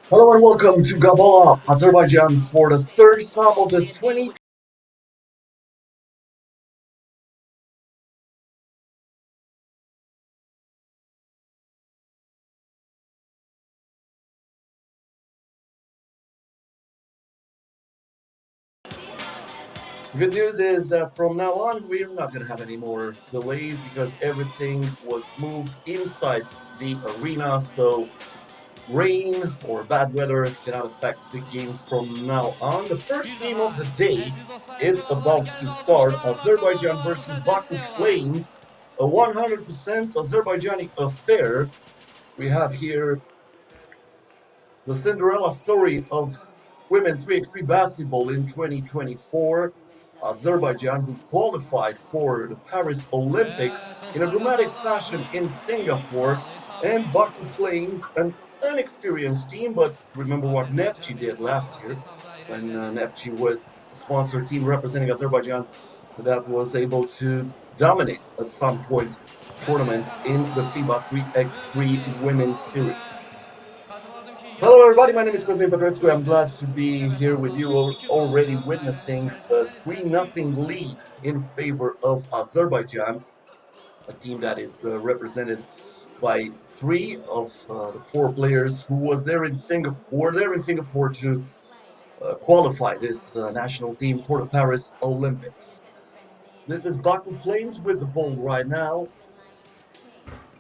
Hello and welcome to Gabala, Azerbaijan for the third stop of the 20. Good news is that from now on, we're not going to have any more delays because everything was moved inside the arena. So rain or bad weather cannot affect the games from now on. The first game of the day is about to start. Azerbaijan versus Baku Flames, a 100% Azerbaijani affair. We have here the Cinderella story of women 3x3 basketball in 2024. Azerbaijan, who qualified for the Paris Olympics in a dramatic fashion in Singapore, and Baku Flames, an inexperienced team, but remember what Neftchi did last year when Neftchi was a sponsor team representing Azerbaijan that was able to dominate at some points tournaments in the FIBA 3x3 women's series. Hello, everybody. My name is Cosmin Petrescu. I'm glad to be here with you. Already witnessing a 3-0 lead in favor of Azerbaijan, a team that is represented by three of the four players who were there in Singapore to qualify this national team for the Paris Olympics. This is Baku Flames with the ball right now.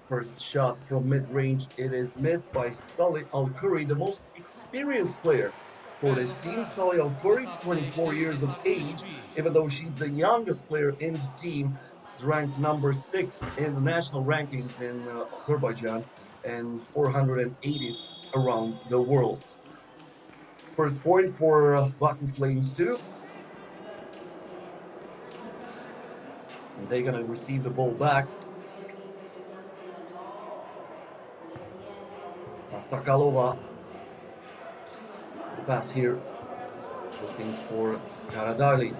First shot from mid-range, it is missed by Salih Al-Khoury, the most experienced player for this team. Salih Al-Khoury, 24 years of age, even though she's the youngest player in the team, is ranked number 6 in the national rankings in Azerbaijan and 480th around the world. First point for Baku Flames too. And they're going to receive the ball back. Astakalova, the pass here, looking for Karadali.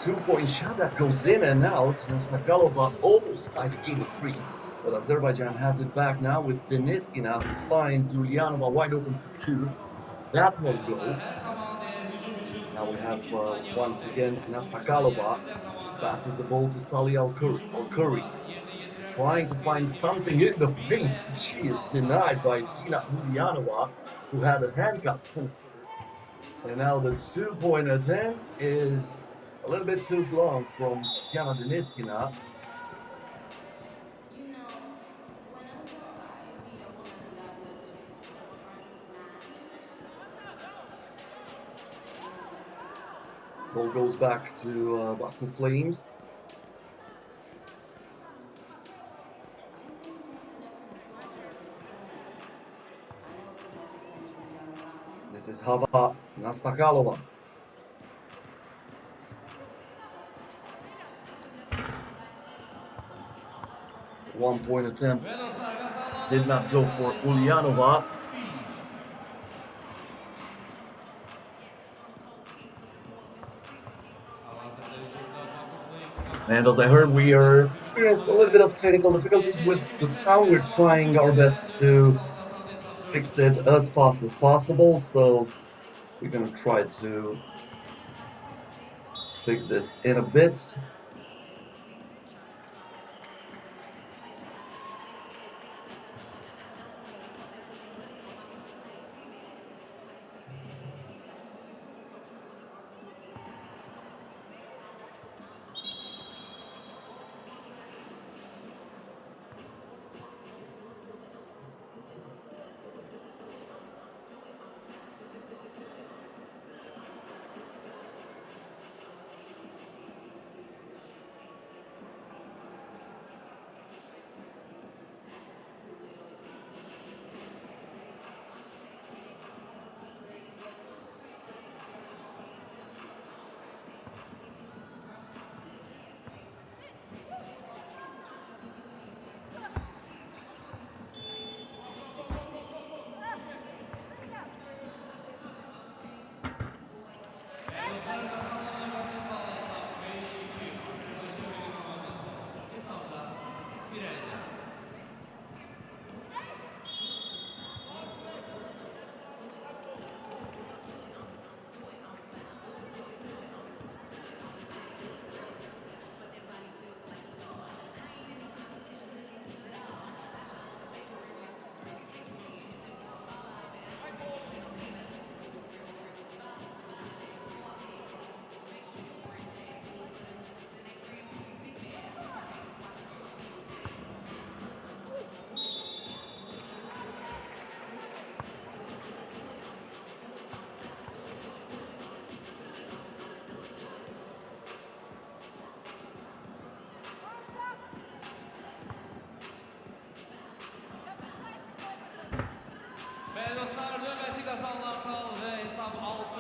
Two-point shot that goes in and out. Sakalova almost tied the game at 3. But Azerbaijan has it back now with Deniskina, who finds Ulyanova wide open for 2. That won't go. Now we have once again Nasakalova, who passes the ball to Salih Al-Khoury, trying to find something in the paint. She is denied by Tina Ulyanova, who had the handcuffs on her. And now the two-point attempt is a little bit too long from Tatiana Deniskina. Ball goes back to Baku Flames. This is Hava Nastakalova. One-point attempt did not go for Ulyanova. And as I heard, we are experiencing a little bit of technical difficulties with the sound. We're trying our best to fix it as fast as possible. So we're going to try to fix this in a bit.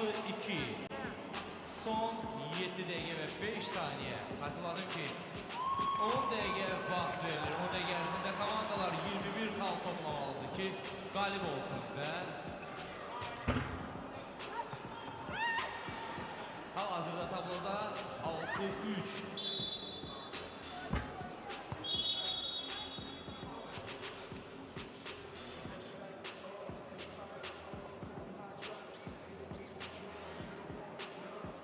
6-2. Son 7 dəqiqə və 5 saniyə. Xatırladım ki, 10 dəqiqə vaxt verilir. 10 dəqiqə ərzində komandalar 21 xal toplamalıdır ki, qalib olsun və hal-hazırda tabloda 6-3.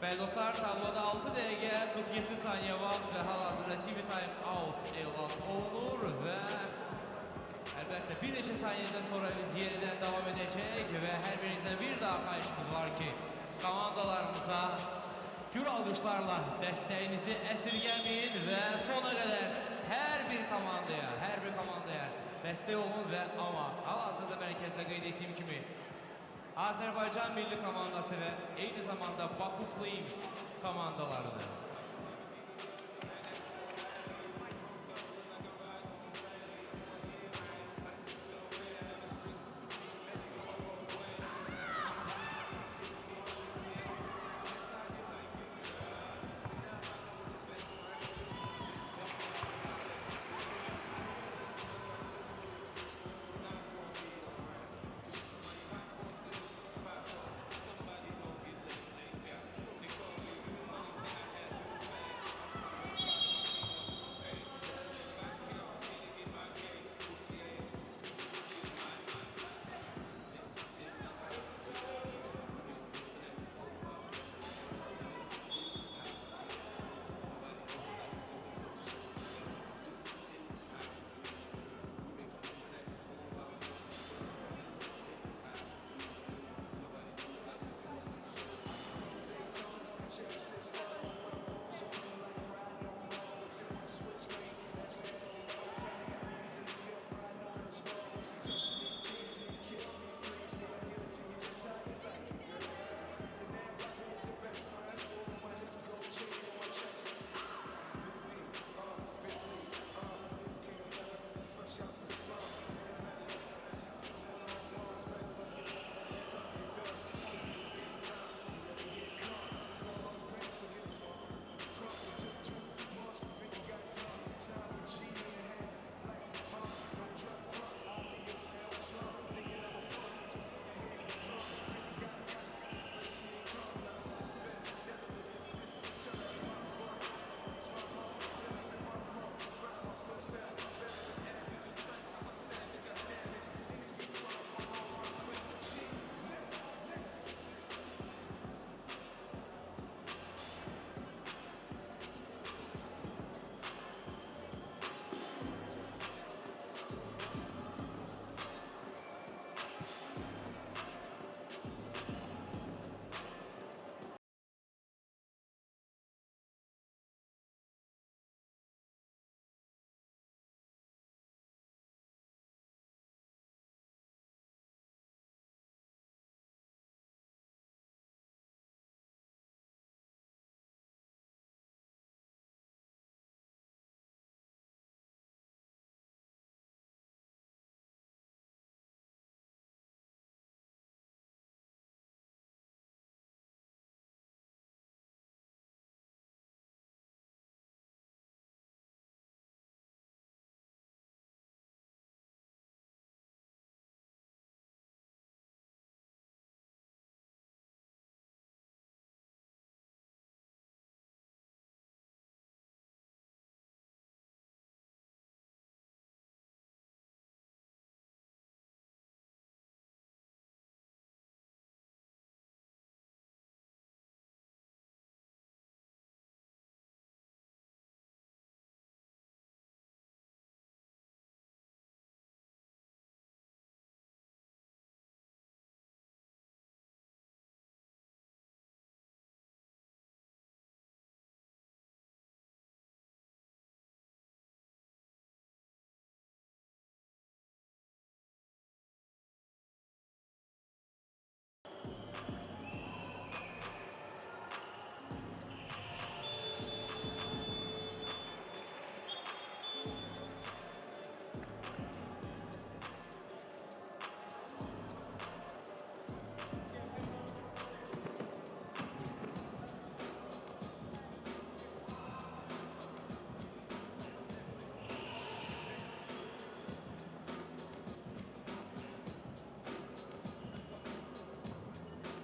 Bəli dostlar, tabloda 6 dəqiqə 47 saniyə vaxt və hal-hazırda TV time out elan olunur və əlbəttə bir neçə saniyədən sonra biz yenidən davam edəcək və hər birinizdən bir daha xahişimiz var ki, komandalarımıza gür alqışlarla dəstəyinizi əsirgəməyin və sona qədər hər bir komandaya dəstək olun və amma hal-hazırda mərkəzdə qeyd etdiyim kimi Azərbaycan milli komandası və eyni zamanda Baku Flames komandalarıdır.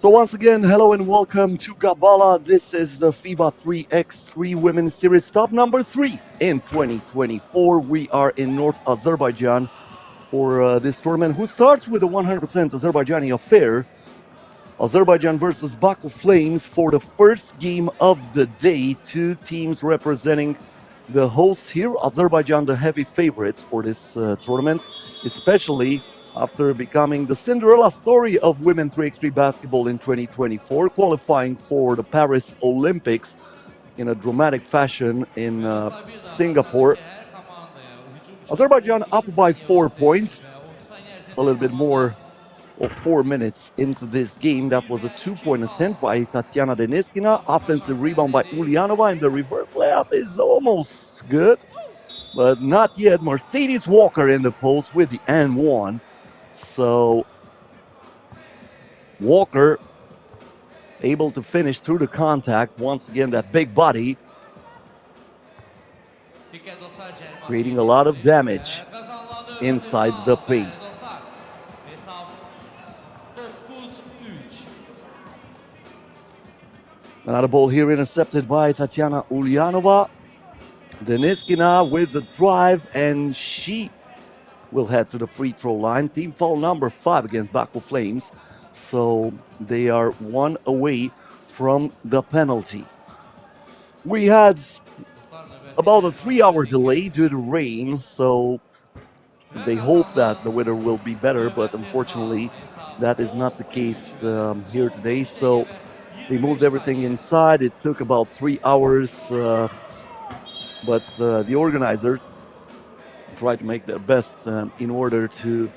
So once again, hello and welcome to Gabala. This is the FIBA 3x3 Women's Series Top number 3 in 2024. We are in North Azerbaijan for this tournament, who starts with a 100% Azerbaijani affair. Azerbaijan versus Baku Flames for the first game of the day. Two teams representing the hosts here. Azerbaijan, the heavy favorites for this tournament, especially after becoming the Cinderella story of women 3x3 basketball in 2024, qualifying for the Paris Olympics in a dramatic fashion in Singapore. Azerbaijan up by 4 points, a little bit more of 4 minutes into this game. That was a 2-point attempt by Tatiana Deniskina, offensive rebound by Ulyanova, and the reverse layup is almost good, but not yet. Mercedes Walker in the post with the and one. So Walker able to finish through the contact. Once again, that big body creating a lot of damage inside the paint. Another ball here intercepted by Tatiana Ulyanova. Deniskina with the drive, and she will head to the free throw line. Team foul number 5 against Baku Flames. So they are 1 away from the penalty. We had about a 3-hour delay due to rain, so they hope that the weather will be better, but unfortunately that is not the case here today. So they moved everything inside. It took about 3 hours, but the organizers tried to make their best in order to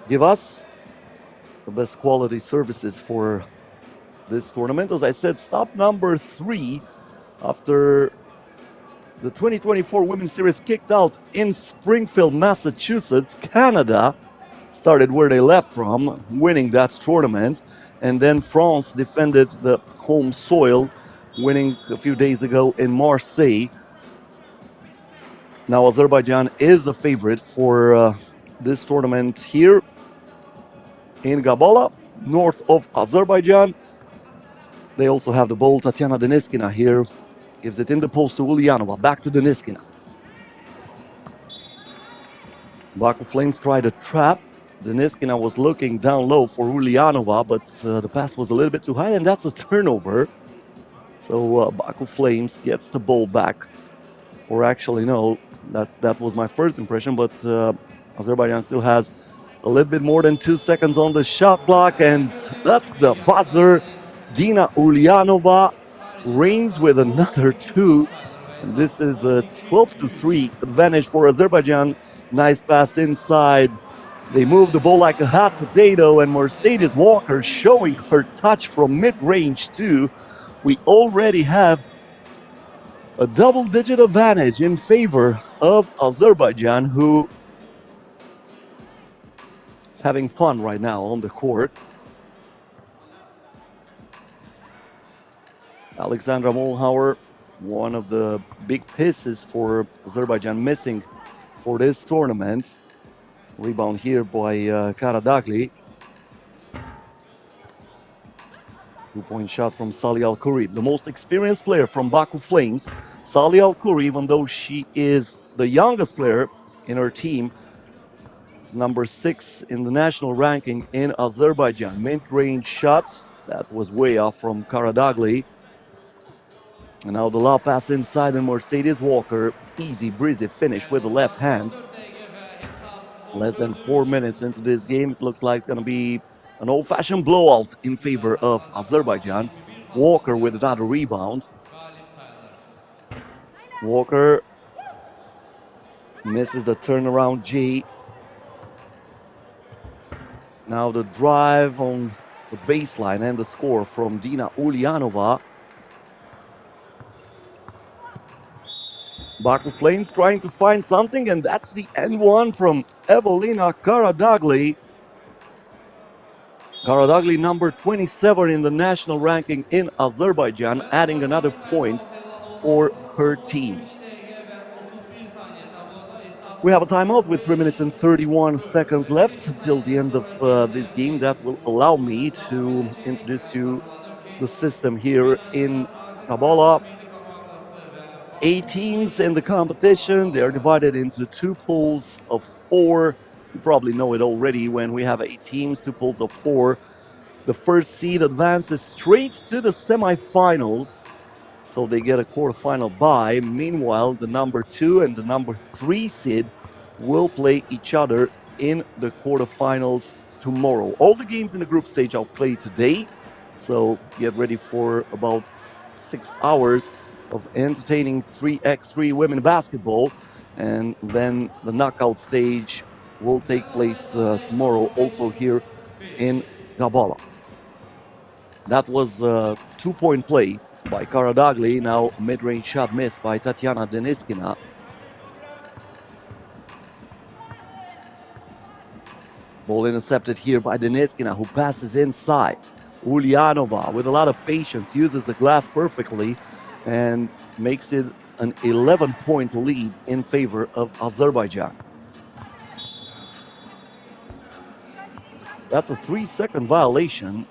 give us the best quality services for this tournament. As I said, stop number 3 after the 2024 Women's Series kicked out in Springfield, Massachusetts. Canada started where they left from, winning that tournament. And then France defended the home soil, winning a few days ago in Marseille. Now Azerbaijan is the favorite for this tournament here in Gabala, north of Azerbaijan. They also have the ball. Tatiana Deniskina here gives it in the post to Ulyanova. Back to Deniskina. Baku Flames tried a trap. Deniskina was looking down low for Ulyanova, but the pass was a little bit too high, and that's a turnover. So Baku Flames gets the ball back. Or actually, no, that was my first impression, but Azerbaijan still has a little bit more than 2 seconds on the shot clock, and that's the buzzer. Dina Ulyanova reigns with another 2. And this is a 12-3 advantage for Azerbaijan. Nice pass inside. They move the ball like a hot potato, and Mercedes Walker showing her touch from mid-range too. We already have a double-digit advantage in favor of Azerbaijan, who is having fun right now on the court. Alexandra Molhauer, one of the big pieces for Azerbaijan, missing for this tournament. Rebound here by Karadagli. 2-point shot from Salih Al-Khoury, the most experienced player from Baku Flames. Salih Al-Khoury, even though she is the youngest player in her team, is number 6 in the national ranking in Azerbaijan. Mid-range shots, that was way off from Karadagli. And now the lob pass inside, and Mercedes Walker, easy breezy finish with the left hand. Less than 4 minutes into this game, it looks like it's going to be an old-fashioned blowout in favor of Azerbaijan. Walker with another rebound. Walker misses the turnaround J. Now the drive on the baseline and the score from Dina Ulyanova. Baku Flames trying to find something, and that's the N1 from Evelina Karadagli. Karadagli, number 27 in the national ranking in Azerbaijan, adding another point for her team. We have a timeout with 3 minutes and 31 seconds left until the end of this game. That will allow me to introduce you the system here in Gabala. 8 teams in the competition. They are divided into two pools of four. You probably know it already when we have 8 teams, two pools of four. The first seed advances straight to the semifinals, so they get a quarterfinal bye. Meanwhile, the number 2 and the number 3 seed will play each other in the quarterfinals tomorrow. All the games in the group stage I'll play today, so get ready for about 6 hours of entertaining 3x3 women basketball, and then the knockout stage will take place tomorrow, also here in Gabala. That was a 2-point play by Karadagli. Now mid-range shot missed by Tatiana Deniskina. Ball intercepted here by Deniskina, who passes inside. Ulyanova, with a lot of patience, uses the glass perfectly and makes it an 11-point lead in favor of Azerbaijan. That's a 3-second violation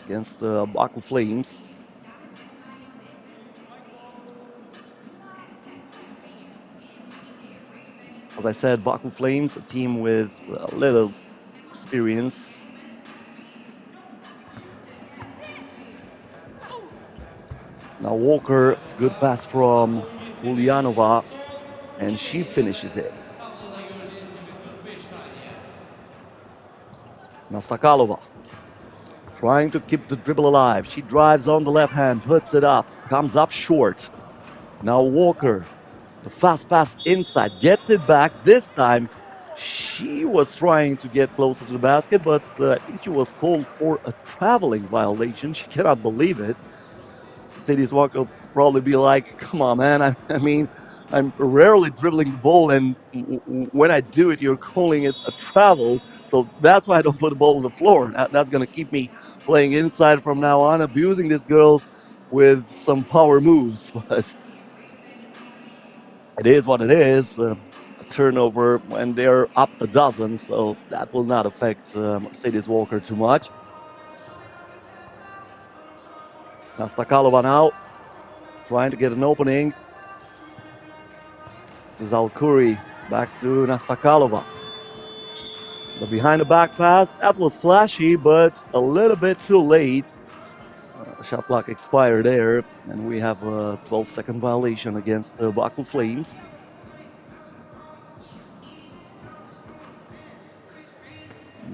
against the Baku Flames. As I said, Baku Flames, a team with a little experience. Now Walker, good pass from Ulyanova, and she finishes it. Nastakalova trying to keep the dribble alive. She drives on the left hand, puts it up, comes up short. Now Walker, the fast pass inside, gets it back. This time she was trying to get closer to the basket, but I think she was called for a traveling violation. She cannot believe it. Mercedes Walker will probably be like, come on, man. I mean, I'm rarely dribbling the ball, and when I do it, you're calling it a travel. So that's why I don't put the ball on the floor. That's going to keep me playing inside from now on, abusing these girls with some power moves. But it is what it is. A turnover when they're up a dozen, so that will not affect Mercedes Walker too much. Nastakalova now trying to get an opening. Zalkuri back to Nastakalova. The behind the back pass, that was flashy, but a little bit too late. Shot clock expired there, and we have a 12-second violation against the Baku Flames.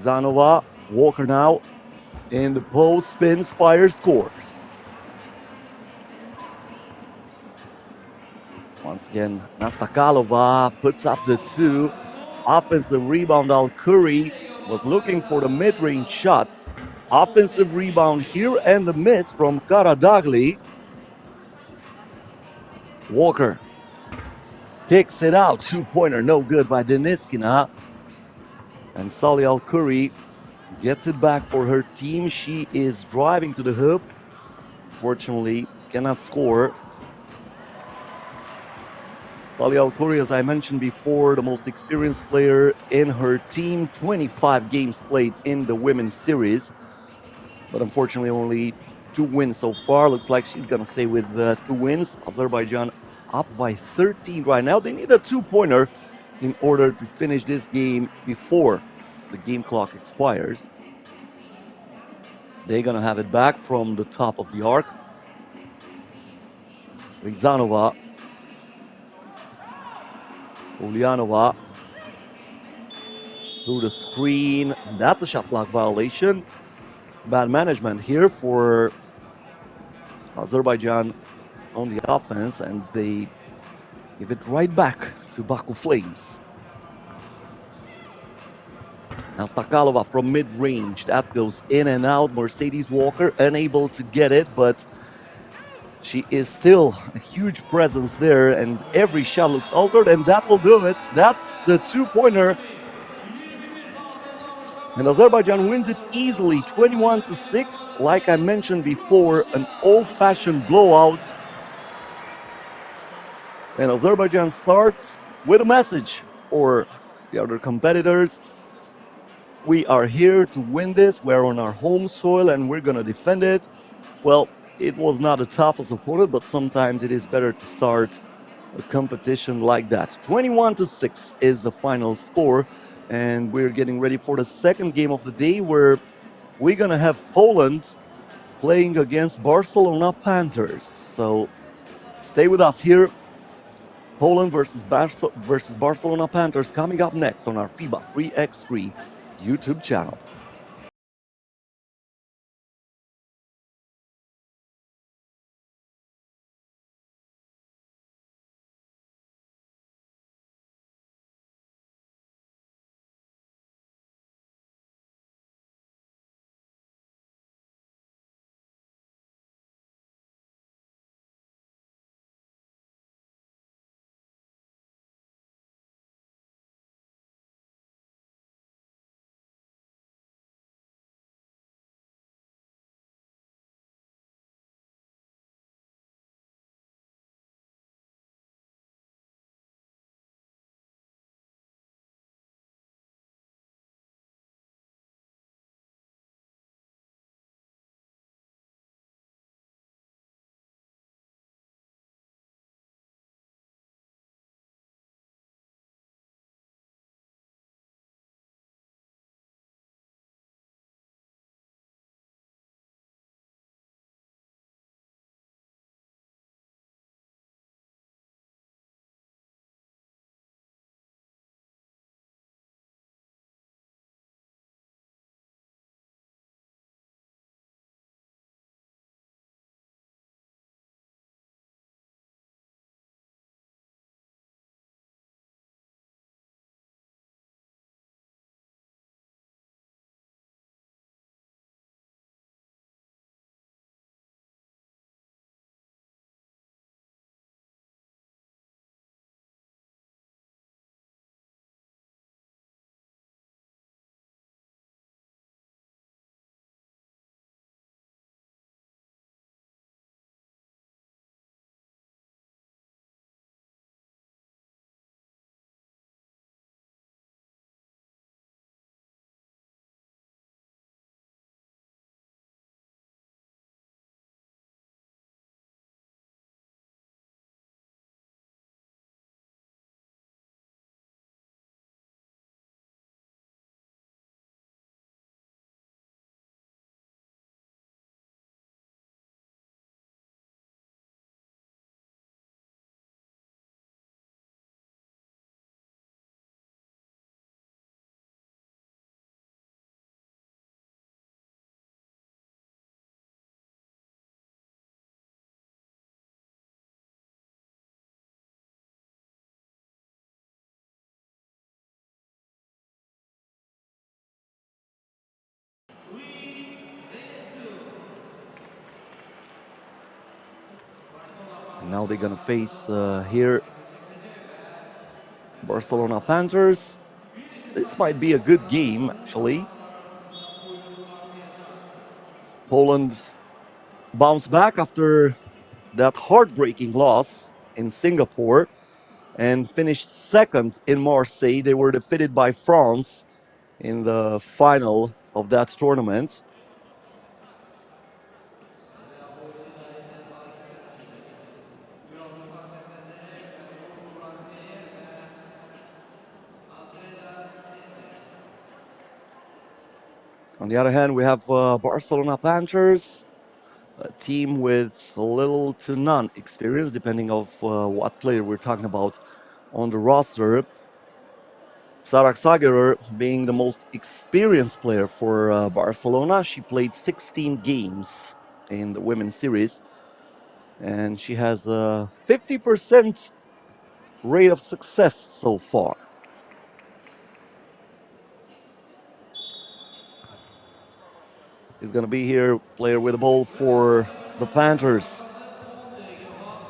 Zanova, Walker now in the post, spins, fires, scores. Once again, Nastakalova puts up the 2. Offensive rebound, Al-Curry was looking for the mid-range shot. Offensive rebound here and the miss from Karadagli. Walker takes it out. 2-pointer, no good by Deniskina. And Sally Al-Curry gets it back for her team. She is driving to the hoop. Fortunately, cannot score. Sally Al-Curry, as I mentioned before, the most experienced player in her team. 25 games played in the women's series. But unfortunately, only 2 wins so far. Looks like she's going to stay with 2 wins. Azerbaijan up by 13 right now. They need a 2-pointer in order to finish this game before the game clock expires. They're going to have it back from the top of the arc. Rizanova. Ulyanova. Through the screen. That's a shot clock violation. Bad management here for Azerbaijan on the offense, and they give it right back to Baku Flames. Nastakalova from mid-range. That goes in and out. Mercedes Walker unable to get it, but she is still a huge presence there, and every shot looks altered, and that will do it. That's the 2-pointer. And Azerbaijan wins it easily, 21-6. Like I mentioned before, an old-fashioned blowout. And Azerbaijan starts with a message. or the other competitors. We are here to win this. We're on our home soil and we're going to defend it. Well, it was not the toughest opponent, but sometimes it is better to start a competition like that. 21-6 is the final score, and we're getting ready for the second game of the day where we're going to have Poland playing against Barcelona Panthers. So stay with us here. Poland versus Barcelona Panthers coming up next on our FIBA 3x3 YouTube channel. And now they're going to face here Barcelona Panthers. This might be a good game, actually. Poland bounced back after that heartbreaking loss in Singapore and finished second in Marseille. They were defeated by France in the final of that tournament. On the other hand, we have Barcelona Panthers, a team with little to none experience, depending of what player we're talking about on the roster. Sarah Sagerer being the most experienced player for Barcelona. She played 16 games in the women's series, and she has a 50% rate of success so far. Is going to be here, player with the ball for the Panthers.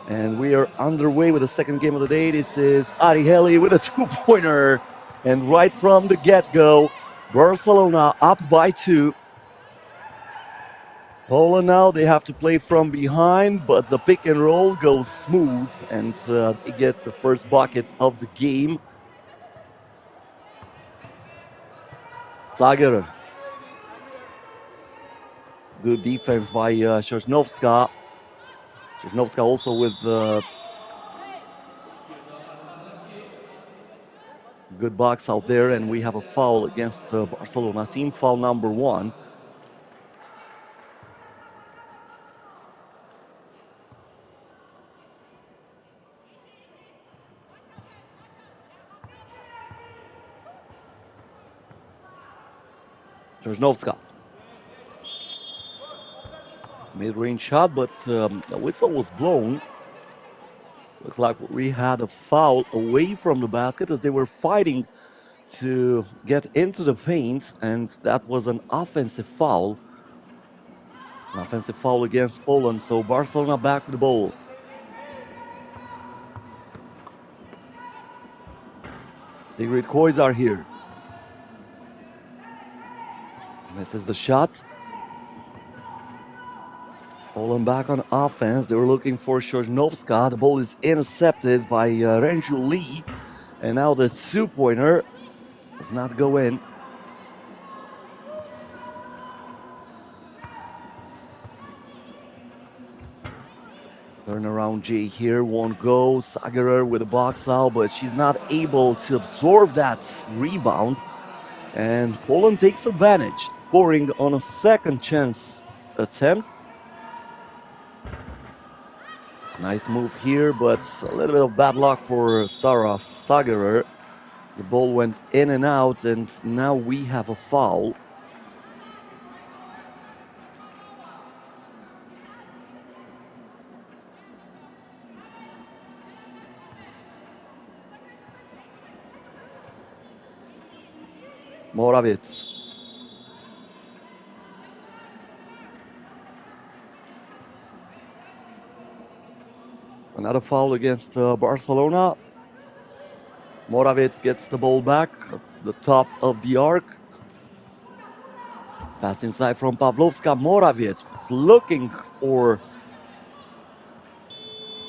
And we are underway with the second game of the day. This is Ariheli with a two-pointer. And right from the get-go, Barcelona up by 2. Poland now, they have to play from behind, but the pick and roll goes smooth, and they get the first bucket of the game. Zager. Good defense by Sosnovska. Sosnovska also with good box out there, and we have a foul against Barcelona. Team foul number 1. Sosnovska. Mid-range shot, but the whistle was blown. Looks like we had a foul away from the basket as they were fighting to get into the paint, and that was an offensive foul. An offensive foul against Poland, so Barcelona back with the ball. Sigrid Koizar here. Misses the shot. Poland back on offense. They were looking for Sosnovska. The ball is intercepted by Renju Lee. And now the two-pointer does not go in. Turnaround J here won't go. Sagerer with a box out, but she's not able to absorb that rebound. And Poland takes advantage, scoring on a second chance attempt. Nice move here, but a little bit of bad luck for Sarah Sagerer. The ball went in and out, and now we have a foul. Moravec. Another foul against Barcelona. Moravec gets the ball back at the top of the arc. Pass inside from Pavlovska. Moravec was looking for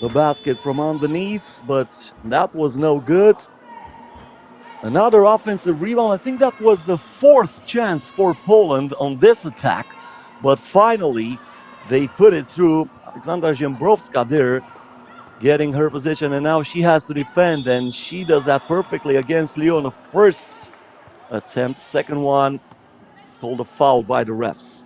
the basket from underneath, but that was no good. Another offensive rebound. I think that was the fourth chance for Poland on this attack, but finally they put it through. Alexandra Ziembrowska there getting her position, and now she has to defend, and she does that perfectly against Lyon. The first attempt, second one is called a foul by the refs.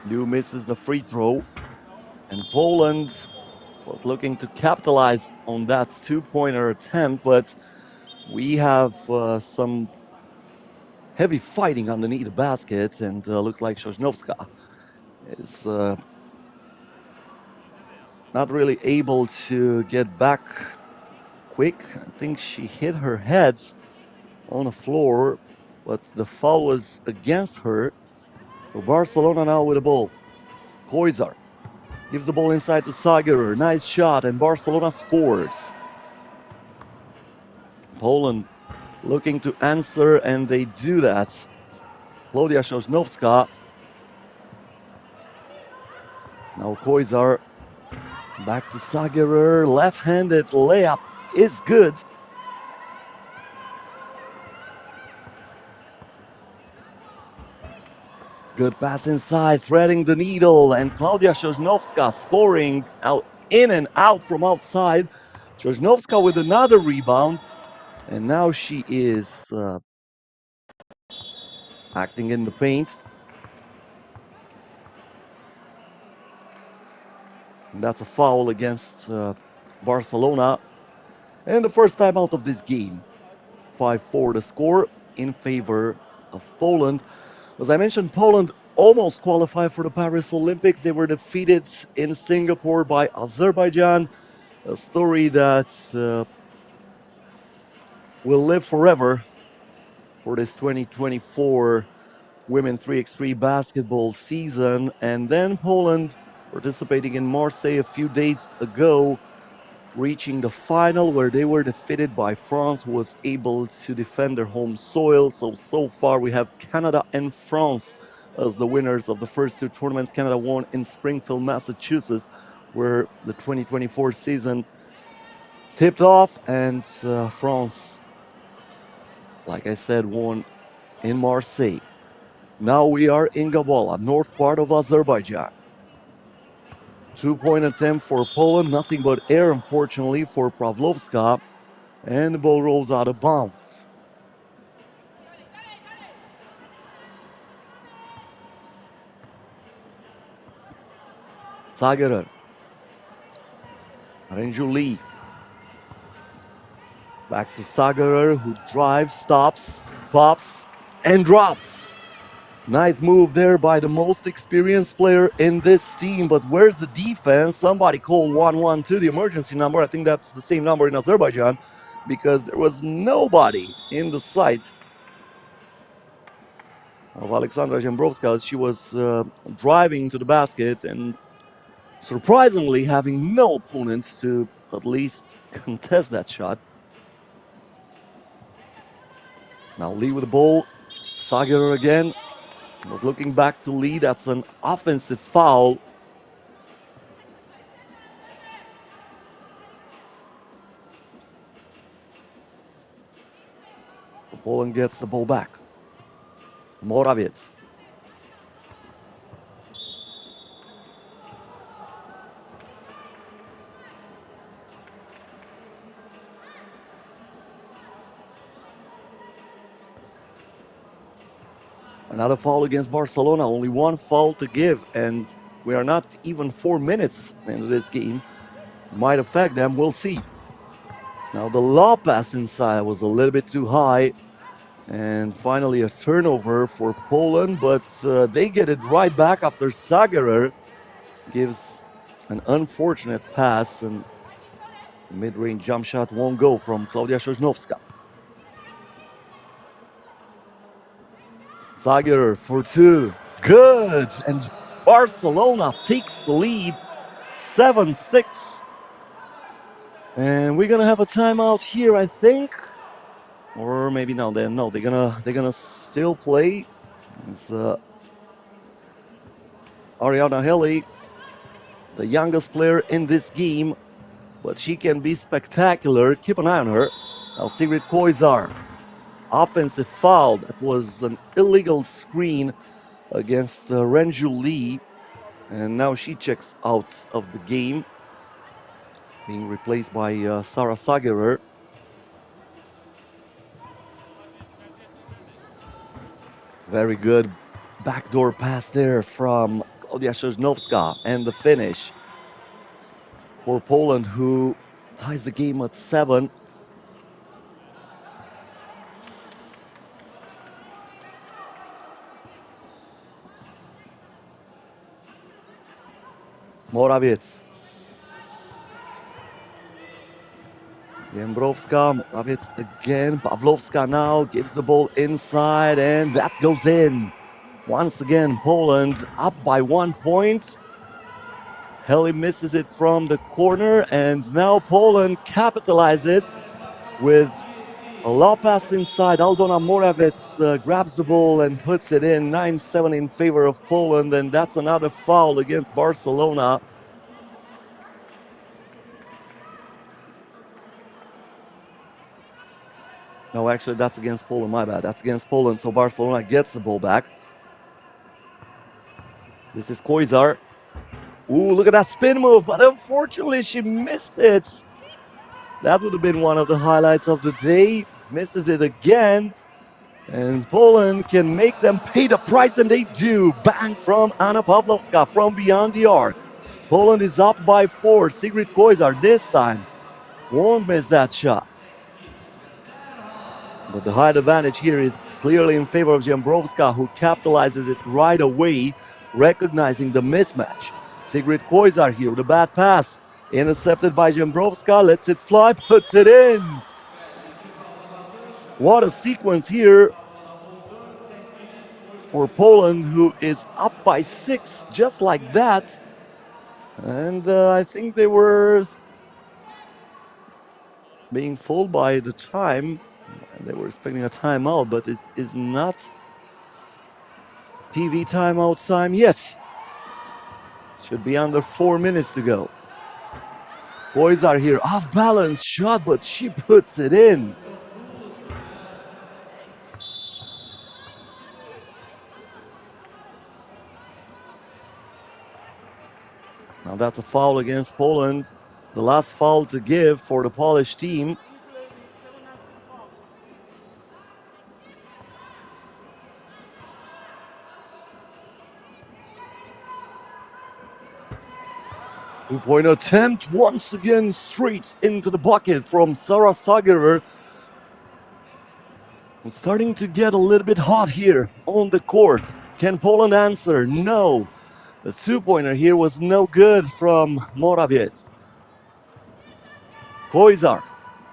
Liu misses the free throw, and Poland was looking to capitalize on that two-pointer attempt, but we have some heavy fighting underneath the basket, and looks like Sosnovska is not really able to get back quick. I think she hit her head on the floor, but the foul was against her. So Barcelona now with the ball. Koizar gives the ball inside to Sagerer. Nice shot, and Barcelona scores. Poland looking to answer, and they do that. Klaudia Sosnovska. Now Koizar back to Sagerer. Left-handed layup is good. Good pass inside, threading the needle, and Klaudia Sosnovska scoring out in and out from outside. Sosnovska with another rebound, and now she is acting in the paint. And that's a foul against Barcelona. And the first time out of this game. 5-4 the score in favor of Poland. As I mentioned, Poland almost qualified for the Paris Olympics. They were defeated in Singapore by Azerbaijan. A story that will live forever for this 2024 Women 3x3 basketball season. And then Poland participating in Marseille a few days ago reaching the final where they were defeated by France, who was able to defend their home soil. So far we have Canada and France as the winners of the first two tournaments. Canada won in Springfield, Massachusetts, where the 2024 season tipped off, and France, like I said, won in Marseille. Now we are in Gabala, north part of Azerbaijan. 2-point attempt for Poland, nothing but air, unfortunately, for Pavlovska, and the ball rolls out of bounds. Sagerer. Renjuli. Back to Sagerer, who drives, stops, pops, and drops. Nice move there by the most experienced player in this team, but where's the defense? Somebody call 112, the emergency number. I think that's the same number in Azerbaijan, because there was nobody in the sight of Alexandra Zhembrovska as she was driving to the basket and surprisingly having no opponents to at least contest that shot. Now Lee with the ball. Sagerer again was looking back to Lee. That's an offensive foul. Poland gets the ball back. Morawiec. Another foul against Barcelona. Only one foul to give, and we are not even 4 minutes into this game. Might affect them. We'll see. Now the lob pass inside was a little bit too high. And finally a turnover for Poland, but they get it right back after Sagerer gives an unfortunate pass, and the mid-range jump shot won't go from Klaudia Sosnowska. Sagerer for two. Good! And Barcelona takes the lead 7-6. And we're gonna have a timeout here, I think. Or maybe no, they're gonna still play. It's Ariana Helly, the youngest player in this game, but she can be spectacular. Keep an eye on her. Now Sigrid Koizar, offensive foul. That was an illegal screen against Renju Lee, and now she checks out of the game, being replaced by Sarah Sagerer. Very good backdoor pass there from Klaudia Sosnowska, and the finish for Poland, who ties the game at 7. Morawiec. Jędrowska, Morawiec again. Pawlowska now gives the ball inside, and that goes in. Once again, Poland up by 1 point. Helly misses it from the corner, and now Poland capitalizes it with a low pass inside. Aldona Morawiec grabs the ball and puts it in. 9-7 in favor of Poland, and that's another foul against Barcelona. No, actually, that's against Poland. My bad. That's against Poland. So Barcelona gets the ball back. This is Koizar. Ooh, look at that spin move. But unfortunately, she missed it. That would have been one of the highlights of the day. Misses it again. And Poland can make them pay the price, and they do. Bang from Anna Pawlowska from beyond the arc. Poland is up by 4. Sigrid Koizar this time won't miss that shot. But the height advantage here is clearly in favor of Jędrowska, who capitalizes it right away, recognizing the mismatch. Sigrid Koizar here with a bad pass. Intercepted by Jędrowska, lets it fly, puts it in. What a sequence here for Poland, who is up by 6 just like that. And I think they were being fooled by the time. They were expecting a timeout, but it is not TV timeout time. Yes, should be under 4 minutes to go. Boys are here. Off balance shot, but she puts it in. Now that's a foul against Poland. The last foul to give for the Polish team. Two-point attempt once again straight into the bucket from Sarah Sagerer. It's starting to get a little bit hot here on the court. Can Poland answer? No. The two-pointer here was no good from Morawiec. Koizar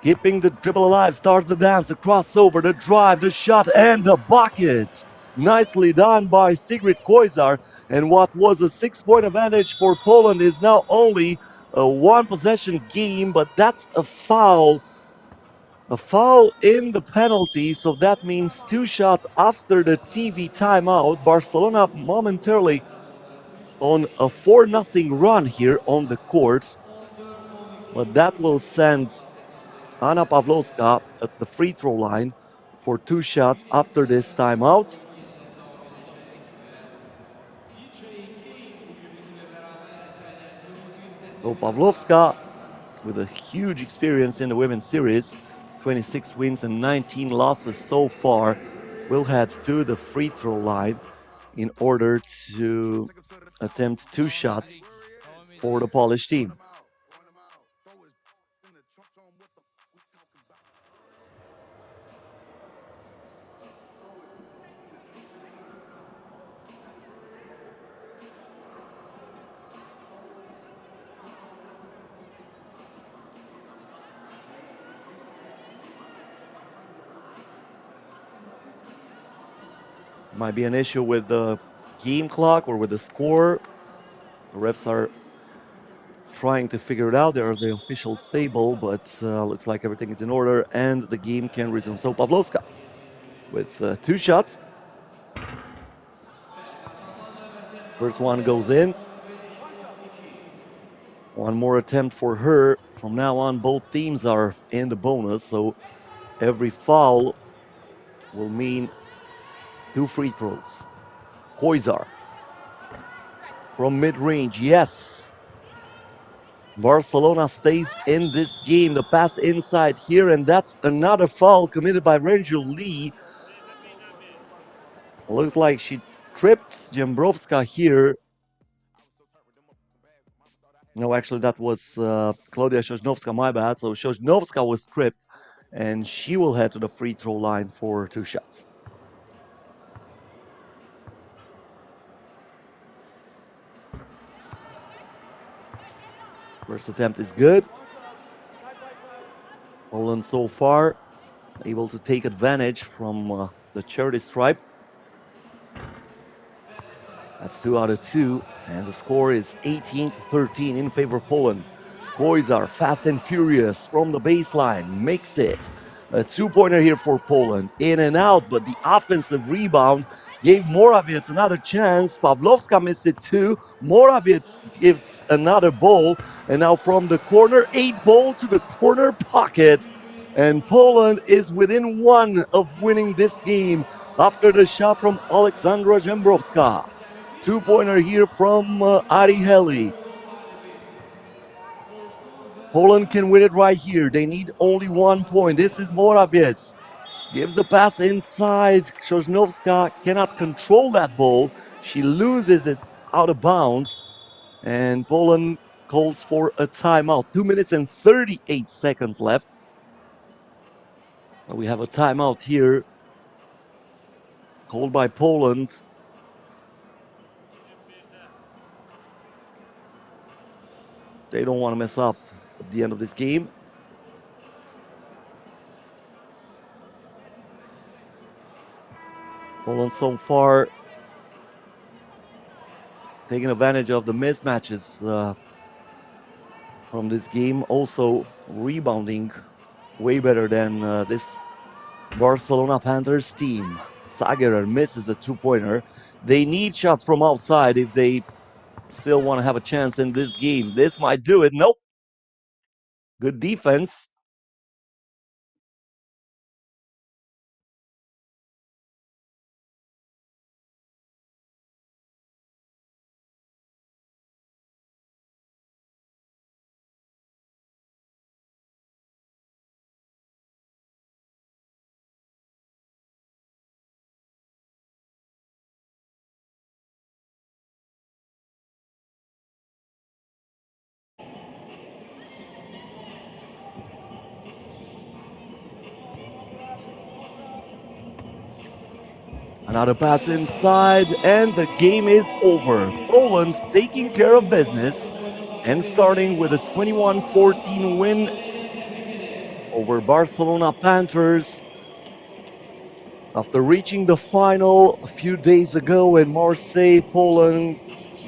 keeping the dribble alive, starts the dance, the crossover, the drive, the shot, and the bucket. Nicely done by Sigrid Koizar. And what was a 6-point advantage for Poland is now only a one-possession game, but that's a foul. A foul in the penalty, so that means 2 shots after the TV timeout. Barcelona momentarily on a 4-0 run here on the court, but that will send Anna Pavlovska at the free throw line for 2 shots after this timeout. So Pavlovska, with a huge experience in the women's series, 26 wins and 19 losses so far, will head to the free throw line in order to attempt 2 shots for the Polish team. Might be an issue with the game clock or with the score. The refs are trying to figure it out. There are the officials table, but looks like everything is in order and the game can resume. So Pavlovska with 2 shots. First one goes in. One more attempt for her. From now on, both teams are in the bonus, so every foul will mean 2 free throws. Koizar from mid-range, yes. Barcelona stays in this game. The pass inside here, and that's another foul committed by Rangel Lee. Looks like she tripped Jambrovska here. No, actually, that was Klaudia Sosnovska, my bad. So Sosnovska was tripped, and she will head to the free throw line for 2 shots. First attempt is good. Poland so far able to take advantage from the charity stripe. That's 2 out of 2, and the score is 18-13 in favor of Poland. Koizar, fast and furious from the baseline, makes it. A 2-pointer here for Poland. In and out, but the offensive rebound gave Morawiec another chance. Pavlovska missed it too. Morawiec gives another ball, and now from the corner, 8-ball to the corner pocket. And Poland is within 1 of winning this game after the shot from Alexandra Jambrovska. 2-pointer here from Ari Heli. Poland can win it right here. They need only 1 point. This is Morawiec. Gives the pass inside. Sosnovska cannot control that ball. She loses it out of bounds. And Poland calls for a timeout. 2 minutes and 38 seconds left. We have a timeout here called by Poland. They don't want to mess up at the end of this game. Poland so far taking advantage of the mismatches from this game, also rebounding way better than this Barcelona Panthers team. Sagerer misses the 2-pointer. They need shots from outside if they still want to have a chance in this game. This might do it. Nope. Good defense. Another pass inside, and the game is over. Poland taking care of business and starting with a 21-14 win over Barcelona Panthers after reaching the final a few days ago in Marseille, Poland,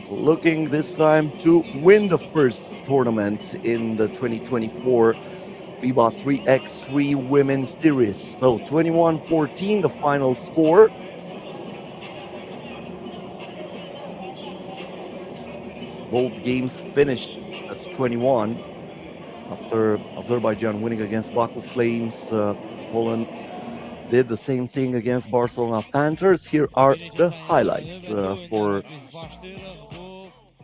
looking this time to win the first tournament in the 2024 FIBA 3x3 Women's Series. So 21-14, the final score. Both games finished at 21 after Azerbaijan winning against Baku Flames. Poland did the same thing against Barcelona Panthers. Here are Bir neçə the saniyə highlights sayılır və bu for oyunlara biz başlayırıq.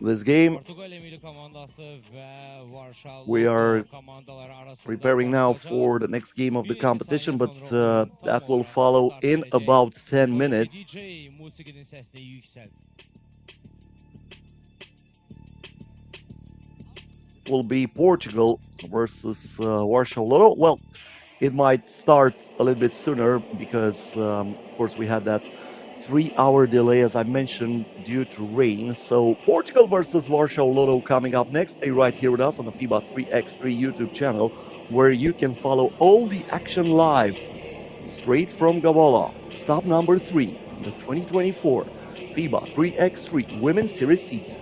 Bu this game. Portugal milli komandası və Warsaw We LOTTO are komandaları arasında preparing baş now tutacaq. for the next game of the Bir neçə competition, saniyə but sonra oyun tam that will olaraq follow start in edəcək. about 10 Buradakı minutes. DJ musiqinin səsini yüksəlt. Will be Portugal versus Warsaw Lotto. Well, it might start a little bit sooner because, of course, we had that 3-hour delay, as I mentioned, due to rain. So Portugal versus Warsaw Lotto coming up next. Stay right here with us on the FIBA 3x3 YouTube channel, where you can follow all the action live straight from Gabala. Stop number 3 in the 2024 FIBA 3x3 Women's Series season.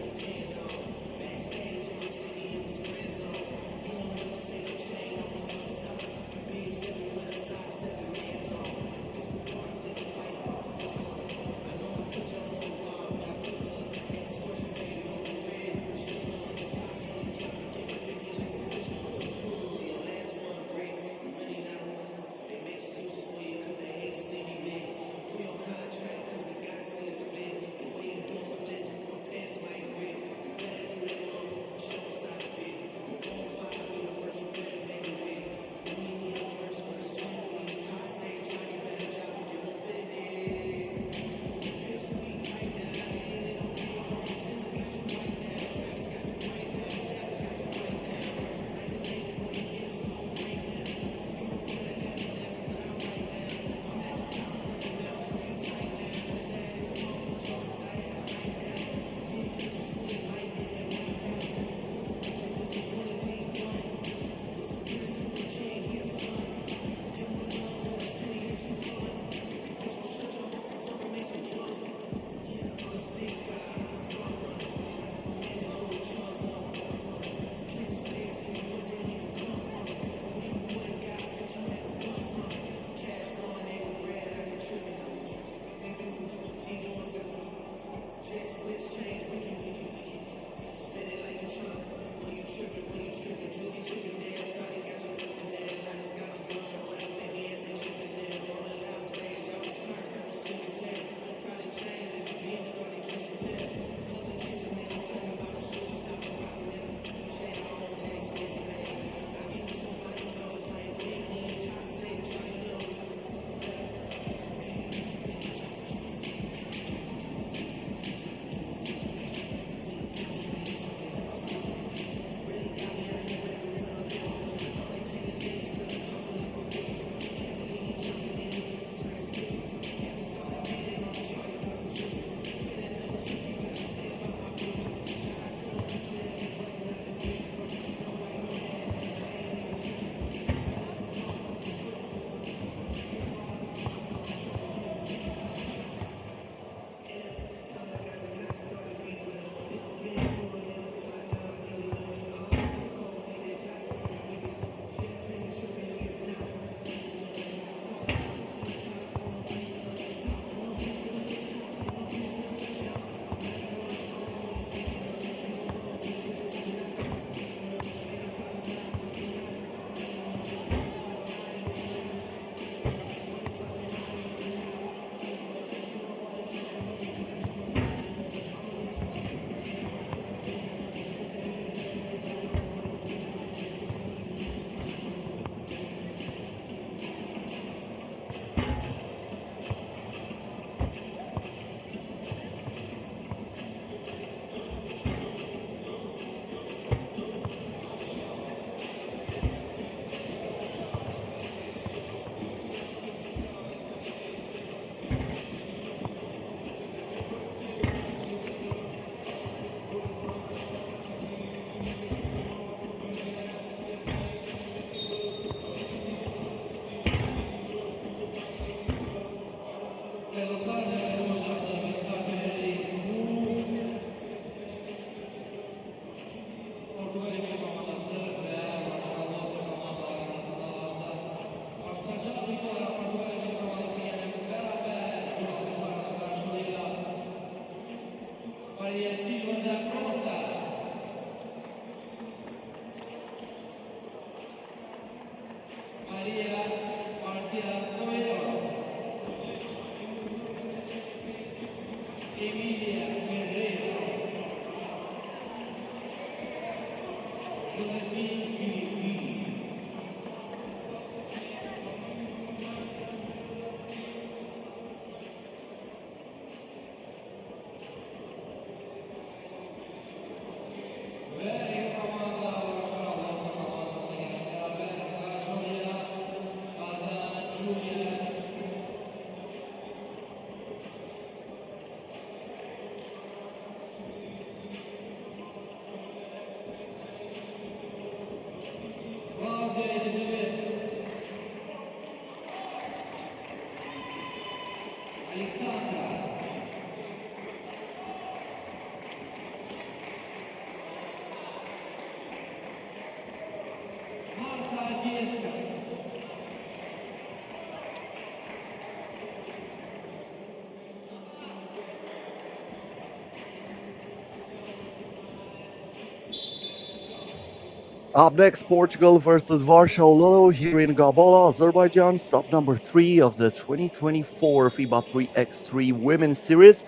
Up next, Portugal versus Warsaw Lotto here in Gabala, Azerbaijan, stop number 3 of the 2024 FIBA 3x3 Women's Series.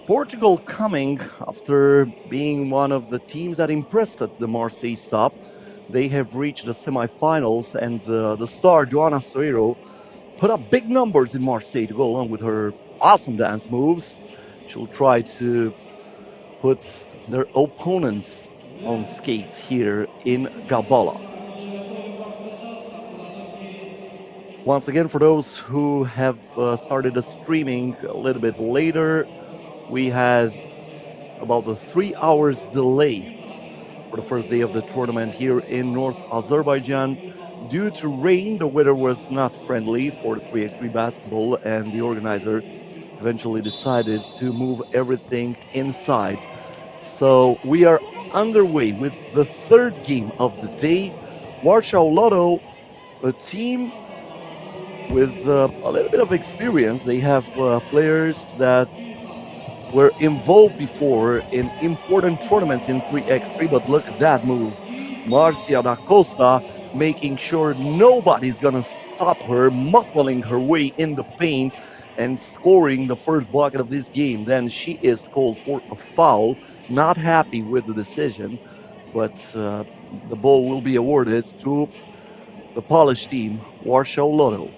Portugal coming after being one of the teams that impressed at the Marseille stop. They have reached the semifinals, and the star Joana Soeiro put up big numbers in Marseille to go along with her awesome dance moves. She'll try to put their opponents on skates here in Gabala. Once again, for those who have started the streaming a little bit later, we had about a 3 hours delay for the first day of the tournament here in North Azerbaijan. Due to rain, the weather was not friendly for the 3x3 basketball, and the organizer eventually decided to move everything inside. So we are underway with the third game of the day. Warsaw Lotto, a team with a little bit of experience. They have players that were involved before in important tournaments in 3x3, but look at that move. Marcia da Costa making sure nobody's gonna stop her, muscling her way in the paint and scoring the first bucket of this game. Then she is called for a foul. Not happy with the decision, but the ball will be awarded to the Polish team, Warsaw Lotto.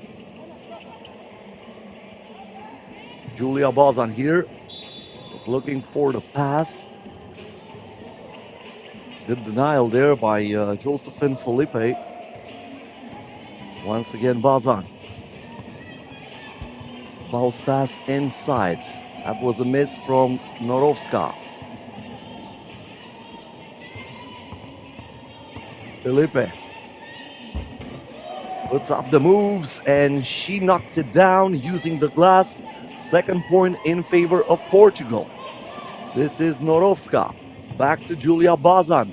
Julia Bazan here is looking for the pass. Good denial there by Josephine Felipe. Once again, Bazan. Bounce pass inside. That was a miss from Norovska. Felipe puts up the moves, and she knocked it down using the glass. Second point in favor of Portugal. This is Norovska. Back to Julia Bazan.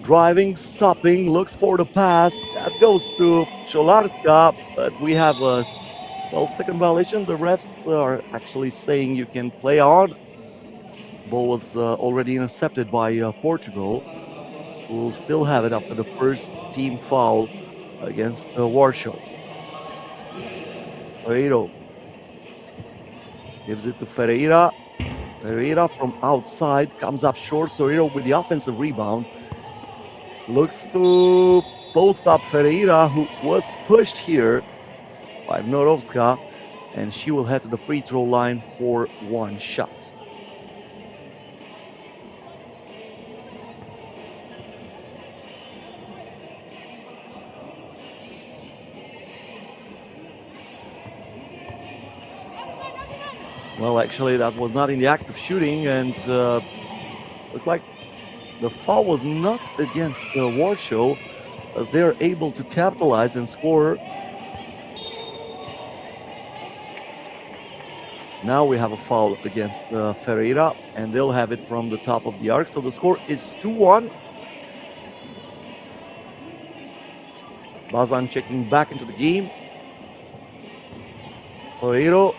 Driving, stopping, looks for the pass. That goes to Cholarska, but we have a second violation. The refs are actually saying you can play on. Ball was already intercepted by Portugal. We'll still have it after the first team foul against Warsaw. Soeiro gives it to Ferreira. Ferreira from outside comes up short. Soeiro with the offensive rebound. Looks to post up Ferreira, who was pushed here by Norovska, and she will head to the free throw line for one shot. Well, actually, that was not in the act of shooting, and looks like the foul was not against Warsaw, as they are able to capitalize and score. Now we have a foul against Ferreira, and they'll have it from the top of the arc. So the score is 2-1. Bazan checking back into the game. Soeiro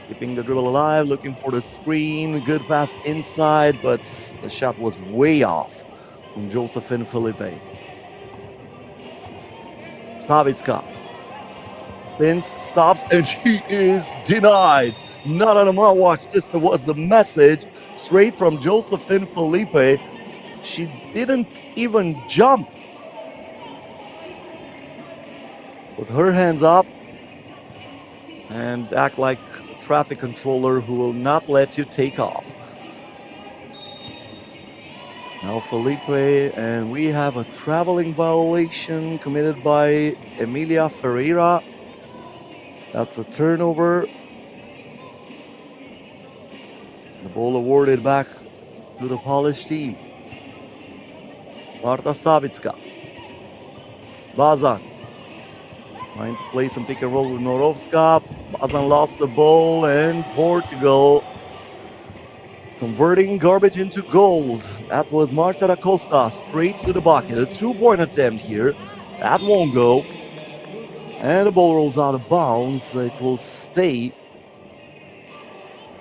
keeping the dribble alive, looking for the screen. Good pass inside, but the shot was way off from Josephine Felipe. Savitska spins, stops, and she is denied. Not on a watch. This was the message straight from Josephine Felipe. She didn't even jump. Put her hands up and act like a traffic controller who will not let you take off. Now Felipe, and we have a traveling violation committed by Emilia Ferreira. That's a turnover. The ball awarded back to the Polish team. Marta Stavicka. Bazan. Trying to play some pick and roll with Norovska. Bazan lost the ball, and Portugal converting garbage into gold. That was Marta da Costa straight to the bucket. A 2-point attempt here. That won't go. And the ball rolls out of bounds. It will stay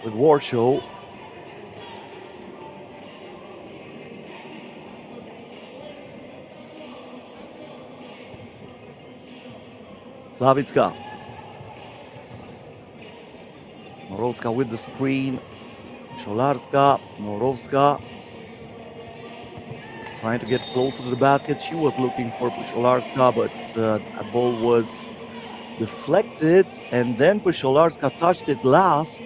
with Warsaw. Slavicka. Norovska with the screen. Scholarska, Norovska. Trying to get closer to the basket. She was looking for Pusholarska, but that ball was deflected. And then Pusholarska touched it last.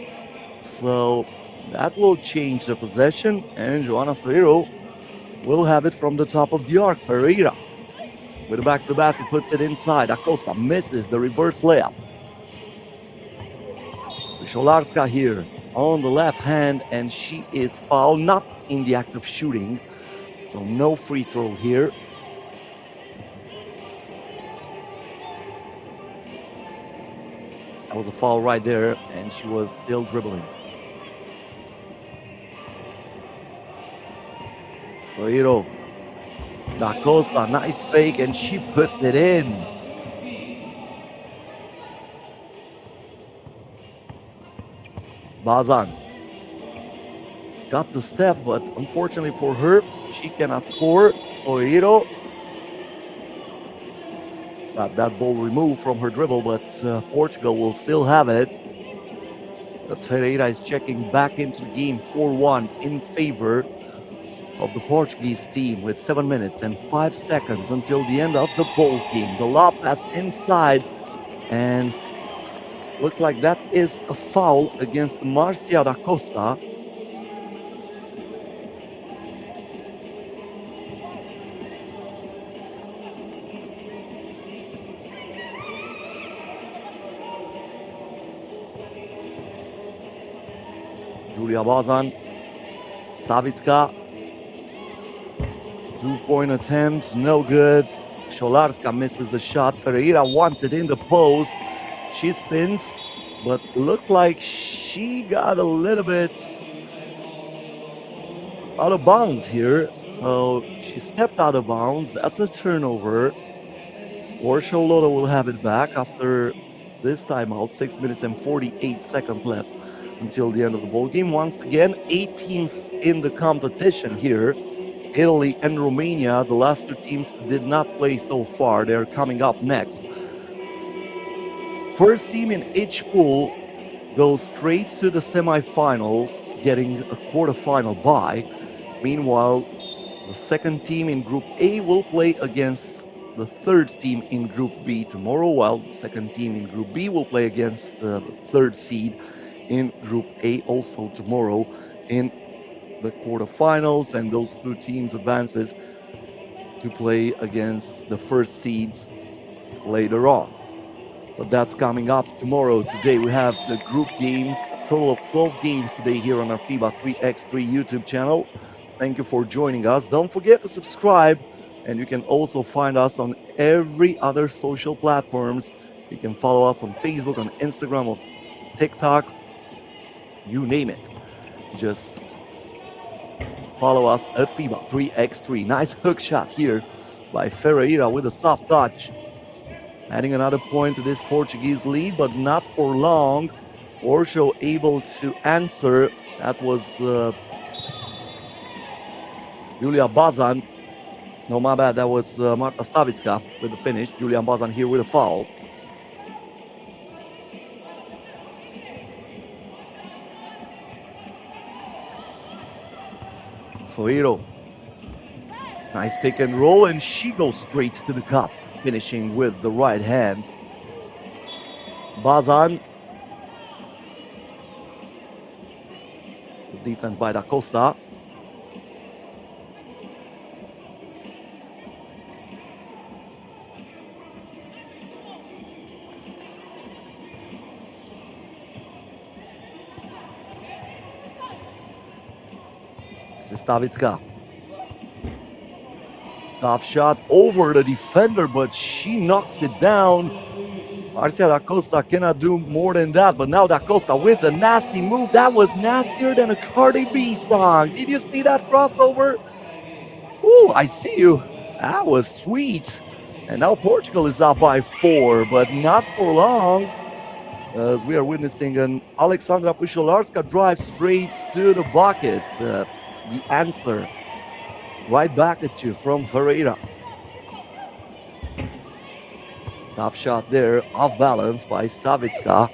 So that will change the possession. And Joana Ferreiro will have it from the top of the arc. Ferreira with the back to the basket, puts it inside. Acosta misses the reverse layup. Pusholarska here on the left hand, and she is fouled, not in the act of shooting. So no free throw here. That was a foul right there, and she was still dribbling. Ferreiro. Da Costa, nice fake, and she puts it in. Bazan got the step, but unfortunately for her, she cannot score. Ferreiro got that ball removed from her dribble, but Portugal will still have it. As Ferreira is checking back into the game 4-1 in favor of the Portuguese team with 7 minutes and 5 seconds until the end of the ball game. The lob pass inside, and looks like that is a foul against Marcia da Costa. Julia Bazan, Stavicka, 2-point attempt, no good. Scholarska misses the shot. Ferreira wants it in the post. She spins, but looks like she got a little bit out of bounds here. So she stepped out of bounds. That's a turnover. Warsaw LOTTO will have it back after this timeout. 6 minutes and 48 seconds left until the end of the ball game. Once again, 8 teams in the competition here. Italy and Romania, the last 2 teams did not play so far. They're coming up next. First team in each pool goes straight to the semifinals, getting a quarterfinal bye. Meanwhile, the second team in Group A will play against the third team in Group B tomorrow, while the second team in Group B will play against the third seed in Group A also tomorrow in the quarterfinals, and those 2 teams advances to play against the first seeds later on. But that's coming up tomorrow. Today we have the group games, a total of 12 games today here on our FIBA 3x3 YouTube channel. Thank you for joining us. Don't forget to subscribe, and you can also find us on every other social platforms. You can follow us on Facebook, on Instagram, on TikTok, you name it. Just follow us at FIBA 3x3. Nice hook shot here by Ferreira with a soft touch. Adding another point to this Portuguese lead, but not for long. Warsaw able to answer. That was Julia Bazan. No, my bad. That was Marta Stavicka with the finish. Julia Bazan here with a foul. Soiro Nice pick and roll, and she goes straight to the cup, finishing with the right hand. Bazan. Defense by Da Costa. This is Stavicka. Tough shot over the defender, but she knocks it down. Marcia Da Costa cannot do more than that, but now Da Costa with a nasty move. That was nastier than a Cardi B song. Did you see that crossover? Ooh, I see you. That was sweet. And now Portugal is up by 4, but not for long, as we are witnessing an Alexandra Pusiolarska drive straight to the bucket. The answer right back at you from Ferreira. Tough shot there, off balance by Stavicka.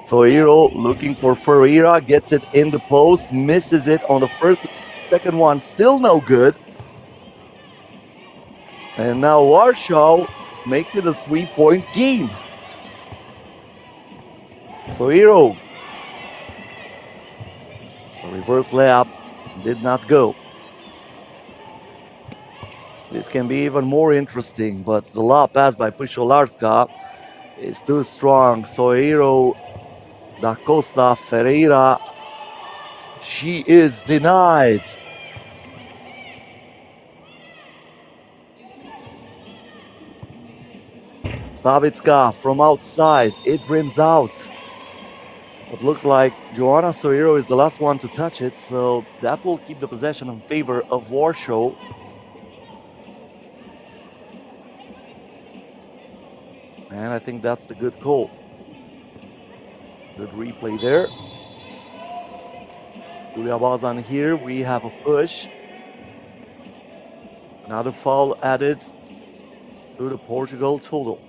Soiro looking for Ferreira, gets it in the post, misses it on the first, second one, still no good. And now Warsaw makes it a 3-point game. Soiro. A reverse layup did not go. This can be even more interesting, but the lob pass by Pusiolarska is too strong. Soiro, Da Costa, Ferreira. She is denied. Stavicka from outside. It rims out. It looks like Joanna Soiro is the last one to touch it, so that will keep the possession in favor of Warsaw. And I think that's the good call. Good replay there. Julia Bazan here. We have a push. Another foul added to the Portugal total.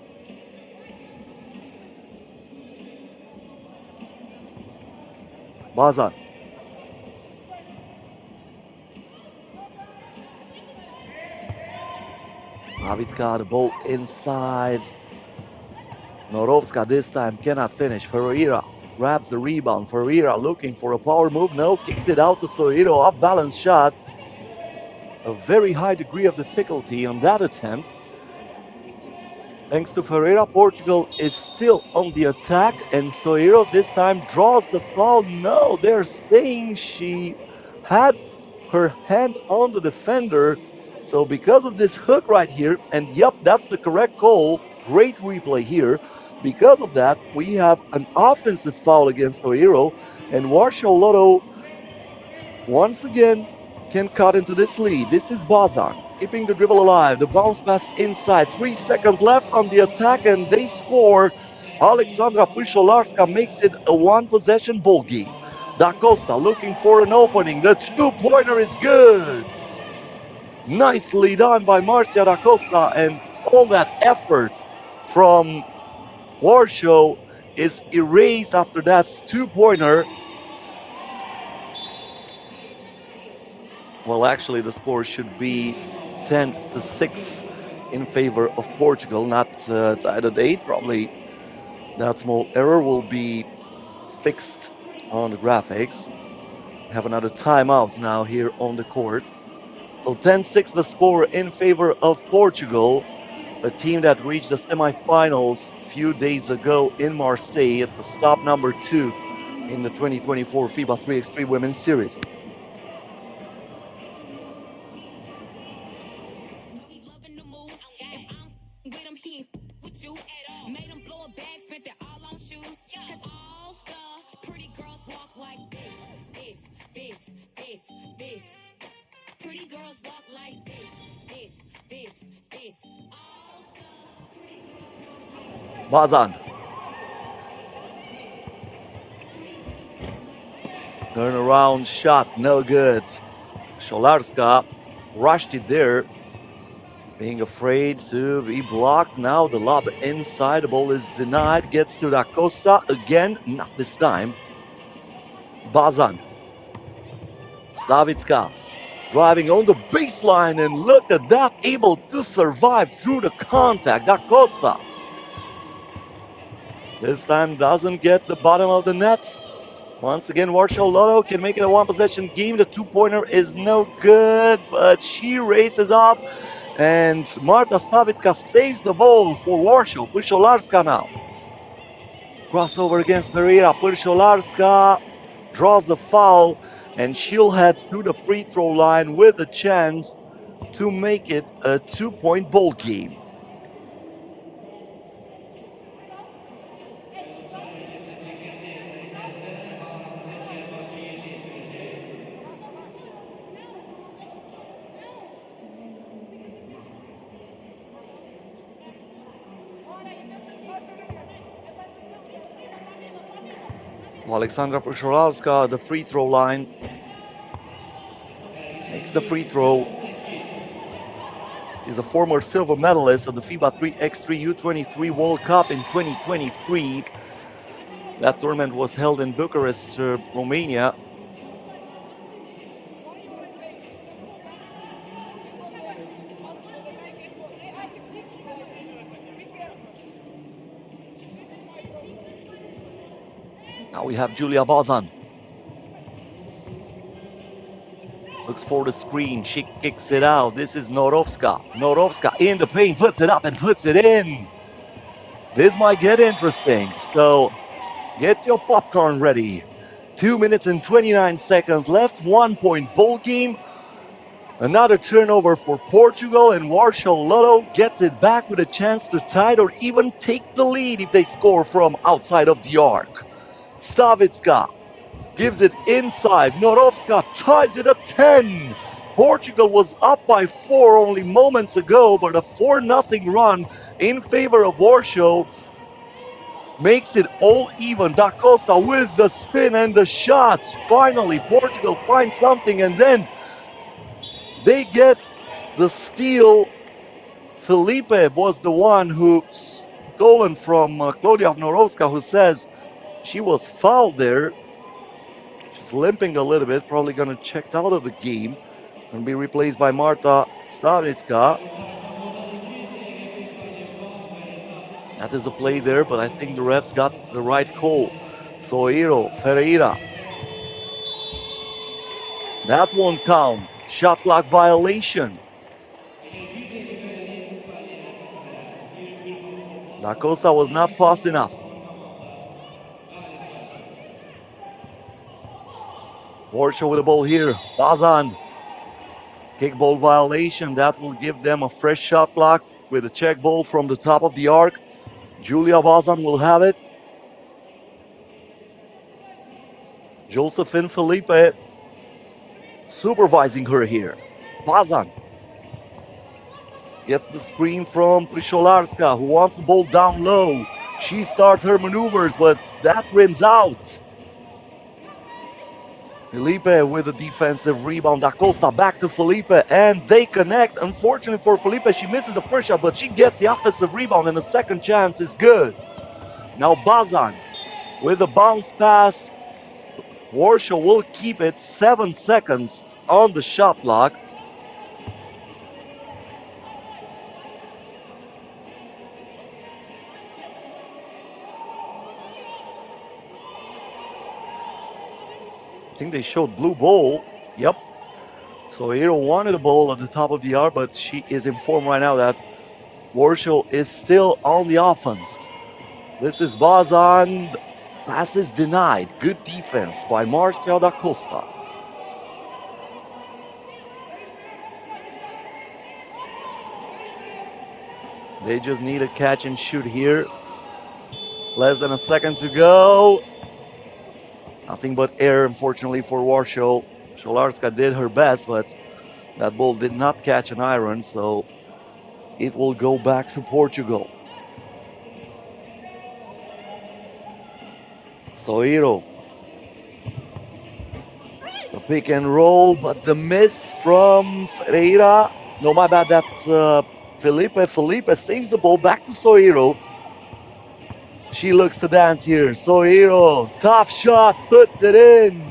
Bazan. Stavicka, the ball inside. Norovska this time cannot finish. Ferreira grabs the rebound. Ferreira looking for a power move. No, kicks it out to Soiro. Off balance shot. A very high degree of difficulty on that attempt. Thanks to Ferreira, Portugal is still on the attack, and Soiro this time draws the foul. No, they're saying she had her hand on the defender. So because of this hook right here, and yep, that's the correct call. Great replay here. Because of that, we have an offensive foul against Soiro, and Warsaw Lotto once again can cut into this lead. This is Bazan keeping the dribble alive. The bounce pass inside. 3 seconds left on the attack, and they score. Alexandra Pusiolarska makes it a one-possession ball game. Da Costa looking for an opening. The two-pointer is good. Nicely done by Marcia Da Costa, and all that effort from Warsaw is erased after that two-pointer. Well, actually, the score should be 10-6 in favor of Portugal, not tied at 8. Probably that small error will be fixed on the graphics. Have another timeout now here on the court. So 10-6 the score in favor of Portugal, a team that reached the semifinals a few days ago in Marseille at the stop number 2 in the 2024 FIBA 3x3 Women's Series. Bazan. Turnaround shot, no good. Sholarska rushed it there, being afraid to be blocked. Now the lob inside, the ball is denied, gets to Da Costa again, not this time. Bazan. Stavicka. driving on the baseline, and look at that, able to survive through the contact. Da Costa this time doesn't get the bottom of the net. Once again, Warsaw Lotto can make it a one-possession game. The two-pointer is no good, but she races off, and Marta Stavicka saves the ball for Warsaw. Pyszolarska now. Crossover against Pereira. Pyszolarska draws the foul, and she'll head to the free throw line with a chance to make it a two-point ball game. Alexandra Pyszolarska, the free throw line, makes the free throw. She's a former silver medalist of the FIBA 3x3 U23 World Cup in 2023. That tournament was held in Bucharest, Romania. Now we have Julia Bazan. Looks for the screen. She kicks it out. This is Norovska. Norovska in the paint, puts it up and puts it in. This might get interesting. So get your popcorn ready. 2 minutes and 29 seconds left. 1 point ball game. Another turnover for Portugal, and Warsaw Lotto gets it back with a chance to tie it or even take the lead if they score from outside of the arc. Stavicka gives it inside. Norovska ties it at 10. Portugal was up by 4 only moments ago, but a 4-0 run in favor of Warsaw makes it all even. Da Costa with the spin and the shots. Finally, Portugal finds something, and then they get the steal. Felipe was the one who stolen from Claudia Norovska, who says she was fouled there. She's limping a little bit, probably going to check out of the game and be replaced by Marta Stavicka. That is a play there, but I think the refs got the right call. Soiro, Ferreira. That won't count. Shot clock violation. Da Costa was not fast enough. Warsaw with the ball here. Bazan. Kickball violation. That will give them a fresh shot clock with a check ball from the top of the arc. Julia Bazan will have it. Josephine Felipe supervising her here. Bazan gets the screen from Pyszolarska, who wants the ball down low. She starts her maneuvers, but that rims out. Felipe with a defensive rebound. Da Costa back to Felipe, and they connect. Unfortunately for Felipe, she misses the first shot, but she gets the offensive rebound, and the second chance is good. Now Bazan with a bounce pass. Warsaw will keep it. 7 seconds on the shot clock. I think they showed blue ball. Yep. So Hero wanted a ball at the top of the arc, but she is informed right now that Warsaw is still on the offense. This is Bazan. Pass is denied. Good defense by Marcia da Costa. They just need a catch and shoot here. Less than a second to go. Nothing but air, unfortunately, for Warsaw. Pyszolarska did her best, but that ball did not catch an iron, so it will go back to Portugal. Soiro. The pick and roll, but the miss from Ferreira. No, my bad, that's Felipe. Felipe saves the ball back to Soiro. She looks to dance here. Soiro, tough shot, puts it in.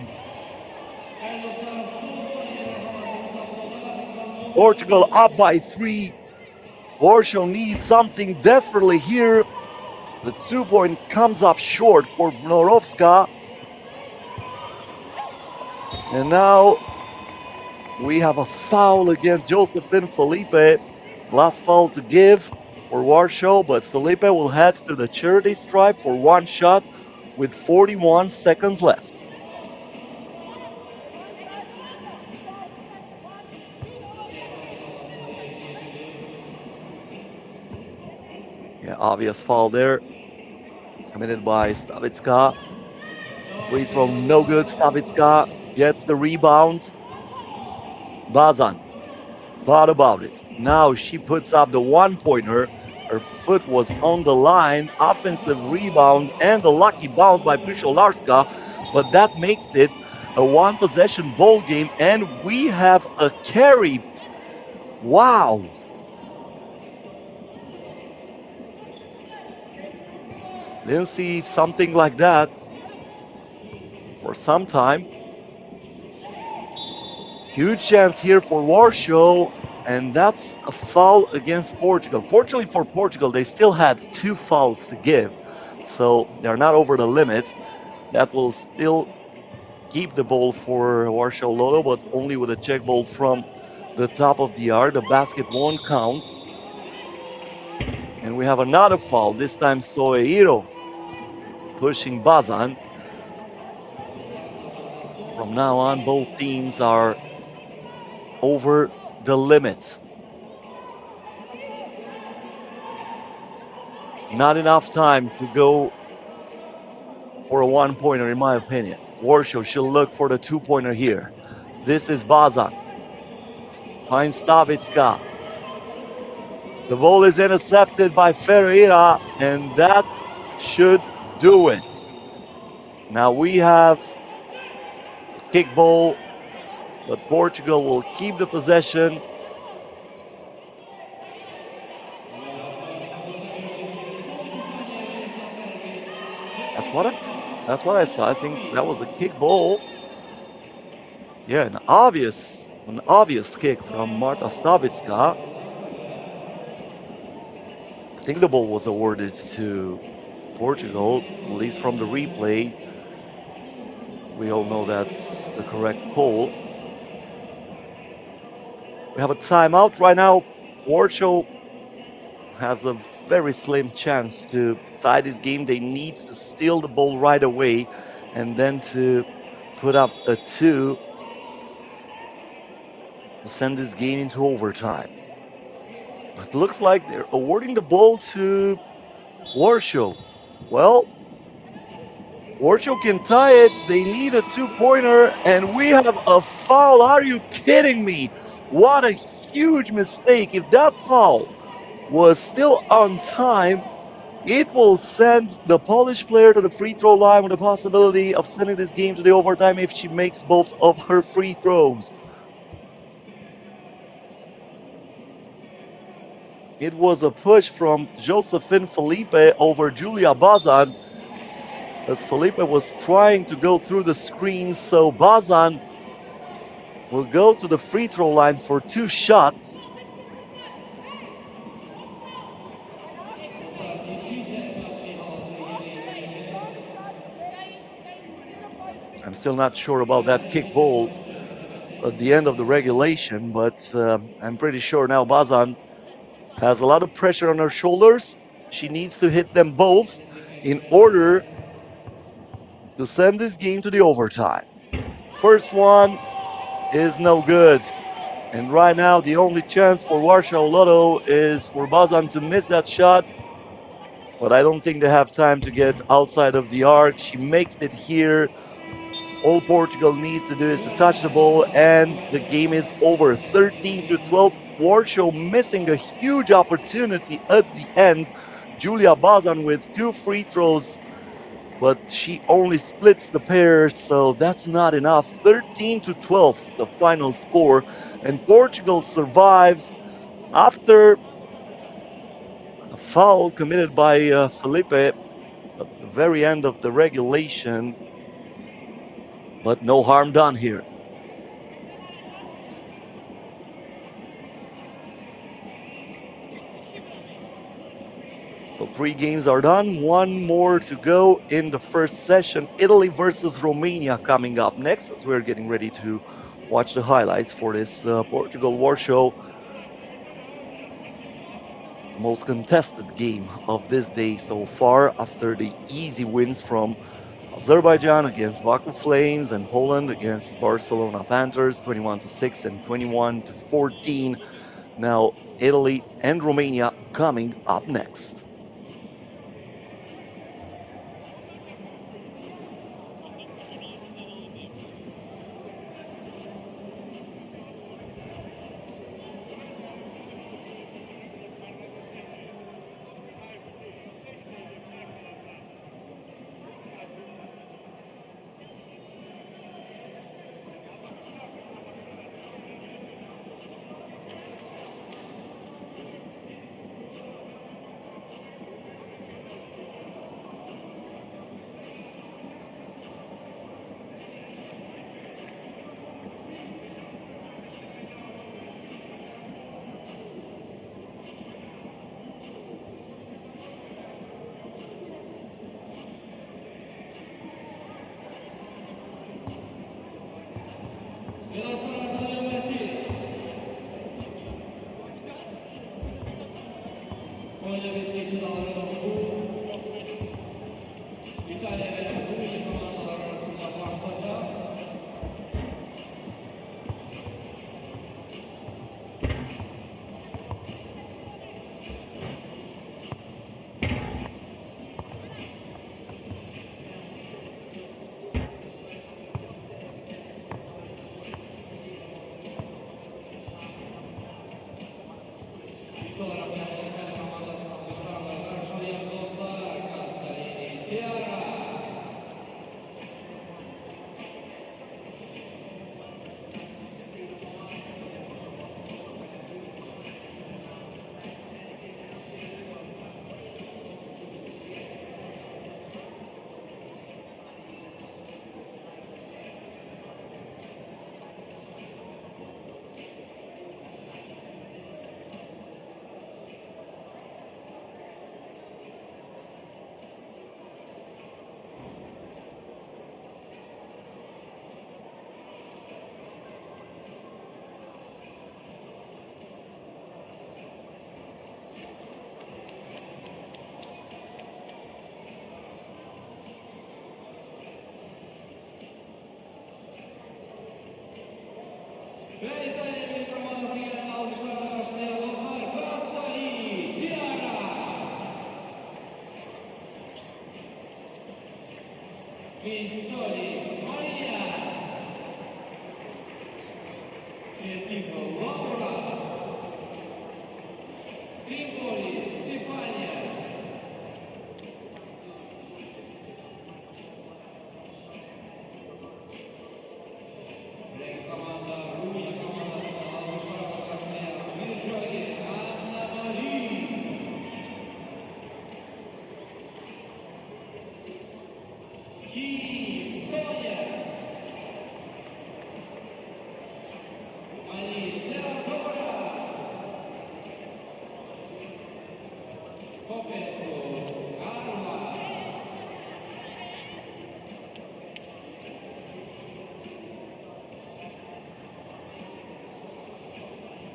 Portugal up by 3. Warsaw needs something desperately here. The 2-point comes up short for Norowska. And now we have a foul against Josephine Felipe. Last foul to give for Warsaw, but Felipe will head to the charity stripe for one shot with 41 seconds left. Yeah, obvious foul there. Committed by Stavitska. Free throw, no good. Stavitska gets the rebound. Bazan thought about it. Now she puts up the 1-pointer. Her foot was on the line. Offensive rebound and a lucky bounce by Prisholarska. But that makes it a one-possession ball game, and we have a carry. Wow. Didn't see something like that for some time. Huge chance here for Warsaw, and that's a foul against Portugal. Fortunately for Portugal, they still had 2 fouls to give, so they're not over the limit. That will still keep the ball for Warsaw LOTTO, but only with a check ball from the top of the arc. The basket won't count. And we have another foul, this time Soeiro pushing Bazan. From now on, both teams are over the limit. Not enough time to go for a 1-pointer, in my opinion. Warsaw should look for the 2-pointer here. This is Bazan. Finds Stavitska. The ball is intercepted by Ferreira, and that should do it. Now we have kick ball, but Portugal will keep the possession. That's what I saw. I think that was a kick ball. Yeah, an obvious kick from Marta Stavitska. I think the ball was awarded to Portugal, at least from the replay. We all know that's the correct call. We have a timeout right now. Warsaw has a very slim chance to tie this game. They need to steal the ball right away and then to put up a 2 to send this game into overtime. It looks like they're awarding the ball to Warsaw. Well, Warsaw can tie it. They need a 2-pointer, and we have a foul. Are you kidding me? What a huge mistake. If that foul was still on time, it will send the Polish player to the free throw line with the possibility of sending this game to the overtime if she makes both of her free throws. It was a push from Josephine Felipe over Julia Bazan, as Felipe was trying to go through the screen, so Bazan will go to the free throw line for 2 shots. I'm still not sure about that kick ball at the end of the regulation, but I'm pretty sure now Bazan has a lot of pressure on her shoulders. She needs to hit them both in order to send this game to the overtime. First one is no good. And right now, the only chance for Warsaw LOTTO is for Bazan to miss that shot. But I don't think they have time to get outside of the arc. She makes it here. All Portugal needs to do is to touch the ball, and the game is over. 13-12. Warsaw missing a huge opportunity at the end. Julia Bazan with 2 free throws, but she only splits the pair, so that's not enough. 13-12, the final score, and Portugal survives after a foul committed by Felipe at the very end of the regulation, but no harm done here. So 3 games are done. One more to go in the first session. Italy versus Romania coming up next as we're getting ready to watch the highlights for this Portugal Warsaw, most contested game of this day so far after the easy wins from Azerbaijan against Baku Flames and Poland against Barcelona Panthers 21 to 6 and 21 to 14. Now Italy and Romania coming up next.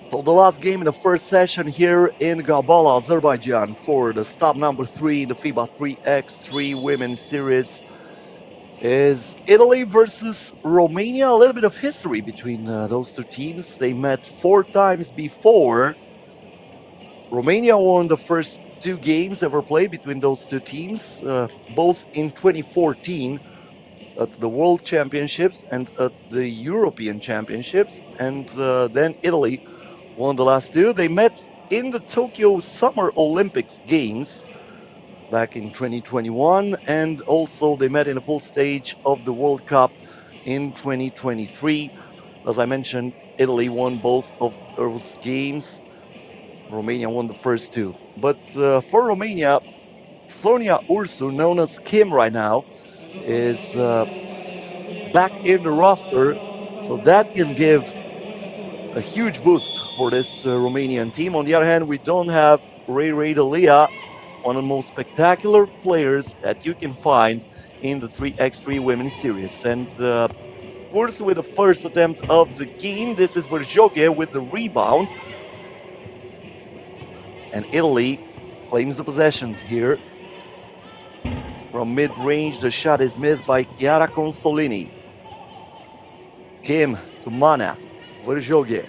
So the last game in the first session here in Gabala, Azerbaijan for the stop number 3 in the FIBA 3x3 Women's Series is Italy versus Romania. A little bit of history between those two teams. They met 4 times before. Romania won the first 2 games ever played between those two teams, both in 2014 at the World Championships and at the European Championships. And then Italy won the last 2. They met in the Tokyo Summer Olympics Games back in 2021, and also they met in the pool stage of the World Cup in 2023. As I mentioned, Italy won both of those games. Romania won the first 2. But for Romania, Sonia Ursu, known as Kim right now, is back in the roster. So that can give a huge boost for this Romanian team. On the other hand, we don't have Ray Dalia one of the most spectacular players that you can find in the 3x3 Women's Series. And course, with the first attempt of the game, this is Verjoge with the rebound. And Italy claims the possessions here. From mid-range, the shot is missed by Chiara Consolini. Kim to Mana. Verjoge.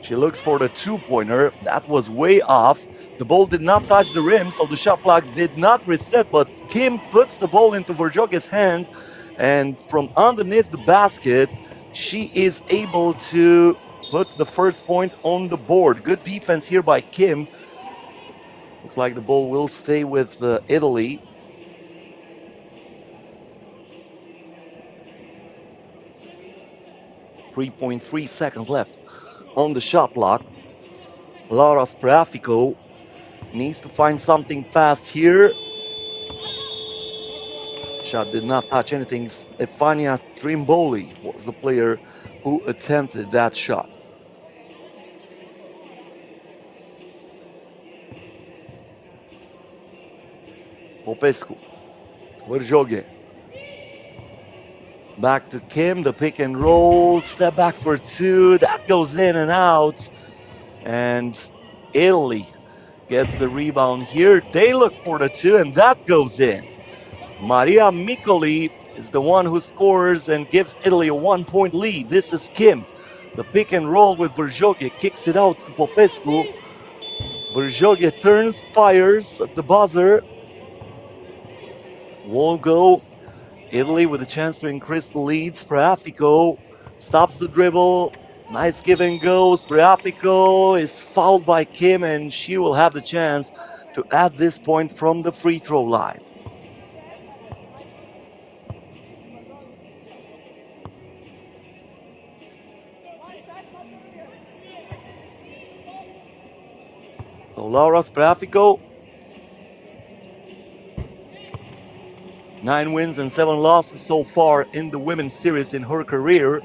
She looks for the two-pointer. That was way off. The ball did not touch the rim, so the shot clock did not reset, but Kim puts the ball into Verjoge's hand, and from underneath the basket, she is able to put the first point on the board. Good defense here by Kim. Looks like the ball will stay with Italy. .3 seconds left on the shot clock. Laura Sprafico needs to find something fast here. Shot did not touch anything. Stefania Trimboli was the player who attempted that shot. Popescu. Verjoge. Back to Kim, the pick and roll. Step back for two. That goes in and out. And Italy gets the rebound here. They look for the two, and that goes in. Maria Micoli is the one who scores and gives Italy a 1-point lead. This is Kim. The pick and roll with Verjoge kicks it out to Popescu. Verjoge turns, fires at the buzzer. Won't go. Italy with a chance to increase the lead. Sprafico stops the dribble. Nice give and go. Sprafico is fouled by Kim, and she will have the chance to add this point from the free throw line. So Laura Sprafico, 9 wins and 7 losses so far in the women's series in her career.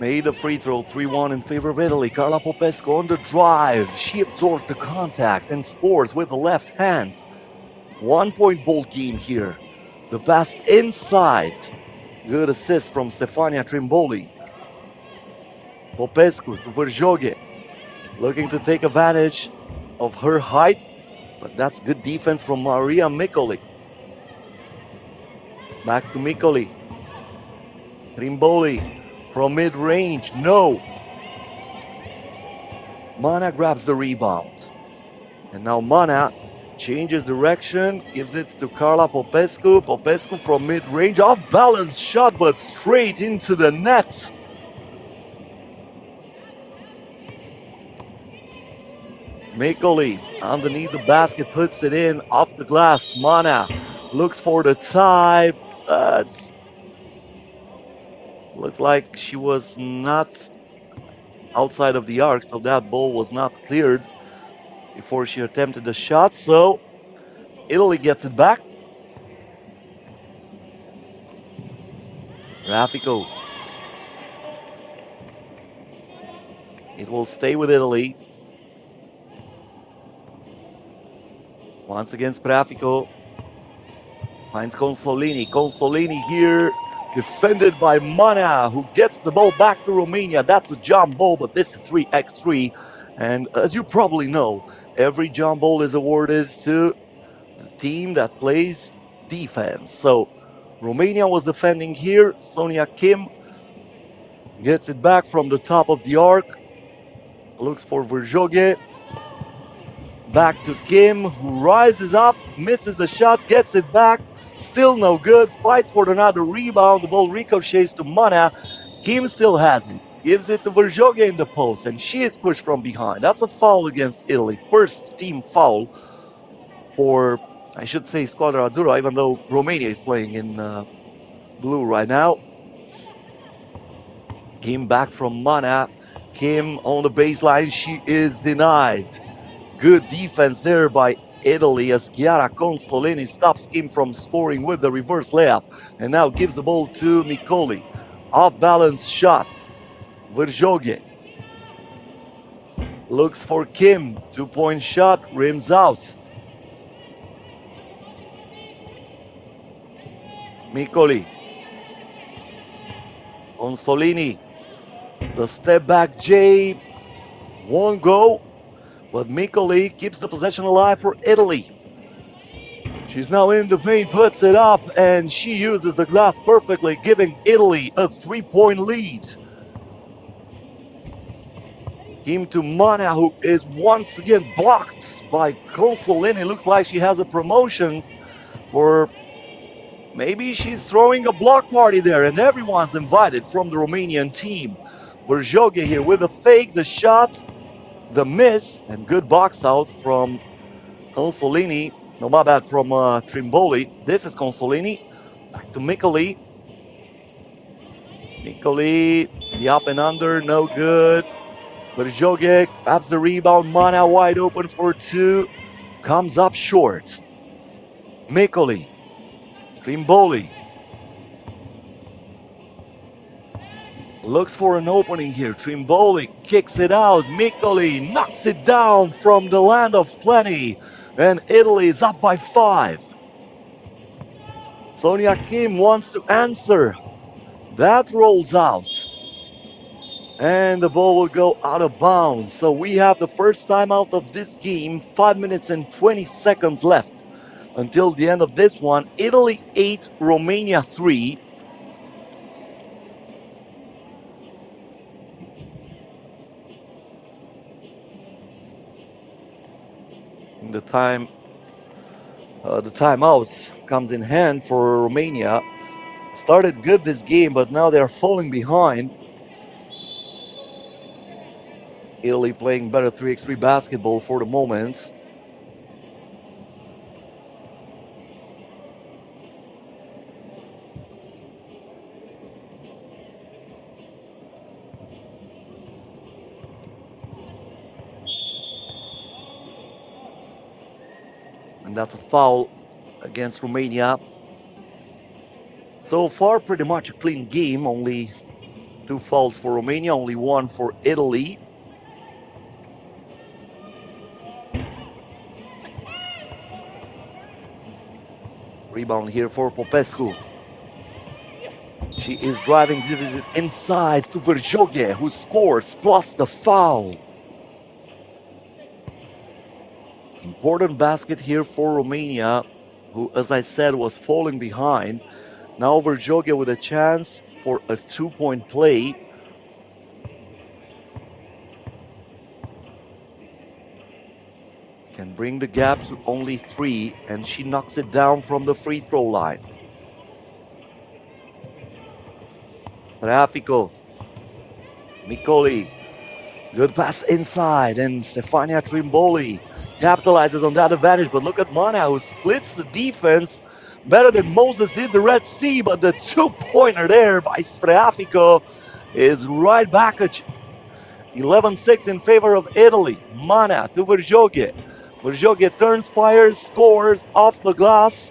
Made the free throw, 3-1 in favor of Italy. Carla Popescu on the drive. She absorbs the contact and scores with the left hand. 1-point ball game here. The pass inside. Good assist from Stefania Trimboli. Popescu to Verjoge. Looking to take advantage of her height, but that's good defense from Maria Micoli. Back to Micoli. Trimboli from mid-range, no. Mana grabs the rebound. And now Mana changes direction, gives it to Carla Popescu. Popescu from mid-range, off-balance shot, but straight into the net. Micoli underneath the basket, puts it in, off the glass. Mana looks for the tie, but looks like she was not outside of the arc, so that ball was not cleared before she attempted the shot. So Italy gets it back. Rafico. It will stay with Italy. Once again, Sprafico finds Consolini. Consolini here, defended by Mana, who gets the ball back to Romania. That's a jump ball, but this is 3x3. And as you probably know, every jump ball is awarded to the team that plays defense. So Romania was defending here. Sonia Kim gets it back from the top of the arc. Looks for Verjoge. Back to Kim, who rises up, misses the shot, gets it back. Still no good. Fights for another rebound. The ball ricochets to Mana. Kim still has it. Gives it to Verjoge in the post, and she is pushed from behind. That's a foul against Italy. First team foul for, I should say, Squadra Azzurra, even though Romania is playing in blue right now. Kim back from Mana. Kim on the baseline. She is denied. Good defense there by Italy as Chiara Consolini stops Kim from scoring with the reverse layup and now gives the ball to Micoli. Off balance shot. Verjoge Looks for Kim. 2-point shot. Rims out. Mikoli. Consolini. The step back J won't go, but Mikoli keeps the possession alive for Italy. She's now in the paint, puts it up, and she uses the glass perfectly, giving Italy a 3-point lead. Kim to Mana, who is once again blocked by Consolini. Looks like she has a promotion, or maybe she's throwing a block party there, and everyone's invited from the Romanian team. Verjoge here with a fake, the shot, the miss, and good box out from Consolini. No, my bad, from Trimboli. This is Consolini. Back to Mikoli. Mikoli, the up and under, no good. Verjoge grabs the rebound. Mana wide open for two. Comes up short. Mikoli. Trimboli. Looks for an opening here. Trimboli kicks it out. Mikoli knocks it down from the land of plenty. And Italy is up by 5. Sonia Kim wants to answer. That rolls out. And the ball will go out of bounds. So we have the first timeout of this game. 5 minutes and 20 seconds left until the end of this one. Italy 8, Romania 3. The timeout comes in hand for Romania. Started good this game, but now they're falling behind. Italy playing better 3x3 basketball for the moment. And that's a foul against Romania. So far, pretty much a clean game. Only 2 fouls for Romania, only 1 for Italy. Rebound here for Popescu. She is driving inside to Verjoge, who scores, plus the foul. Important basket here for Romania, who, as I said, was falling behind. Now Verjoge with a chance for a 2-point play. Can bring the gap to only 3, and she knocks it down from the free throw line. Rafico. Mikoli. Good pass inside, and Stefania Trimboli capitalizes on that advantage. But look at Mana, who splits the defense better than Moses did the Red Sea. But the 2-pointer there by Spreafico is right back at 11-6 in favor of Italy. Mana to Verjoge. Verjoge turns, fires, scores off the glass.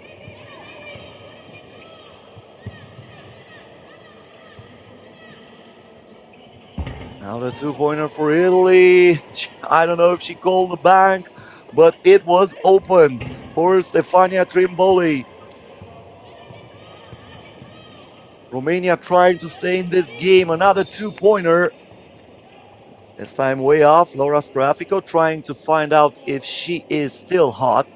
Now the 2-pointer for Italy. I don't know if she called the bank, but it was open for Stefania Trimboli. Romania trying to stay in this game. Another 2-pointer. This time way off. Laura Spreafico trying to find out if she is still hot.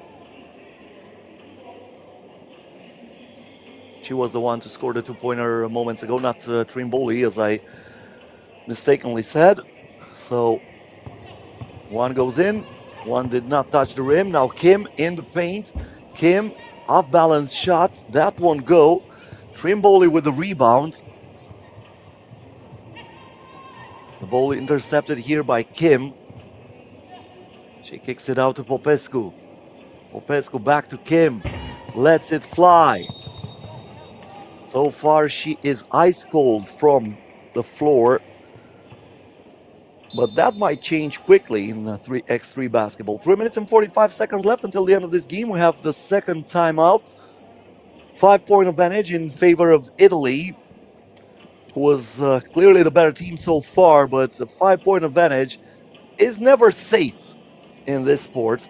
She was the one to score the 2-pointer moments ago, not Trimboli, as I mistakenly said. So one goes in, one did not touch the rim. Now Kim in the paint. Kim, off balance shot. That one go. Trimboli with the rebound. The ball intercepted here by Kim. She kicks it out to Popescu. Popescu back to Kim. Lets it fly. So far she is ice cold from the floor. But that might change quickly in 3x3 basketball. 3 minutes and 45 seconds left until the end of this game. We have the second timeout. 5-point advantage in favor of Italy, who was clearly the better team so far, but a 5-point advantage is never safe in this sport.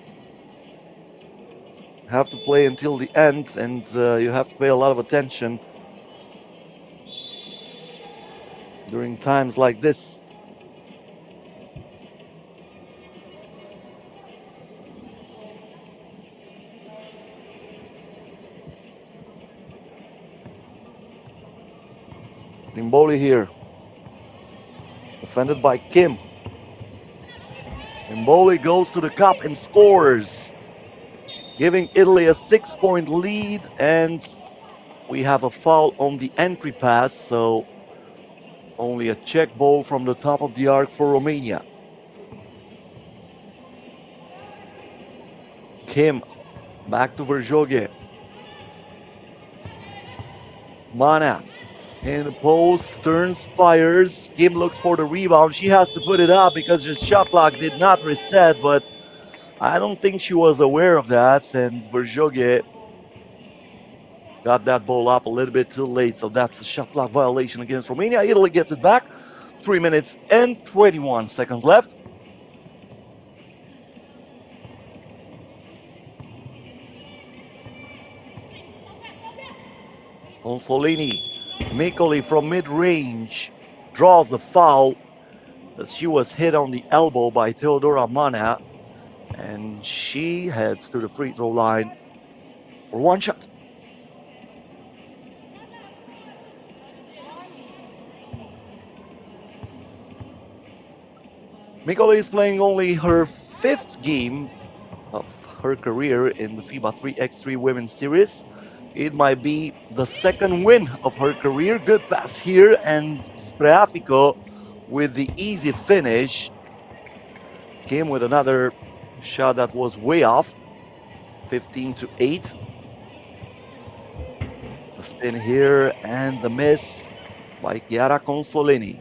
You have to play until the end, and you have to pay a lot of attention during times like this. Nimboli here, defended by Kim. Nimboli goes to the cup and scores, giving Italy a 6-point lead, and we have a foul on the entry pass, so only a check ball from the top of the arc for Romania. Kim back to Verjoge. Mana in the post, turns, fires. Kim looks for the rebound. She has to put it up because the shot clock did not reset, but I don't think she was aware of that, and Verjoge got that ball up a little bit too late, so that's a shot clock violation against Romania. Italy gets it back. 3 minutes and 21 seconds left. Consolini, Mikoli from mid-range draws the foul as she was hit on the elbow by Teodora Mana, and she heads to the free throw line for one shot. Mikoli is playing only her 5th game of her career in the FIBA 3x3 Women's Series. It might be the 2nd win of her career. Good pass here, and Spreafico with the easy finish. Came with another shot that was way off. 15-8. The spin here and the miss by Chiara Consolini.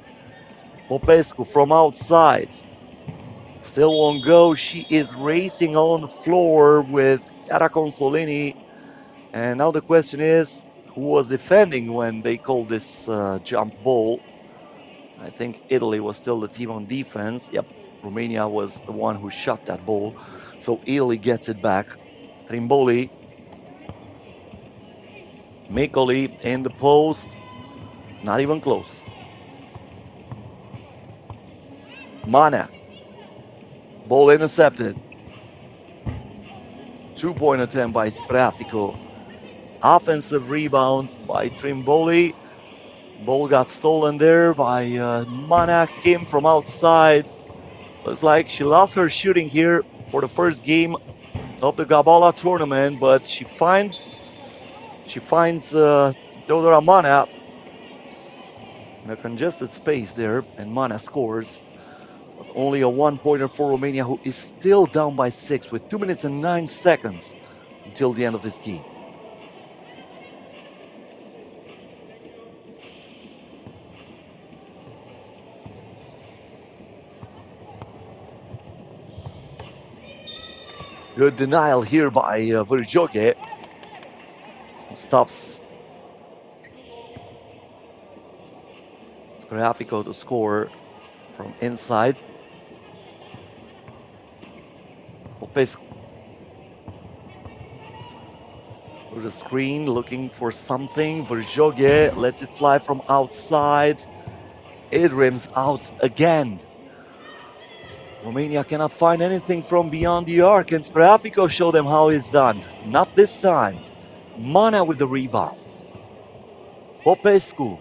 Popescu from outside. Still won't go. She is racing on the floor with Chiara Consolini. And now the question is, who was defending when they called this jump ball? I think Italy was still the team on defense. Yep, Romania was the one who shot that ball. So Italy gets it back. Trimboli. Mikoli in the post. Not even close. Mana. Ball intercepted. 2-point attempt by Spreafico. Offensive rebound by Trimboli. Ball got stolen there by Mana. Kim from outside. Looks like she lost her shooting here for the first game of the Gabala tournament, but she finds Teodora Mana in a congested space there, and Mana scores. But only a 1-pointer for Romania, who is still down by 6 with 2 minutes and 9 seconds until the end of this game. Good denial here by Verjoge. Stops Spreafico to score from inside. Popescu through the screen, looking for something. Verjoge lets it fly from outside. It rims out again. Romania cannot find anything from beyond the arc, and Spreafico showed them how it's done. Not this time. Mana with the rebound. Popescu,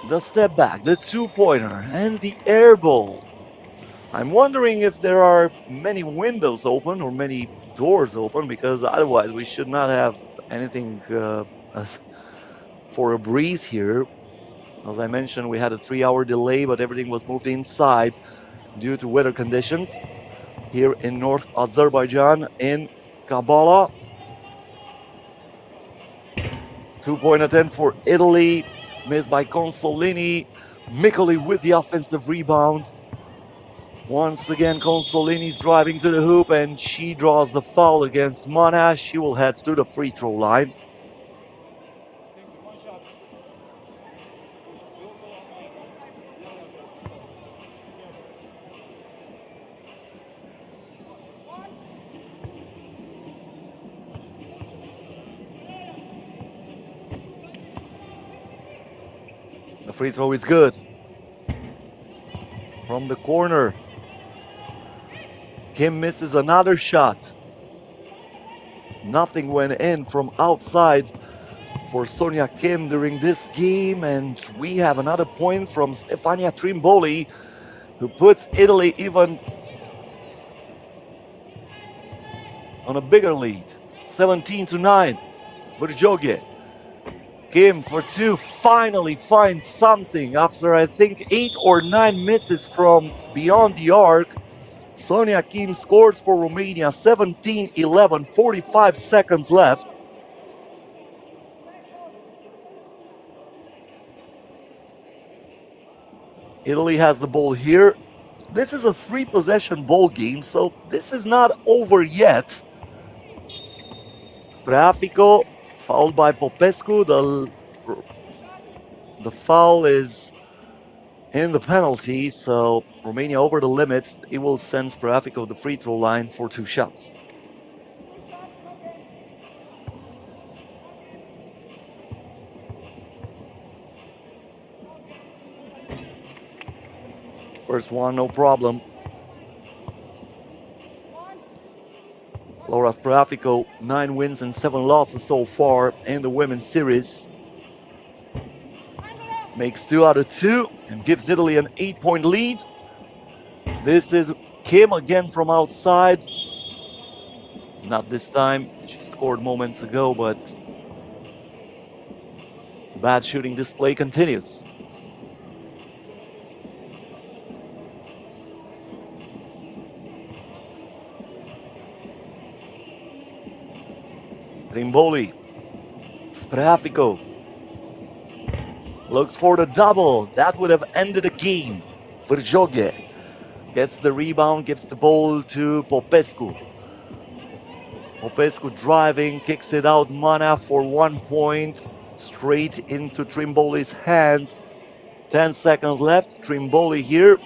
the step back, the 2-pointer, and the air ball. I'm wondering if there are many windows open or many doors open, because otherwise we should not have anything for a breeze here. As I mentioned, we had a 3-hour delay, but everything was moved inside due to weather conditions here in North Azerbaijan in Gabala. 2-point attempt for Italy, missed by Consolini. Mikoli with the offensive rebound. Once again, Consolini's driving to the hoop, and she draws the foul against Mana. She will head to the free throw line. free throw is good. From the corner, Kim misses another shot. Nothing went in from outside for Sonia Kim during this game, and we have another point from Stefania Trimboli, who puts Italy even on a bigger lead, 17-9. Burjoge. Kim for two finally finds something after I think 8 or 9 misses from beyond the arc. Sonia Kim scores for Romania, 17-11, 45 seconds left. Italy has the ball here. This is a 3-possession ball game, so this is not over yet. Prafico fouled by Popescu. The foul is in the penalty, so Romania over the limit. It will send Prafico the free throw line for 2 shots. First one, no problem. Laura Prafico, 9 wins and 7 losses so far in the women's series. Makes 2 out of 2 and gives Italy an 8-point lead. This is Kim again from outside. Not this time. She scored moments ago, but bad shooting display continues. Trimboli. Prafico looks for the double. That would have ended the game. Burjoge gets the rebound, gives the ball to Popescu. Popescu driving, kicks it out. Mana for 1 point, straight into Trimboli's hands. 10 seconds left. Trimboli here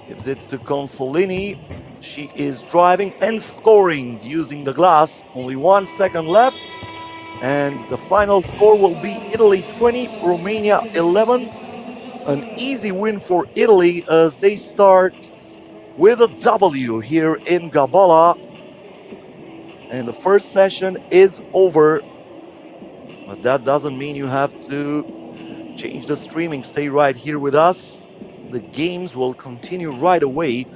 gives it to Consolini. She is driving and scoring using the glass. Only 1 second left. And the final score will be Italy 20, Romania 11. An easy win for Italy as they start with a W here in Gabala. And the first session is over. But that doesn't mean you have to change the streaming. Stay right here with us. The games will continue right away.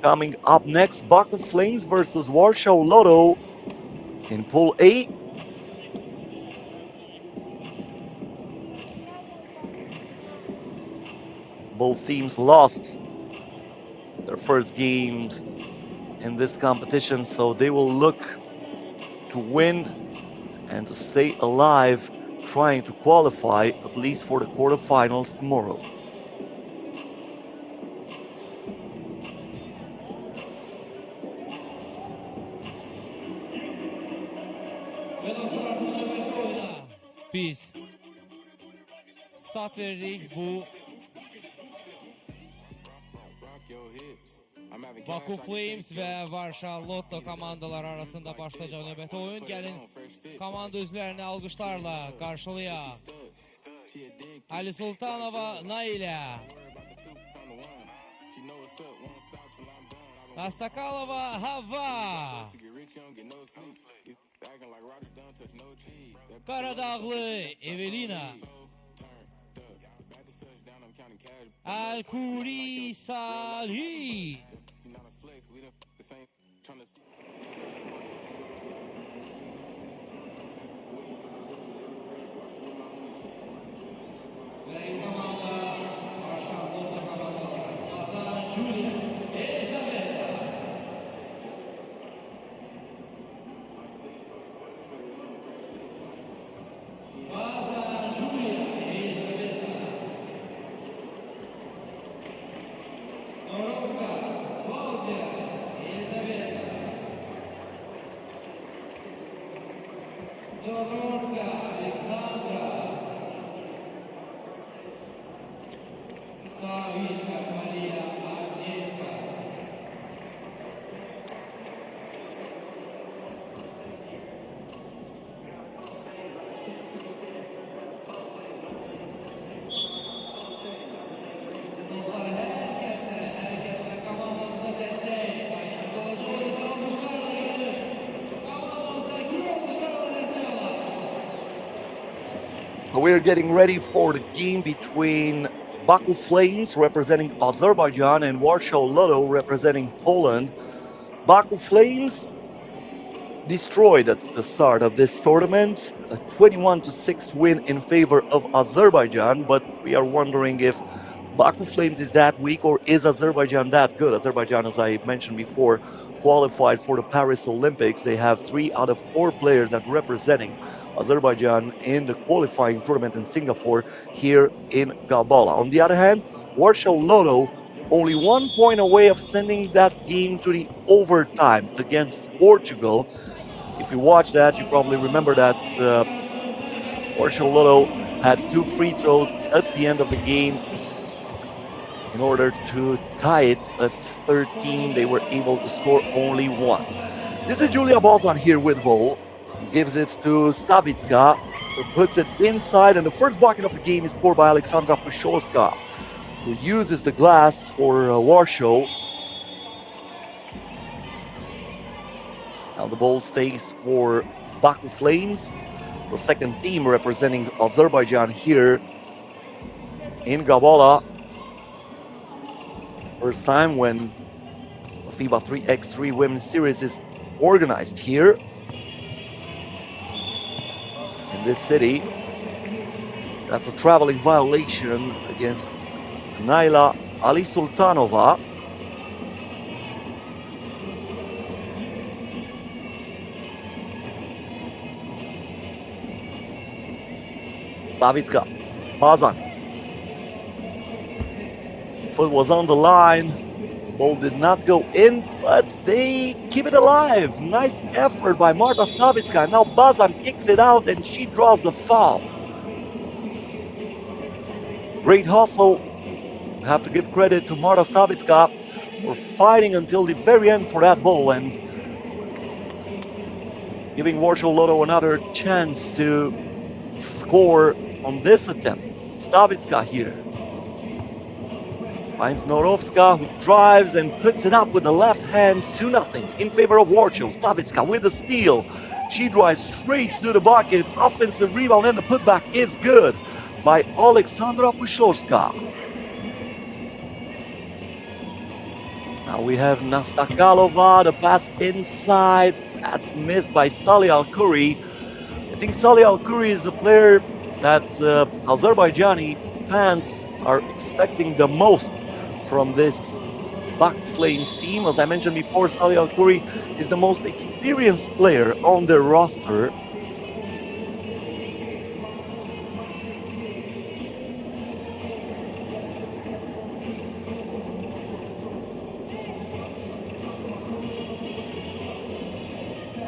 Coming up next, Baku Flames versus Warsaw Lotto in Pool A. Both teams lost their first games in this competition, so they will look to win and to stay alive, trying to qualify at least for the quarterfinals tomorrow. Biz start verdik bu Baku Flames ve Warsaw Lotto komandalar arasında başlayacak növbəti oyun. Gəlin komanda üzvlərini alqışlarla qarşılayaq. Ali Sultanova Nailə, Nastakalova Havva, Karadağlı Evelina, Alkuri Salih, We're getting ready for the game between Baku Flames representing Azerbaijan and Warsaw LOTTO representing Poland. Baku Flames destroyed at the start of this tournament, a 21-6 win in favor of Azerbaijan, but we are wondering if Baku Flames is that weak or is Azerbaijan that good? Azerbaijan, as I mentioned before, qualified for the Paris Olympics. They have 3 out of 4 players that representing Azerbaijan in the qualifying tournament in Singapore here in Gabala. On the other hand, Warsaw LOTTO only 1 point away of sending that game to the overtime against Portugal. If you watch that, you probably remember that Warsaw LOTTO had 2 free throws at the end of the game in order to tie it at 13. They were able to score only 1. This is Julia Balzan here with ball. Gives it to Stabitska, who puts it inside, and the first bucket of the game is scored by Alexandra Puszczowska, who uses the glass for Warsaw. Now the ball stays for Baku Flames, the second team representing Azerbaijan here in Gabala. First time when the FIBA 3x3 Women's Series is organized here in this city. That's a traveling violation against Naila Ali Sultanova. Slavitska, Bazan. Foot was on the line. The ball did not go in, but they keep it alive. Nice effort by Marta Slavitska. Now Bazan kicks it out and she draws the foul. Great hustle. We have to give credit to Marta Slavitska for fighting until the very end for that ball and giving Warsaw LOTTO another chance to score on this attempt. Slavitska here. Finds Norovska, who drives and puts it up with the left hand, 2-0 in favor of Warsaw. Slavitska with the steal. She drives straight to the bucket. Offensive rebound and the putback is good by Alexandra Puszczowska. Now we have Nastakalova, the pass inside. That's missed by Sally Alkuri. I think Sally Alkuri is the player that Azerbaijani fans are expecting the most from this Baku Flames team. As I mentioned before, Sally Alkuri is the most experienced player on their roster.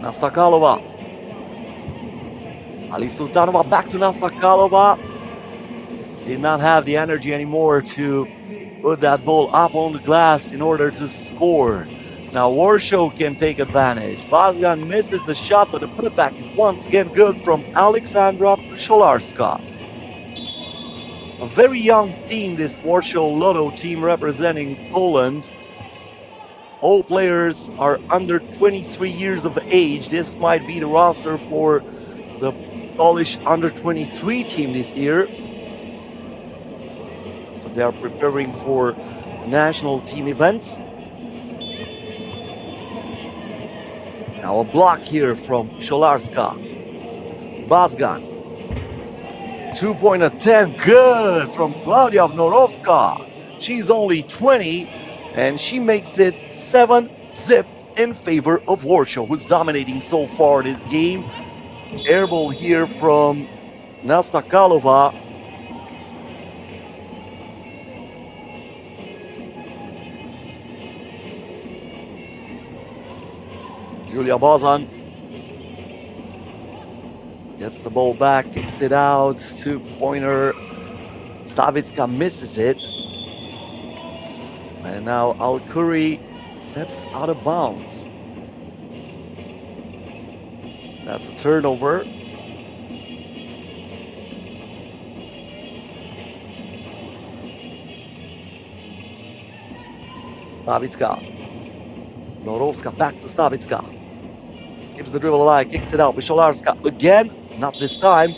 Nastakalova. Ali Sultanova back to Nastakalova. Did not have the energy anymore to put that ball up on the glass in order to score. Now Warsaw can take advantage. Bazgan misses the shot, but the putback is once again good from Alexandra Sholarska. A very young team, this Warsaw LOTTO team representing Poland. All players are under 23 years of age. This might be the roster for the Polish under-23 team this year. They are preparing for national team events. Now a block here from Sholarska. Bazgan. 2-point attempt, good from Klaudia Norovska. She's only 20 and she makes it 7-zip in favor of Warsaw, who's dominating so far this game. Airball here from Nastakalova. Julia Bazan gets the ball back, kicks it out, 2-pointer. Stavitska misses it. And now Alkuri steps out of bounds. That's a turnover. Stavitska. Norovska back to Stavitska. Gives the dribble alive, kicks it out. Sholarska again, not this time.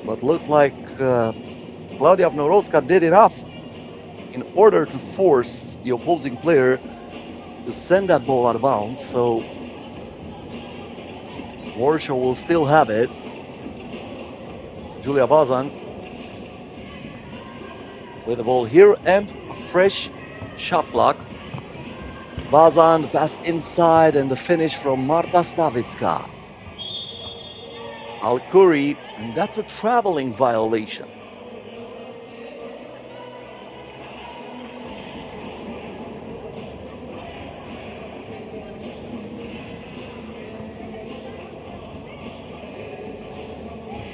But looks like Claudia Vnoroska did enough in order to force the opposing player to send that ball out of bounds. So Warsaw will still have it. Julia Bazan with the ball here and a fresh shot clock. Bazan, the pass inside, and the finish from Marta Stavitska. Alkuri, and that's a traveling violation.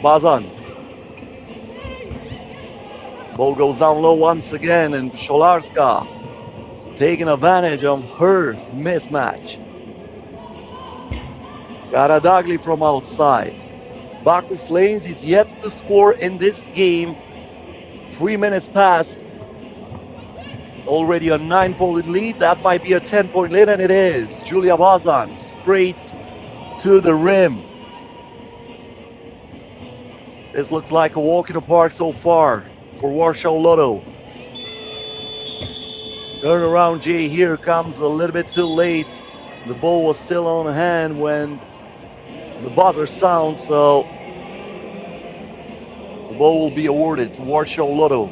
Bazan. Ball goes down low once again, and Sholarska taking advantage of her mismatch. Karadagli from outside. Baku Flames is yet to score in this game. 3 minutes past. Already a 9-point lead. That might be a 10-point lead, and it is. Julia Bazan straight to the rim. This looks like a walk in the park so far for Warsaw Lotto. Turnaround J here comes a little bit too late. The ball was still on hand when the buzzer sounds, so the ball will be awarded to Warsaw Lotto.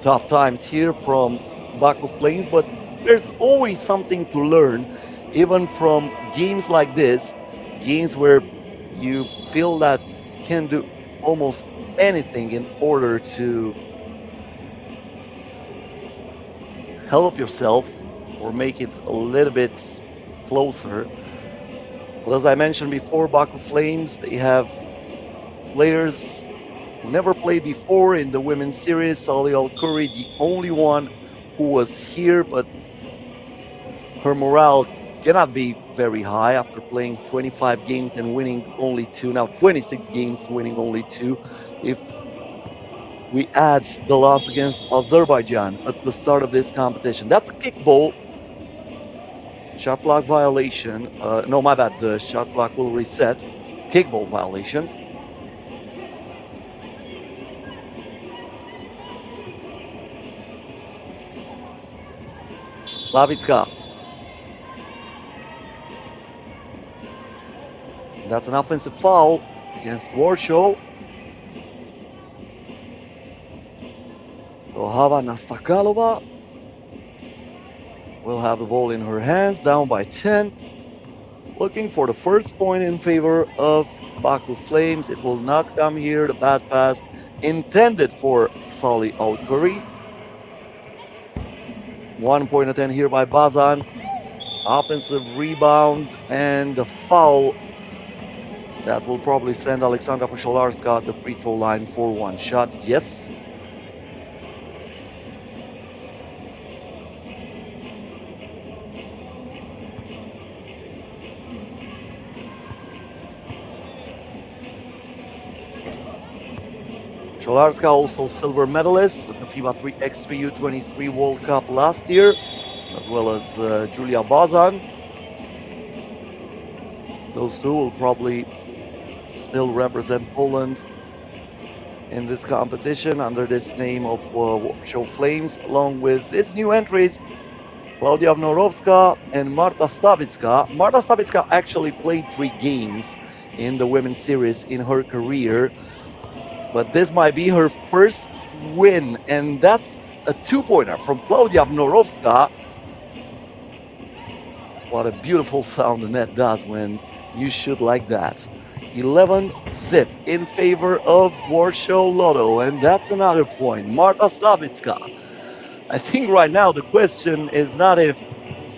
Tough times here from Baku Flames, but there's always something to learn, even from games like this, games where you feel that you can do almost anything in order to help yourself or make it a little bit closer. Well, as I mentioned before, Baku Flames, they have players who never played before in the women's series. Sali Al-Khoury, the only one who was here, but her morale cannot be very high after playing 25 games and winning only 2. Now 26 games, winning only 2. If we add the loss against Azerbaijan at the start of this competition. That's a kickball. Shot clock violation. No, my bad. The shot clock will reset. Kickball violation. Slavitska. That's an offensive foul against Warsaw. Rohava Nastakalova will have the ball in her hands, down by 10. Looking for the first point in favor of Baku Flames. It will not come here. The bad pass intended for Sali Al-Khoury. 1 point attempt here by Bazan. Offensive rebound and the foul. That will probably send Alexandra Pusholarska at the free throw line for one shot. Yes. Sholarska also silver medalist at the FIBA 3x3 U23 World Cup last year, as well as Julia Bazan. Those two will probably still represent Poland in this competition under this name of Warsaw Flames, along with these new entries, Klaudia Vnoroska and Marta Stavitska. Marta Stavitska actually played 3 games in the women's series in her career, but this might be her first win, and that's a 2-pointer from Klaudia Vnoroska. What a beautiful sound the net does when you shoot like that. 11-zip in favor of Warsaw Lotto, and that's another point. Marta Stavitska. I think right now the question is not if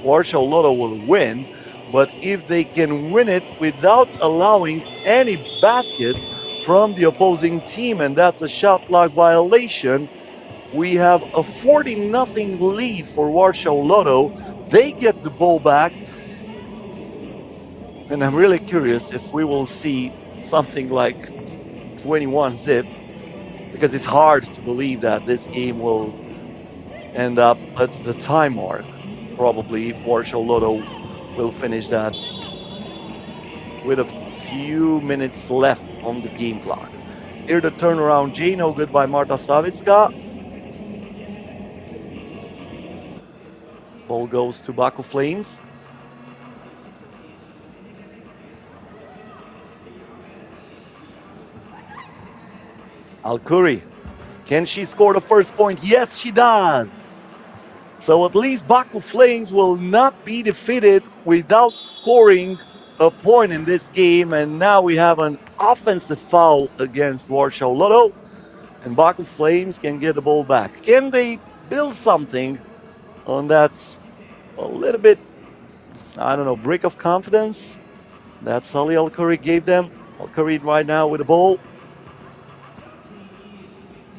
Warsaw Lotto will win, but if they can win it without allowing any basket from the opposing team, and that's a shot clock violation. We have a 40-0 lead for Warsaw Lotto. They get the ball back, and I'm really curious if we will see something like 21-zip, because it's hard to believe that this game will end up at the time mark. Probably Warsaw Lotto will finish that with a few minutes left on the game clock. Here the turnaround J, no good by Marta Savitska. Ball goes to Baku Flames. Alkuri, can she score the first point? Yes, she does. So at least Baku Flames will not be defeated without scoring a point in this game. And now we have an offensive foul against Warsaw Lotto. And Baku Flames can get the ball back. Can they build something on that a little bit, I don't know, break of confidence that Salih Alkuri gave them? Alkuri right now with the ball.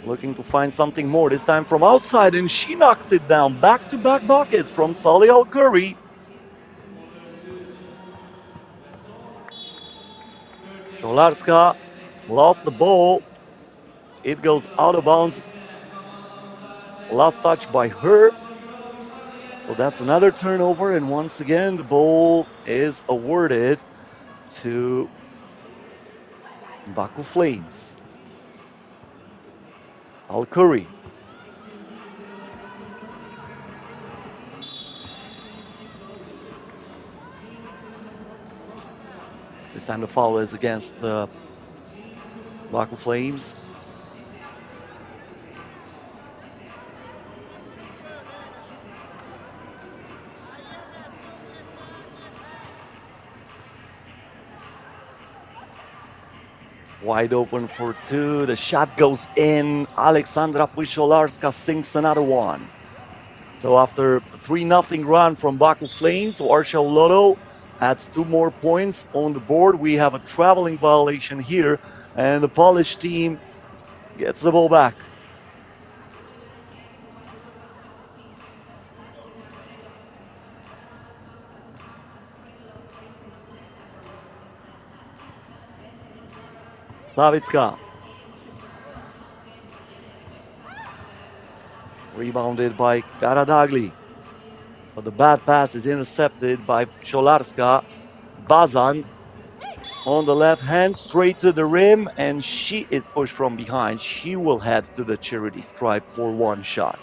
Looking to find something more, this time from outside, and she knocks it down. Back-to-back buckets from Salih Alkuri. Jolarska lost the ball. It goes out of bounds. Last touch by her. So that's another turnover, and once again, the ball is awarded to Baku Flames. Alkuri. This time the foul is against the Baku Flames. Wide open for two. The shot goes in. Alexandra Puișolarska sinks another one. So after a 3-0 run from Baku Flames, Warsaw Lotto adds 2 more points on the board. We have a traveling violation here, and the Polish team gets the ball back. Savitska. Rebounded by Karadagli. But the bad pass is intercepted by Sholarska. Bazan on the left hand, straight to the rim, and she is pushed from behind. She will head to the charity stripe for one shot.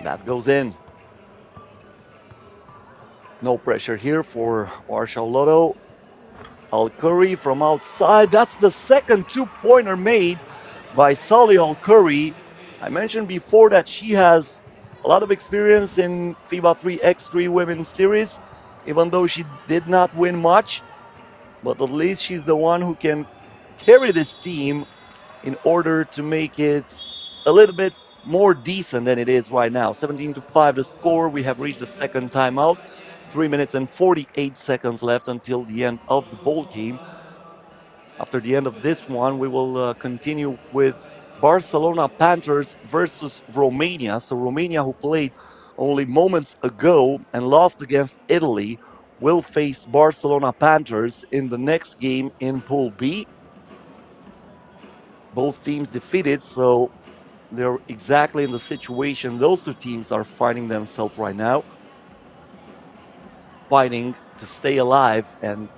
That goes in. No pressure here for Warsaw Lotto. Alkuri from outside. That's the second 2-pointer made by Salih Alkuri. I mentioned before that she has a lot of experience in FIBA 3x3 Women's Series, even though she did not win much. But at least she's the one who can carry this team in order to make it a little bit more decent than it is right now. 17-5 the score. We have reached the second timeout. 3 minutes and 48 seconds left until the end of the ball game. After the end of this one, we will continue with Barcelona Panthers versus Romania. So Romania, who played only moments ago and lost against Italy, will face Barcelona Panthers in the next game in Pool B. Both teams defeated, so they're exactly in the situation those two teams are finding themselves right now, fighting to stay alive and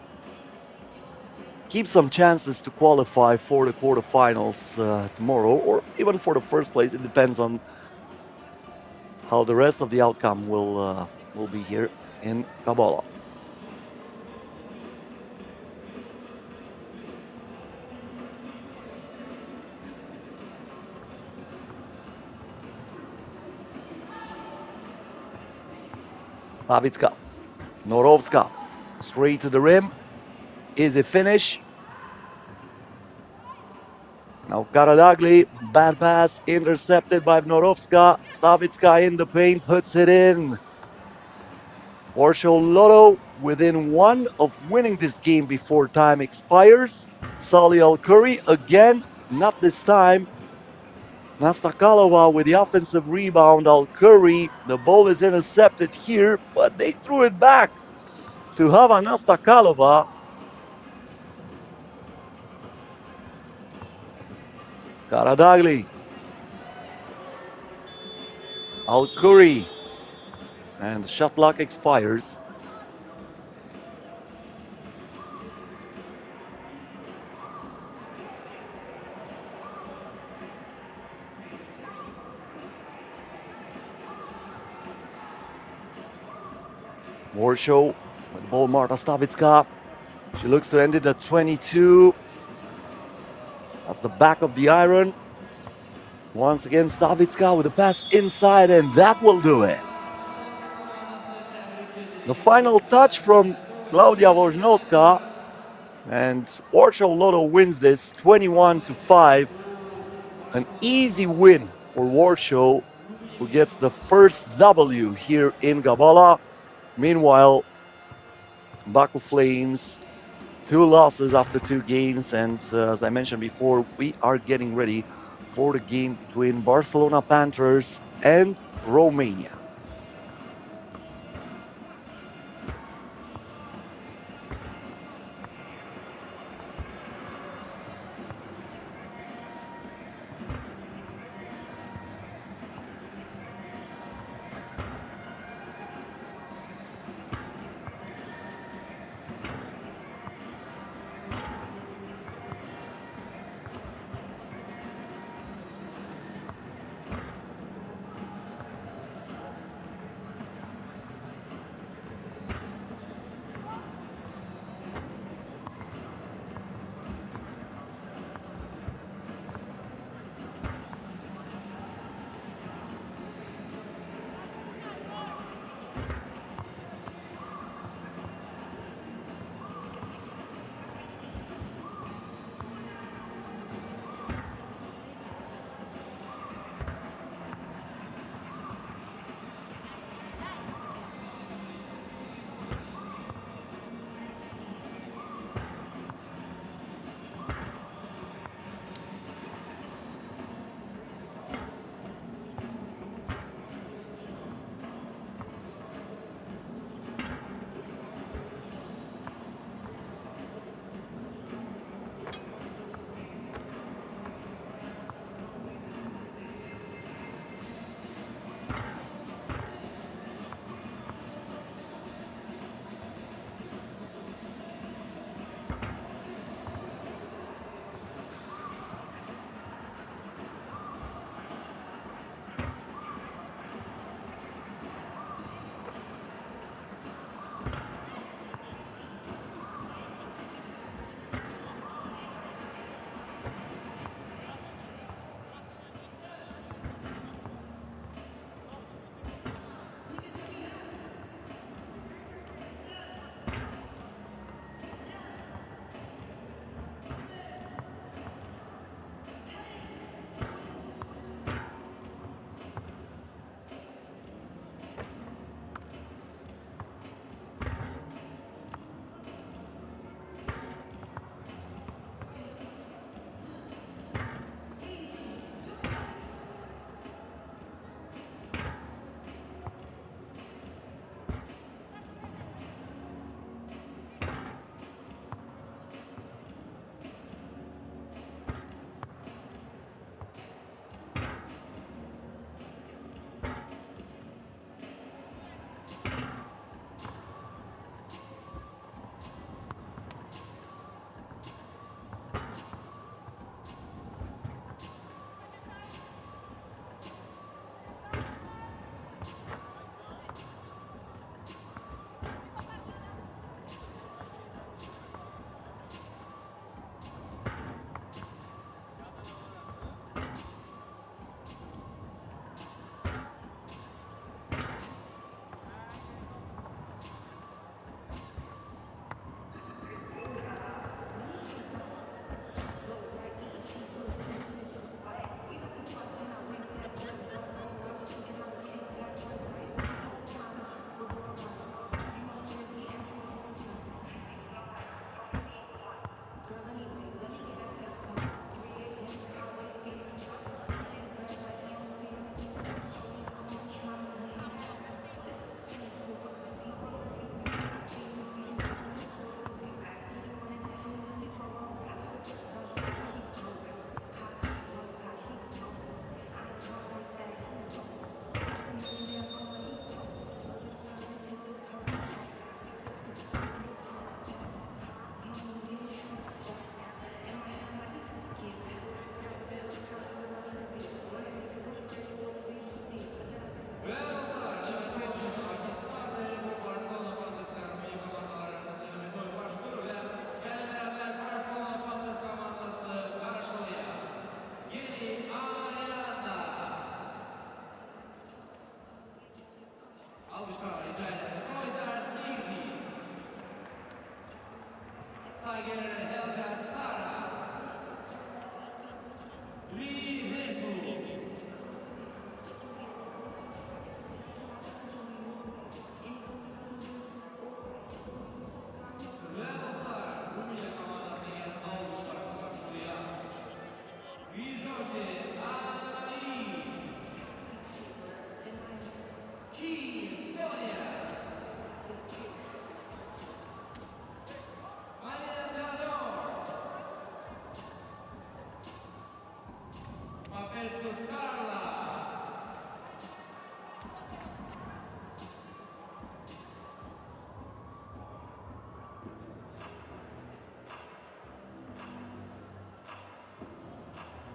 keep some chances to qualify for the quarterfinals tomorrow, or even for the first place. It depends on how the rest of the outcome will be here in Gabala. Savitska, Norovska, straight to the rim. Is a finish. Now Karadagli, bad pass, intercepted by Norovska. Savitska in the paint, puts it in. Warsaw Lotto within one of winning this game before time expires. Salih Alkuri again, not this time. Nastakalova with the offensive rebound. Alkuri, the ball is intercepted here, but they threw it back to Havana Stakalova. Karadagli. Al-Kuri. And the shot clock expires. Warsaw with the ball, Marta Stavitska. She looks to end it at 22. That's the back of the iron. Once again, Stavitska with a pass inside, and that will do it. The final touch from Klaudia Wojnowska, and Warsaw Lotto wins this 21-5. An easy win for Warsaw, who gets the first W here in Gabala. Meanwhile, Baku Flames, 2 losses after 2 games, and as I mentioned before, we are getting ready for the game between Barcelona Panthers and Romania.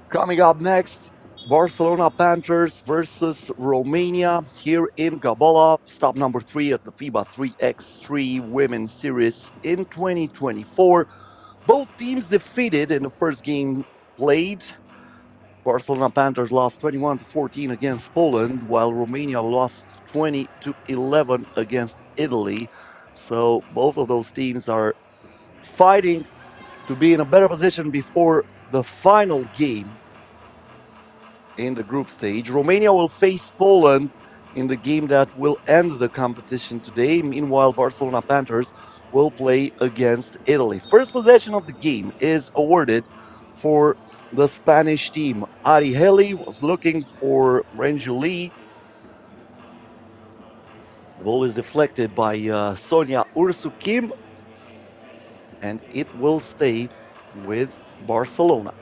Coming up next, Barcelona Panthers versus Romania here in Gabala, stop number 3 at the FIBA 3x3 Women's Series in 2024. Both teams defeated in the first game played. Barcelona Panthers lost 21-14 against Poland, while Romania lost 20-11 against Italy. So both of those teams are fighting to be in a better position before the final game in the group stage. Romania will face Poland in the game that will end the competition today. Meanwhile, Barcelona Panthers will play against Italy. First possession of the game is awarded for the Spanish team. Ari Heli was looking for Renju Lee. The ball is deflected by Sonia Ursu Kim, and it will stay with Barcelona.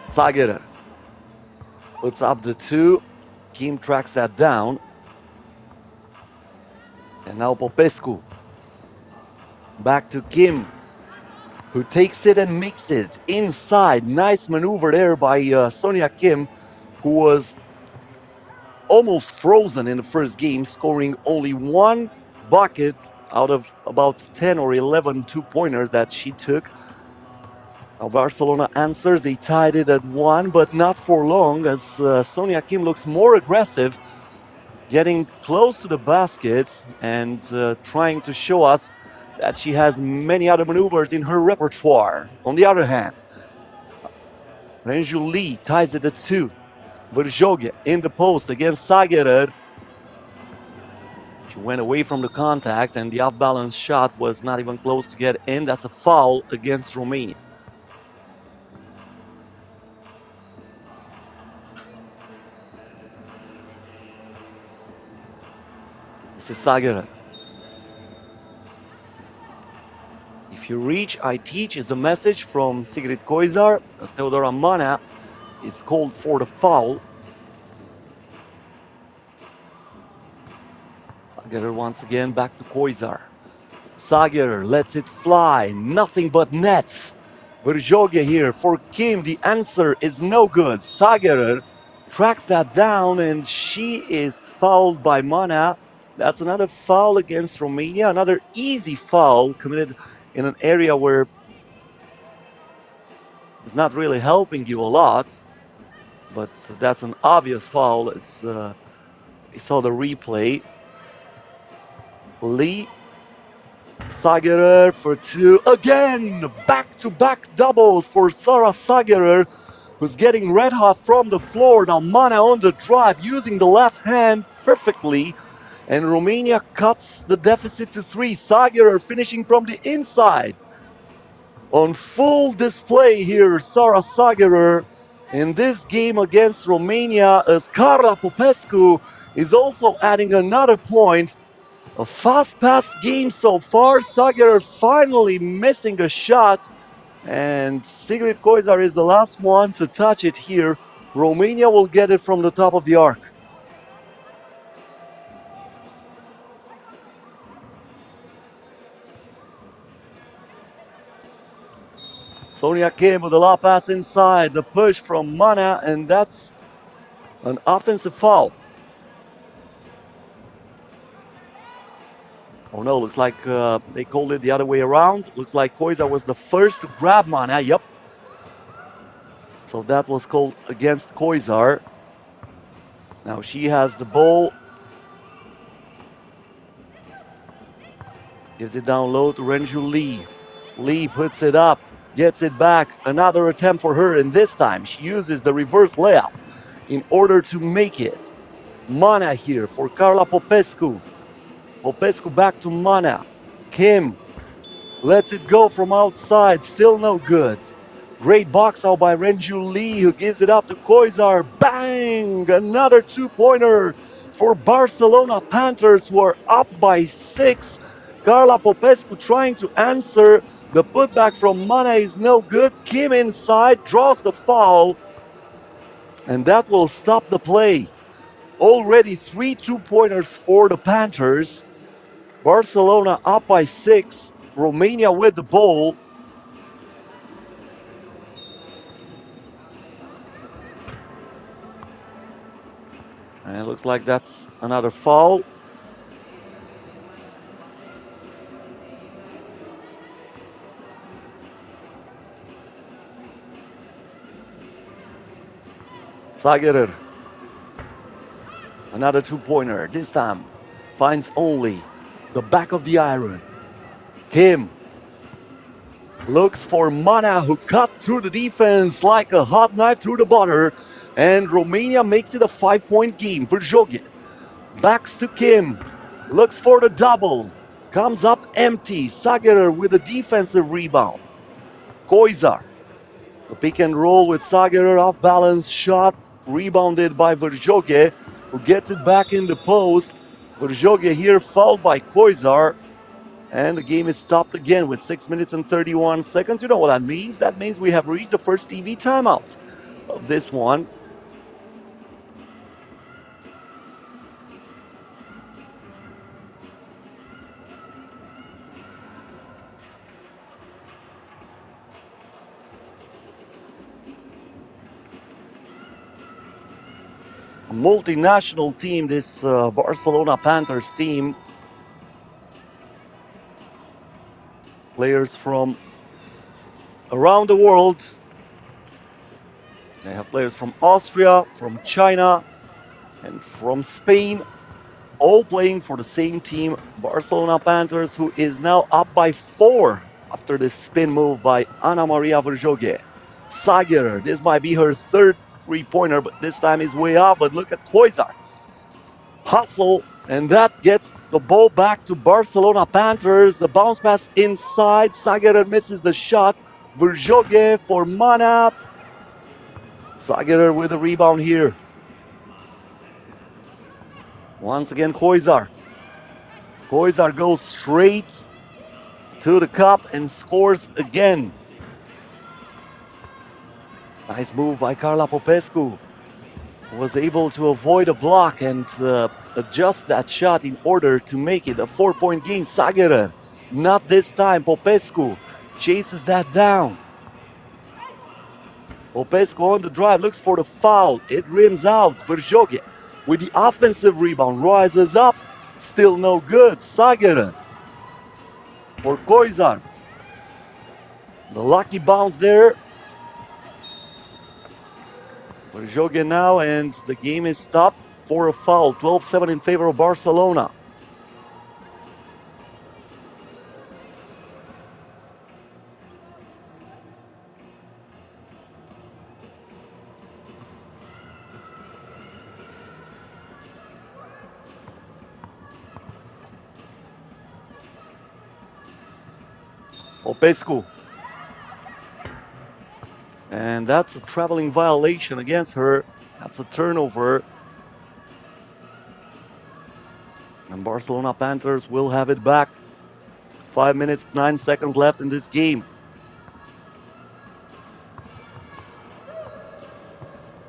Zagerer puts up the 2. Kim tracks that down. And now Popescu. Back to Kim, who takes it and makes it inside. Nice maneuver there by Sonia Kim, who was almost frozen in the first game, scoring only 1 bucket out of about 10 or 11 two-pointers that she took. Now Barcelona answers. They tied it at 1, but not for long, as Sonia Kim looks more aggressive, getting close to the basket and trying to show us that she has many other maneuvers in her repertoire. On the other hand, Renju Lee ties it at 2. Verjoge in the post against Zagerer. She went away from the contact, and the off-balance shot was not even close to get in. That's a foul against Romania. This is Zagerer. If you reach, I teach is the message from Sigrid Koizar, as Teodora Mana is called for the foul. Zagerer once again back to Koizar. Zagerer lets it fly, nothing but nets. Verjoge here for Kim, the answer is no good. Zagerer tracks that down, and she is fouled by Mana. That's another foul against Romania, another easy foul committed in an area where it's not really helping you a lot, but that's an obvious foul as we saw the replay. Lee, Zagerer for 2. Again, back-to-back doubles for Sara Zagerer, who's getting red hot from the floor. Now Mana on the drive, using the left hand perfectly. And Romania cuts the deficit to 3. Zagerer finishing from the inside. On full display here, Sara Zagerer in this game against Romania, as Carla Popescu is also adding another point. A fast-paced game so far. Zagerer finally missing a shot, and Sigrid Koizar is the last one to touch it here. Romania will get it from the top of the arc. Sonia Kim with a lob pass inside, the push from Mana, and that's an offensive foul. Oh no, looks like they called it the other way around. Looks like Koizar was the first to grab Mana, yep. So that was called against Koizar. Now she has the ball. Gives it down low to Renju Lee. Lee puts it up, gets it back. Another attempt for her, and this time she uses the reverse layup in order to make it. Mana here for Carla Popescu. Popescu back to Mana. Kim Lets it go from outside. Still no good. Great box out by Renju Lee, who gives it up to Koizar. Bang! Another two-pointer for Barcelona Panthers, who are up by 6. Carla Popescu trying to answer. The putback from Mana is no good. Kim inside, draws the foul, and that will stop the play. Already 3 two-pointers for the Panthers. Barcelona up by 6. Romania with the ball. And it looks like that's another foul. Zagerer. Another two-pointer. This time finds only the back of the iron. Kim looks for Mana, who cut through the defense like a hot knife through the butter. And Romania makes it a 5-point game for Jogic. Backs to Kim. Looks for the double. Comes up empty. Zagerer with a defensive rebound. Koizar. The pick and roll with Zagerer, off balance shot. Rebounded by Verjoge, who gets it back in the post. Verjoge here fouled by Koizar. And the game is stopped again with 6 minutes and 31 seconds. You know what that means? That means we have reached the first TV timeout of this one. A multinational team, this Barcelona Panthers team. Players from around the world. They have players from Austria, from China, and from Spain, all playing for the same team, Barcelona Panthers, who is now up by 4 after this spin move by Ana Maria Verjoge. Zagerer, this might be her third three-pointer, but this time is way up. But look at Koizar. Hustle, and that gets the ball back to Barcelona Panthers. The bounce pass inside. Zagerer misses the shot. Verjoge for Mana. Zagerer with a rebound here. Once again, Koizar. Koizar goes straight to the cup and scores again. Nice move by Carla Popescu. Was able to avoid a block and adjust that shot in order to make it a 4-point game. Zagerer, not this time. Popescu chases that down. Popescu on the drive, looks for the foul. It rims out. Verjoge with the offensive rebound, rises up. Still no good. Zagerer for Koizar. The lucky bounce there. Verjoge now, and the game is stopped for a foul. 12-7 in favor of Barcelona. Popescu. And that's a traveling violation against her. That's a turnover. And Barcelona Panthers will have it back. 5 minutes, 9 seconds left in this game.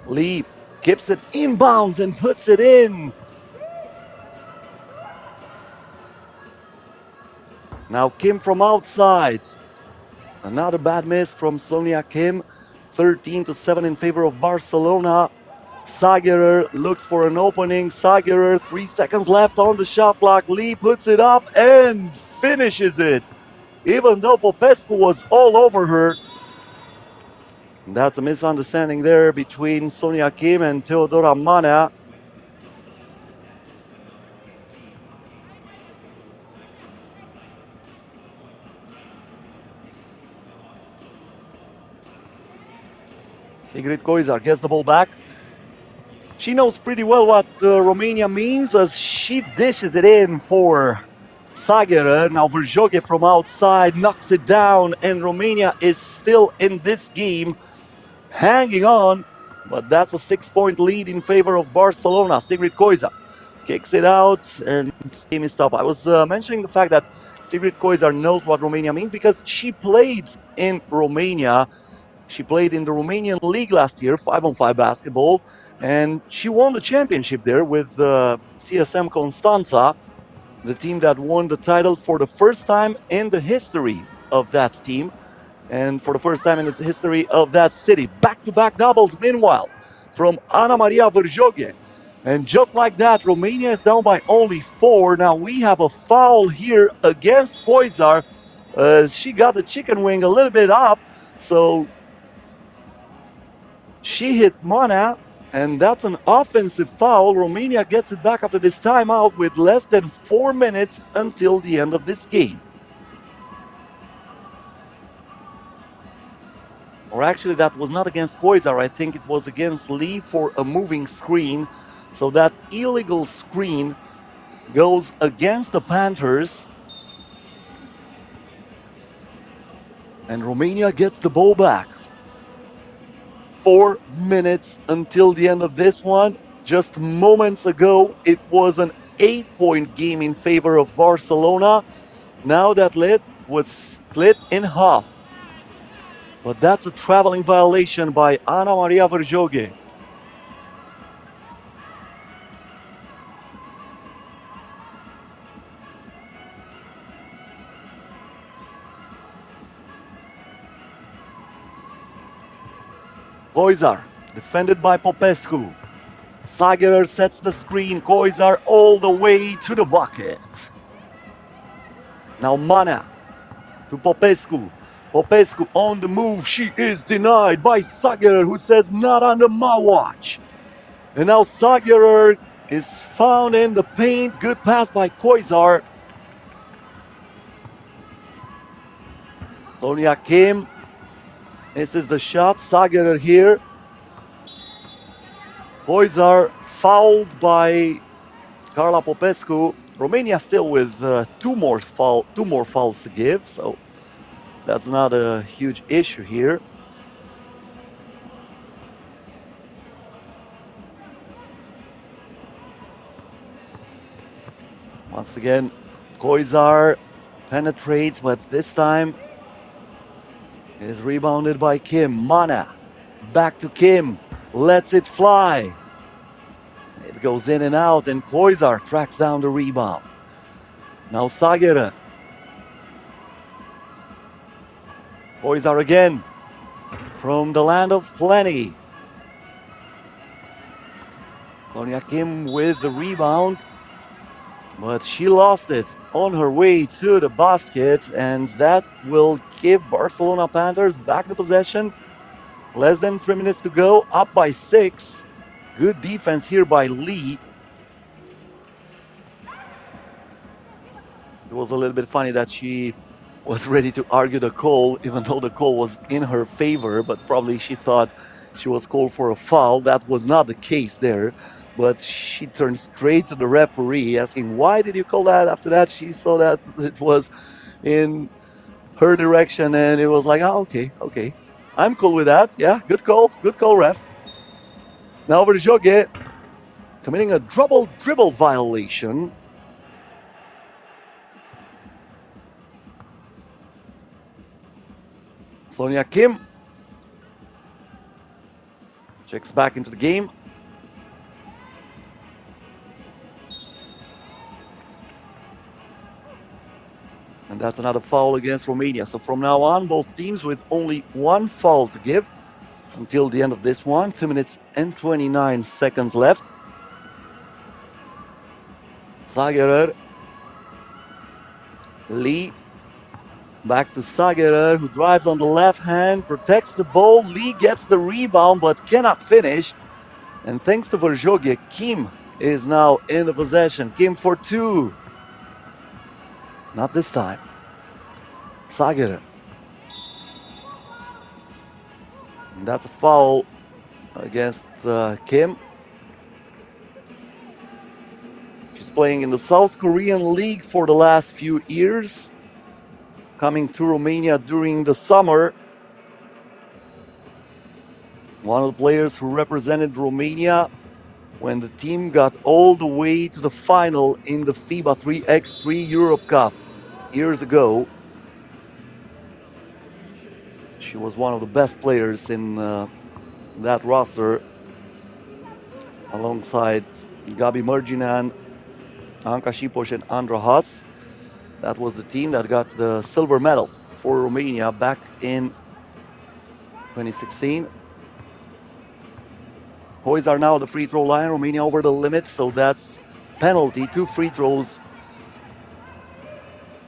Lee keeps it inbounds and puts it in. Now Kim from outside. Another bad miss from Sonia Kim. 13-7 in favor of Barcelona. Zagerer looks for an opening. Zagerer, 3 seconds left on the shot clock. Lee puts it up and finishes it. Even though Popescu was all over her. That's a misunderstanding there between Sonia Kim and Teodora Mana. Sigrid Koizar gets the ball back. She knows pretty well what Romania means as she dishes it in for Sagerer. Now Verjoge from outside knocks it down, and Romania is still in this game, hanging on. But that's a 6-point lead in favor of Barcelona. Sigrid Koiza kicks it out, and game is tough. I was mentioning the fact that Sigrid Koiza knows what Romania means because she played in Romania. She played in the Romanian league last year, 5-on-5 basketball, and she won the championship there with CSM Constanța, the team that won the title for the first time in the history of that team and for the first time in the history of that city. Back-to-back doubles, meanwhile, from Ana Maria Verjoge. And just like that, Romania is down by only 4. Now we have a foul here against Koizar. She got the chicken wing a little bit up, so she hit Mana, and that's an offensive foul. Romania gets it back after this timeout with less than 4 minutes until the end of this game. Or actually, that was not against Koizar. I think it was against Lee for a moving screen. So that illegal screen goes against the Panthers. And Romania gets the ball back. 4 minutes until the end of this one. Just moments ago, it was an 8-point game in favor of Barcelona. Now that lead was split in half. But that's a traveling violation by Ana Maria Verjoge. Koizar, defended by Popescu. Sagerer sets the screen. Koizar all the way to the bucket. Now Mana to Popescu. Popescu on the move. She is denied by Sagerer, who says, "Not under my watch." And now Sagerer is found in the paint. Good pass by Koizar. Sonia Kim. This is the shot. Sagerer here. Koizar fouled by Carla Popescu. Romania still with two more fouls to give, so that's not a huge issue here. Once again, Koizar penetrates, but this time is rebounded by Kim. Mana, back to Kim, lets it fly. It goes in and out, and Koizar tracks down the rebound. Now Sagerer. Koizar again, from the land of plenty. Sonia Kim with the rebound, but she lost it on her way to the basket, and that will give Barcelona Panthers back the possession. Less than 3 minutes to go, up by 6. Good defense here by Lee. It was a little bit funny that she was ready to argue the call, even though the call was in her favor, but probably she thought she was called for a foul. That was not the case there. But she turned straight to the referee asking, "Why did you call that?" After that, she saw that it was in her direction, and it was like, "Oh, okay. I'm cool with that. Yeah, good call, ref." Now Verjoge committing a double dribble violation. Sonia Kim checks back into the game. And that's another foul against Romania. So from now on, both teams with only one foul to give until the end of this one. 2 minutes and 29 seconds left. Sagerer. Lee. Back to Sagerer, who drives on the left hand, protects the ball. Lee gets the rebound, but cannot finish. And thanks to Verjoge, Kim is now in the possession. Kim for 2. Not this time. Sagerer. And that's a foul against Kim. She's playing in the South Korean League for the last few years, coming to Romania during the summer. One of the players who represented Romania when the team got all the way to the final in the FIBA 3x3 Europe Cup years ago. She was one of the best players in that roster alongside Gabi Merginan, Anka Shipos, and Andra Haas. That was the team that got the silver medal for Romania back in 2016. Boys are now at the free throw line. Romania over the limit, so that's penalty. 2 free throws.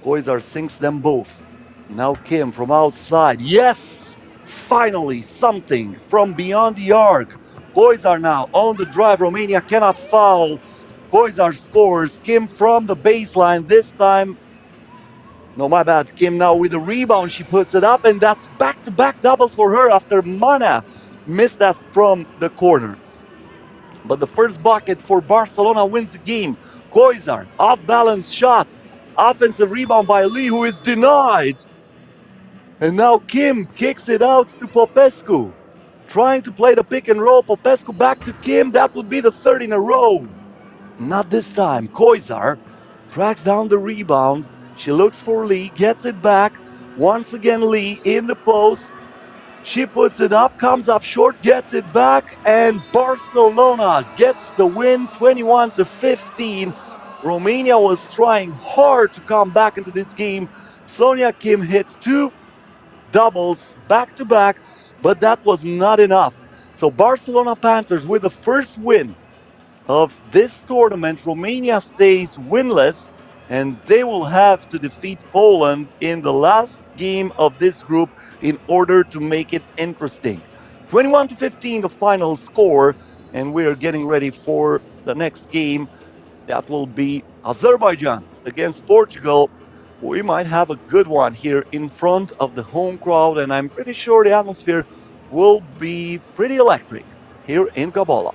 Koizar sinks them both. Now Kim from outside. Yes! Finally, something from beyond the arc. Koizar now on the drive. Romania cannot foul. Koizar scores. Kim from the baseline. This time, no, my bad. Kim now with a rebound. She puts it up, and that's back to back doubles for her after Mana missed that from the corner. But the first bucket for Barcelona wins the game. Koizar, off balance shot. Offensive rebound by Lee, who is denied. And now Kim kicks it out to Popescu. Trying to play the pick and roll. Popescu back to Kim. That would be the third in a row. Not this time. Koizar tracks down the rebound. She looks for Lee, gets it back. Once again, Lee in the post. She puts it up, comes up short, gets it back, and Barcelona gets the win 21-15. Romania was trying hard to come back into this game. Sonia Kim hit 2 doubles back to back, but that was not enough. So Barcelona Panthers with the first win of this tournament, Romania stays winless and they will have to defeat Poland in the last game of this group in order to make it interesting. 21-15, the final score, and we are getting ready for the next game. That will be Azerbaijan against Portugal. We might have a good one here in front of the home crowd, and I'm pretty sure the atmosphere will be pretty electric here in Gabala.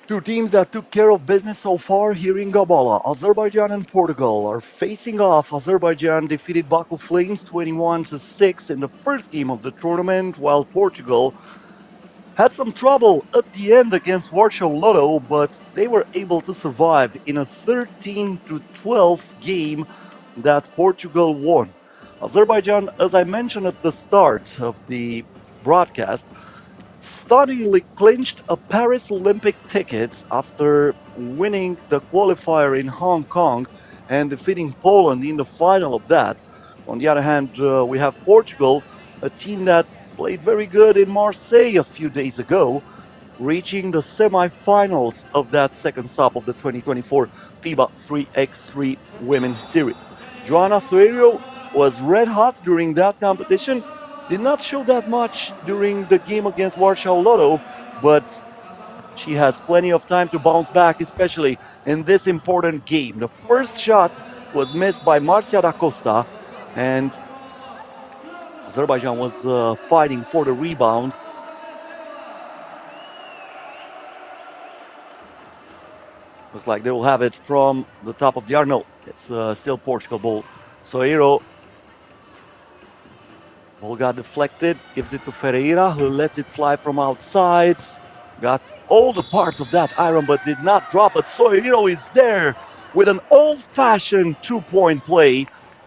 Two teams that took care of business so far here in Gabala. Azerbaijan and Portugal are facing off. Azerbaijan defeated Baku Flames 21-6 in the first game of the tournament, while Portugal had some trouble at the end against Warsaw LOTTO, but they were able to survive in a 13-12 game that Portugal won. Azerbaijan, as I mentioned at the start of the broadcast, stunningly clinched a Paris Olympic ticket after winning the qualifier in Hong Kong and defeating Poland in the final of that. On the other hand, we have Portugal, a team that played very good in Marseille a few days ago, reaching the semifinals of that second stop of the 2024 FIBA 3x3 Women's Series. Joanna Soeiro was red hot during that competition, did not show that much during the game against Warsaw LOTTO, but she has plenty of time to bounce back, especially in this important game. The first shot was missed by Marcia da Costa, and Azerbaijan was fighting for the rebound. Looks like they will have it from the top of the arc. No, it's still Portugal ball. Soeiro, ball got deflected, gives it to Ferreira, who lets it fly from outside. Got all the parts of that iron, but did not drop it. Soeiro is there with an old-fashioned two-point play.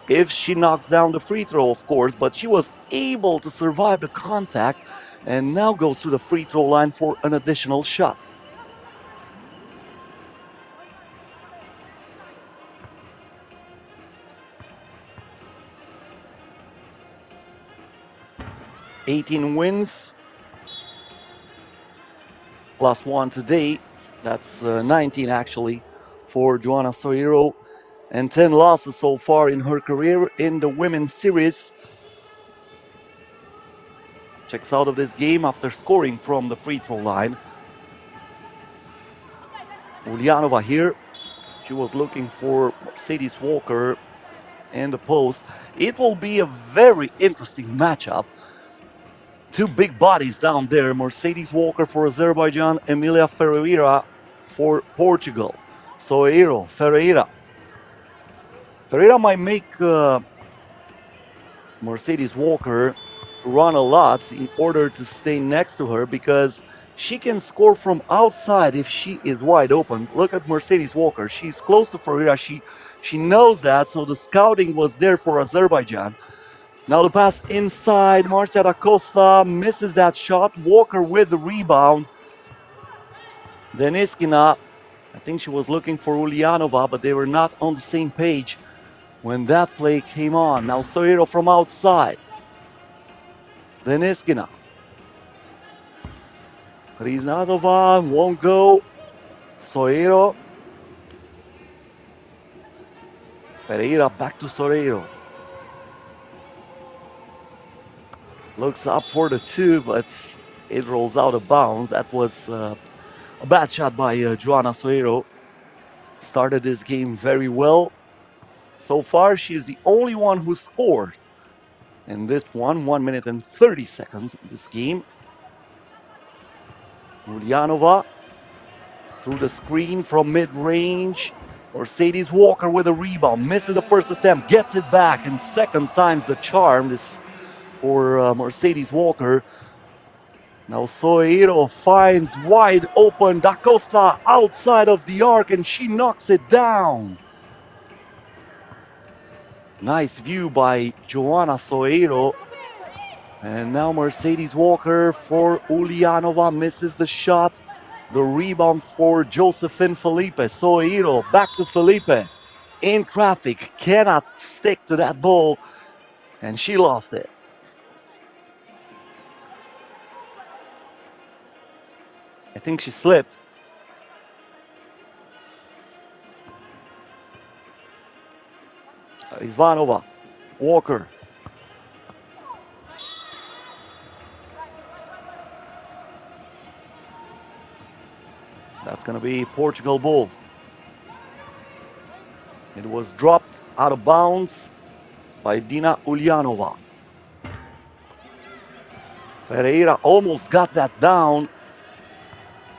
If she knocks down the free throw, of course, but she was able to survive the contact and now goes to the free throw line for an additional shot. 18 wins, plus one today. That's 19 actually for Joanna Soeiro, and 10 losses so far in her career in the women's series. Checks out of this game after scoring from the free throw line. Ulyanova here. She was looking for Mercedes Walker in the post. It will be a very interesting matchup. Two big bodies down there. Mercedes Walker for Azerbaijan, Emilia Ferreira for Portugal. Soeiro, Ferreira. Ferreira might make Mercedes Walker run a lot in order to stay next to her because she can score from outside if she is wide open. Look at Mercedes Walker. She's close to Ferreira. She knows that, so the scouting was there for Azerbaijan. Now the pass inside. Marcia da Costa misses that shot. Walker with the rebound. Deniskina, I think she was looking for Ulyanova, but they were not on the same page when that play came on. Now Soeiro from outside. Deniskina. Riznadova won't go. Soeiro. Pereira back to Soeiro. Looks up for the two, but it rolls out of bounds. That was a bad shot by Joanna Soeiro. Started this game very well. So far, she is the only one who scored in this 1 minute and 30 seconds in this game. Ulyanova through the screen from mid-range. Mercedes Walker with a rebound. Misses the first attempt, gets it back, and second time's the charm. This for Mercedes Walker. Now Soeiro finds wide open Da Costa outside of the arc, and she knocks it down. Nice view by Joanna Soeiro. And now Mercedes Walker for Ulyanova misses the shot. The rebound for Josephine Felipe. Soeiro back to Felipe. In traffic, cannot stick to that ball. And she lost it. I think she slipped. Rizvanova, Walker. That's going to be Portugal ball. It was dropped out of bounds by Dina Ulyanova. Pereira almost got that down.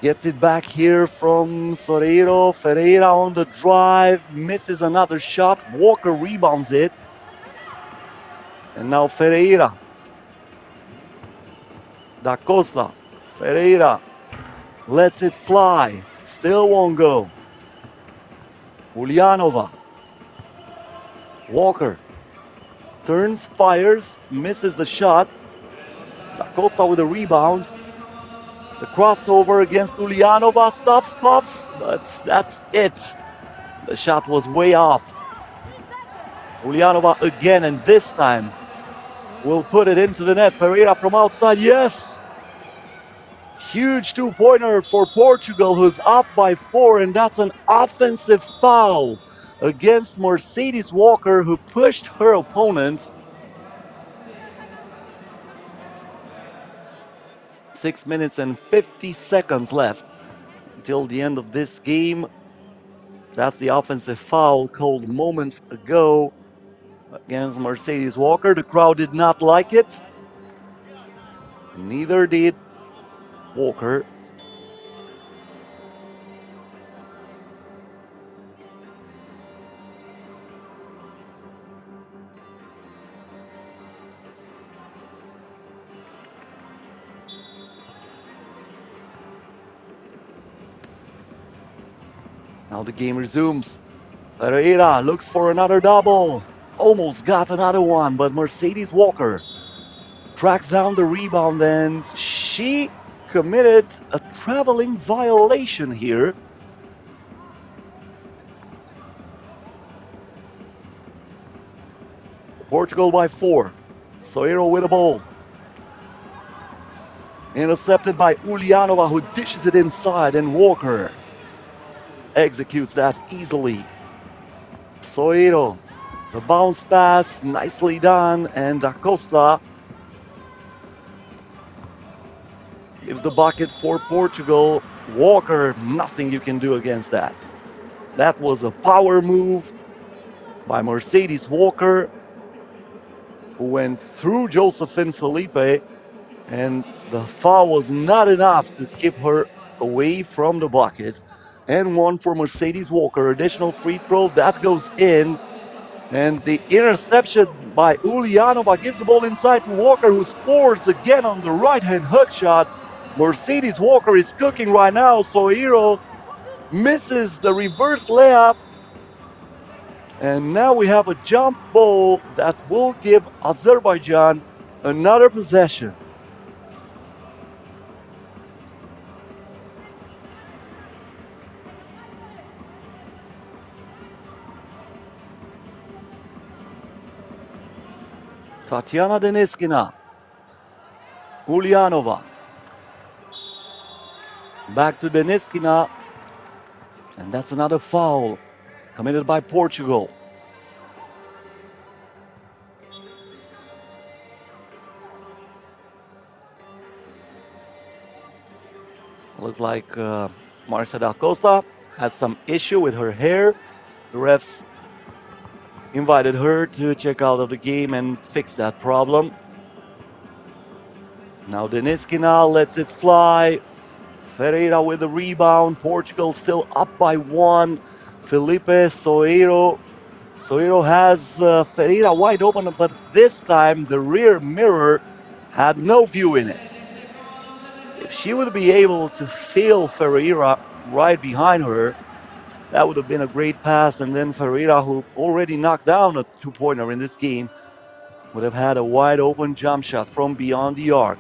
Gets it back here from Soreiro. Ferreira on the drive. Misses another shot. Walker rebounds it. And now Ferreira. Da Costa. Ferreira lets it fly. Still won't go. Ulyanova. Walker turns, fires, misses the shot. Da Costa with a rebound. The crossover against Ulyanova, stops, pops, but that's it. The shot was way off. Ulyanova again, and this time will put it into the net. Ferreira from outside, yes! Huge two-pointer for Portugal, who's up by 4, and that's an offensive foul against Mercedes Walker, who pushed her opponent. 6 minutes and 50 seconds left until the end of this game. That's the offensive foul called moments ago against Mercedes Walker. The crowd did not like it. Neither did Walker. Now the game resumes. Pereira looks for another double. Almost got another one, but Mercedes Walker tracks down the rebound, and she committed a traveling violation here. Portugal by 4. Soeiro with the ball. Intercepted by Ulyanova, who dishes it inside, and Walker executes that easily. Soeiro, the bounce pass, nicely done, and Da Costa gives the bucket for Portugal. Walker, nothing you can do against that. That was a power move by Mercedes Walker, who went through Josephine Felipe, and the foul was not enough to keep her away from the bucket. And one for Mercedes Walker. Additional free throw that goes in. And the interception by Ulyanova gives the ball inside to Walker, who scores again on the right-hand hook shot. Mercedes Walker is cooking right now. Soeiro misses the reverse layup. And now we have a jump ball that will give Azerbaijan another possession. Tatiana Deniskina. Ulyanova. Back to Deniskina. And that's another foul committed by Portugal. Looks like Marcia Da Costa has some issue with her hair. The refs invited her to check out of the game and fix that problem. Now Deniskina lets it fly. Ferreira with the rebound. Portugal still up by 1. Felipe Soeiro. Soeiro has Ferreira wide open, but this time the rear mirror had no view in it. If she would be able to feel Ferreira right behind her, that would have been a great pass. And then Ferreira, who already knocked down a two-pointer in this game, would have had a wide open jump shot from beyond the arc.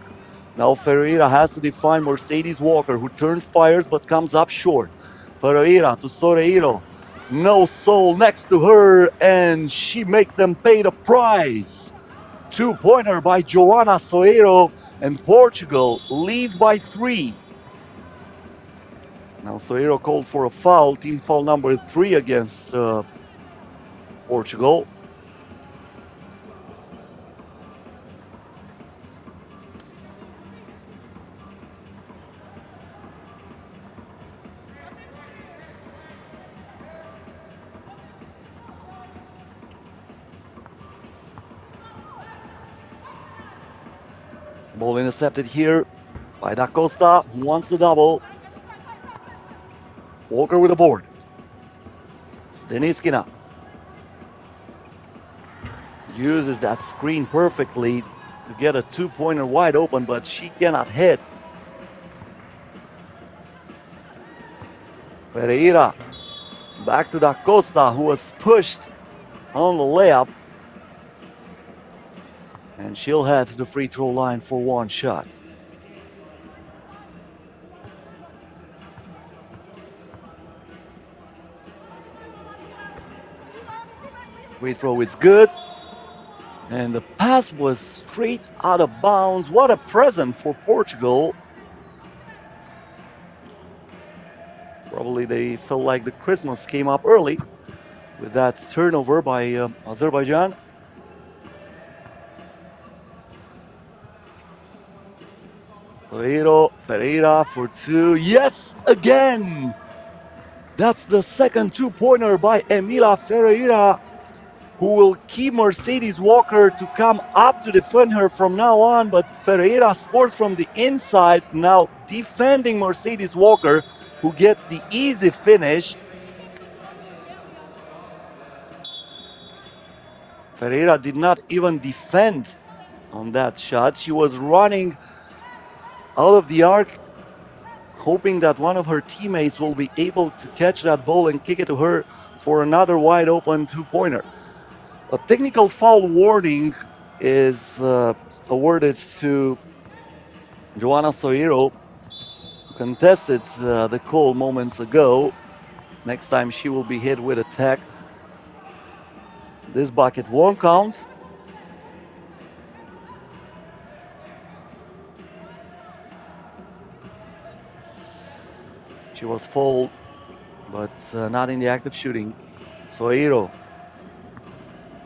Now Ferreira has to define Mercedes Walker, who turns, fires, but comes up short. Ferreira to Soreiro. No soul next to her, and she makes them pay the price. Two-pointer by Joana Soeiro, and Portugal leads by 3. Now Soeiro called for a foul, team foul number 3 against Portugal. Ball intercepted here by Da Costa, who wants the double. Walker with the board. Deniskina uses that screen perfectly to get a two-pointer wide open, but she cannot hit. Pereira back to Da Costa, who was pushed on the layup. And she'll head to the free throw line for one shot. Free throw is good. And the pass was straight out of bounds. What a present for Portugal. Probably they felt like the Christmas came up early with that turnover by Azerbaijan. Soeiro, Ferreira for two. Yes, again! That's the second two-pointer by Emila Ferreira, who will keep Mercedes Walker to come up to defend her from now on. But Ferreira scores from the inside, now defending Mercedes Walker, who gets the easy finish. Ferreira did not even defend on that shot. She was running out of the arc, hoping that one of her teammates will be able to catch that ball and kick it to her for another wide open two-pointer. A technical foul warning is awarded to Joana Soeiro, who contested the call moments ago. Next time she will be hit with a tech. This bucket won't count. She was fouled, but not in the act of shooting. Soeiro,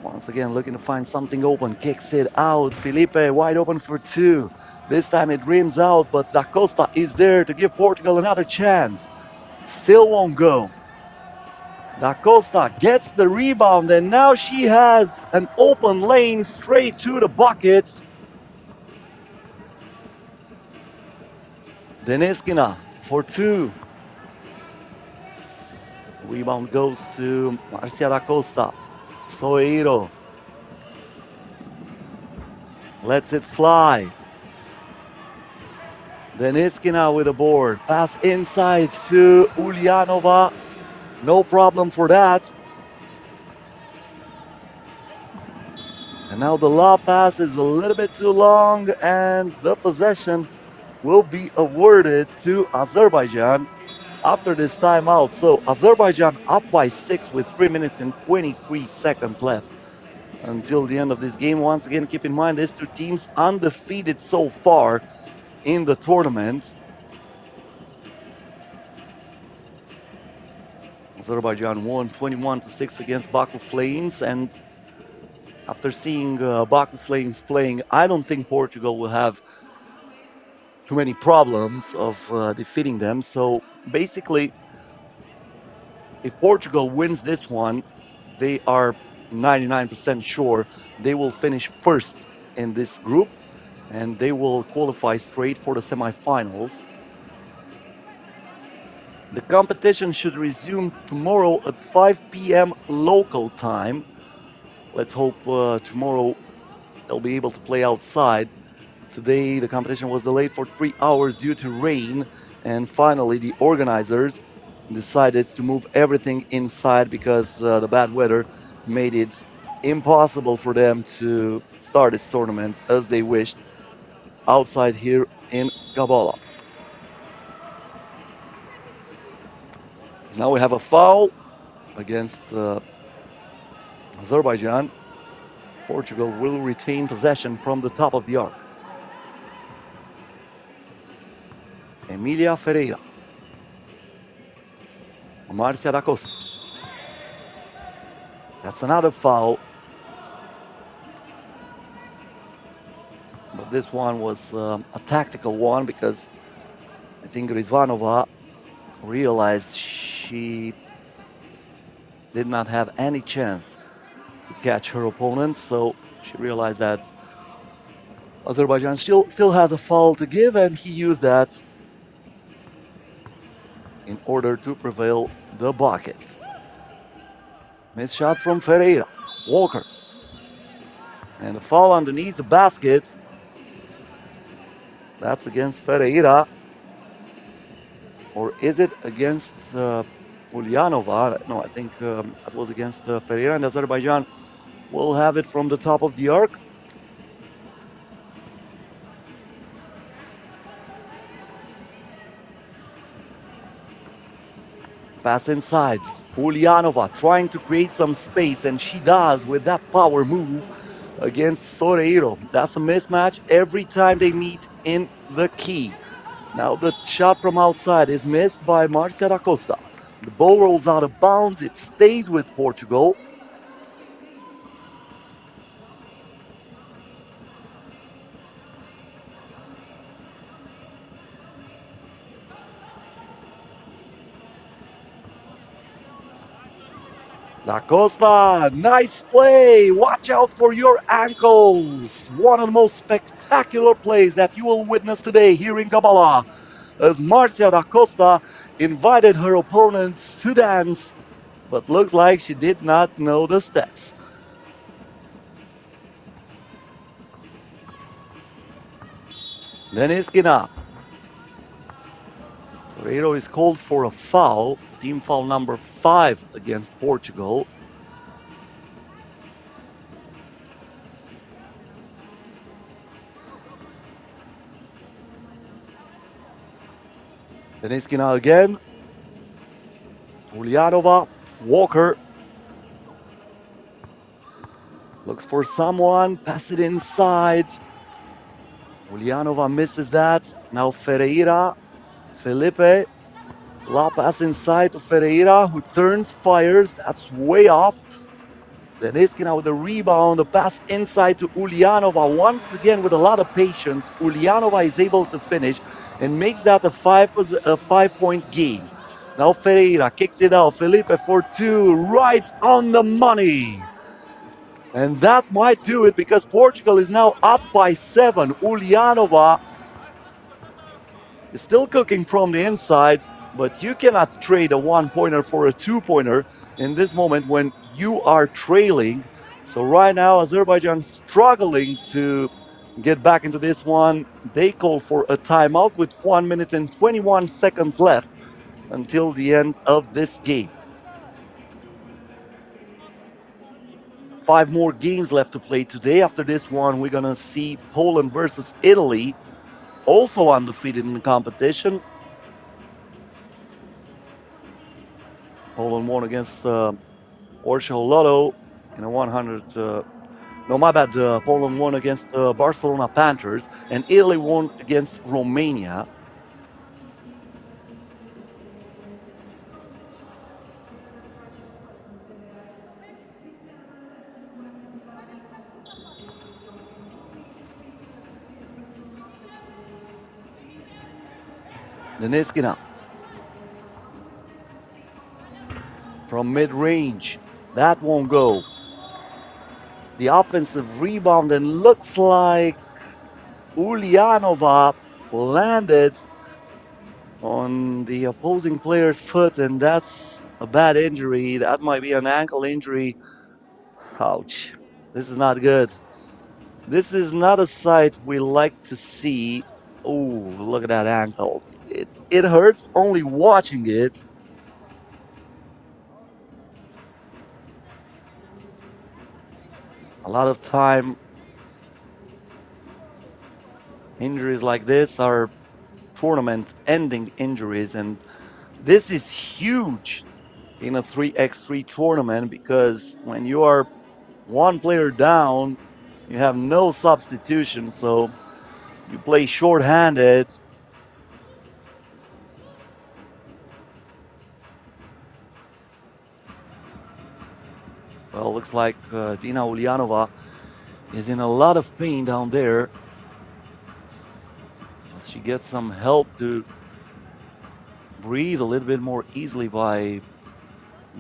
once again looking to find something open, kicks it out. Felipe wide open for two. This time it rims out, but Da Costa is there to give Portugal another chance. Still won't go. Da Costa gets the rebound, and now she has an open lane straight to the bucket. Deniskina for two. Rebound goes to Marcia Da Costa. Soeiro lets it fly. Deniskina with the board. Pass inside to Ulyanova. No problem for that. And now the lob pass is a little bit too long, and the possession will be awarded to Azerbaijan after this timeout. So Azerbaijan up by 6 with 3 minutes and 23 seconds left until the end of this game. Once again, keep in mind these two teams undefeated so far in the tournament. Azerbaijan won 21-6 against Baku Flames, and after seeing Baku Flames playing, I don't think Portugal will have too many problems of defeating them. So basically, if Portugal wins this one, they are 99% sure they will finish first in this group and they will qualify straight for the semifinals. The competition should resume tomorrow at 5 p.m. local time. Let's hope tomorrow they'll be able to play outside. Today, the competition was delayed for 3 hours due to rain, and finally, the organizers decided to move everything inside because the bad weather made it impossible for them to start this tournament as they wished outside here in Gabala. Now we have a foul against Azerbaijan. Portugal will retain possession from the top of the arc. Emilia Ferreira. Marcia Da Costa. That's another foul. But this one was a tactical one because I think Rizvanova realized she did not have any chance to catch her opponent. So she realized that Azerbaijan still has a foul to give, and he used that in order to prevail the bucket. Missed shot from Ferreira. Walker. And a foul underneath the basket. That's against Ferreira. Or is it against Ulyanova? No, I think that was against Ferreira, and Azerbaijan will have it from the top of the arc. Pass inside. Ulyanova trying to create some space, and she does with that power move against Soreiro. That's a mismatch every time they meet in the key. Now the shot from outside is missed by Marcia da Costa. The ball rolls out of bounds. It stays with Portugal. Da Costa, nice play. Watch out for your ankles. One of the most spectacular plays that you will witness today here in Gabala, as Marcia da Costa invited her opponents to dance, but looks like she did not know the steps. Deniskina. Soreiro is called for a foul, team foul number 5 against Portugal. Deniskina again. Ulyanova, Walker. Looks for someone, pass it inside. Ulyanova misses that. Now Ferreira, Felipe. La pass inside to Ferreira, who turns, fires. That's way off. Deniskina with a rebound, a pass inside to Ulyanova. Once again, with a lot of patience, Ulyanova is able to finish and makes that a 5-point game. Now Ferreira kicks it out. Felipe for 2, right on the money. And that might do it because Portugal is now up by 7. Ulyanova is still cooking from the inside, but you cannot trade a 1-pointer for a 2-pointer in this moment when you are trailing. So right now, Azerbaijan struggling to get back into this one. They call for a timeout with 1 minute and 21 seconds left until the end of this game. 5 more games left to play today. After this one, we're going to see Poland versus Italy, also undefeated in the competition. Poland won against Warsaw LOTTO in a 100. No, my bad. Poland won against Barcelona Panthers, and Italy won against Romania. Deniskina from mid-range. That won't go. The offensive rebound, and looks like Ulyanova landed on the opposing player's foot, and that's a bad injury. That might be an ankle injury. Ouch. This is not good. This is not a sight we like to see. Oh, look at that ankle. It hurts only watching it. A lot of time, injuries like this are tournament ending injuries, and this is huge in a 3x3 tournament because when you are one player down, you have no substitution, so you play short-handed. Well, looks like Dina Ulyanova is in a lot of pain down there. She gets some help to breathe a little bit more easily by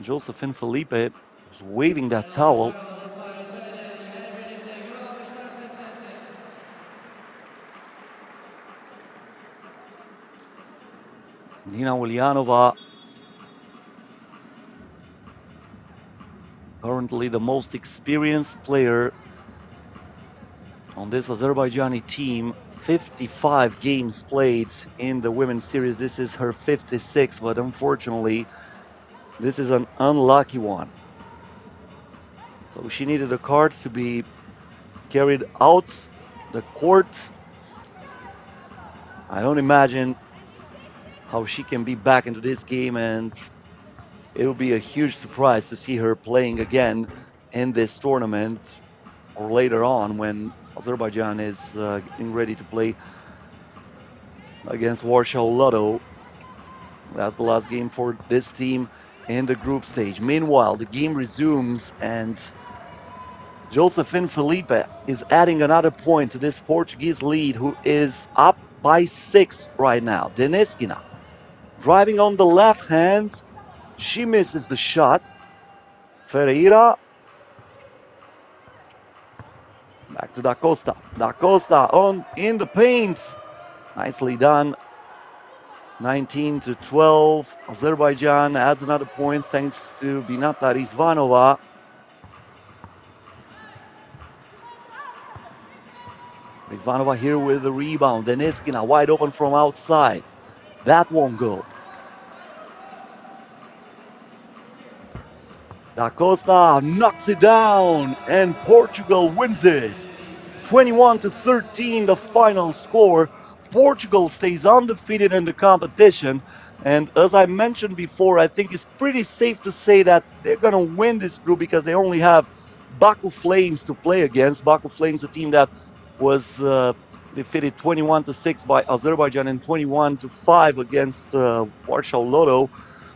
Josephine Felipe, who's waving that towel. Nina Ulyanova, currently the most experienced player on this Azerbaijani team. 55 games played in the women's series. This is her 56th, but unfortunately, this is an unlucky one. So she needed a card to be carried out the court. I don't imagine how she can be back into this game, and it will be a huge surprise to see her playing again in this tournament or later on when Azerbaijan is getting ready to play against Warsaw LOTTO. That's the last game for this team in the group stage. Meanwhile, the game resumes, and Josephine Felipe is adding another point to this Portuguese lead, who is up by 6 right now. Deneskina driving on the left hand. She misses the shot. Ferreira back to Da Costa. Da Costa on in the paint. Nicely done. 19-12. Azerbaijan adds another point thanks to Binata Rizvanova. Rizvanova here with the rebound. Deneskina wide open from outside. That won't go. Da Costa knocks it down, and Portugal wins it. 21-13, the final score. Portugal stays undefeated in the competition. And as I mentioned before, I think it's pretty safe to say that they're going to win this group because they only have Baku Flames to play against. Baku Flames, a team that was defeated 21-6 by Azerbaijan and 21-5 against Warsaw LOTTO.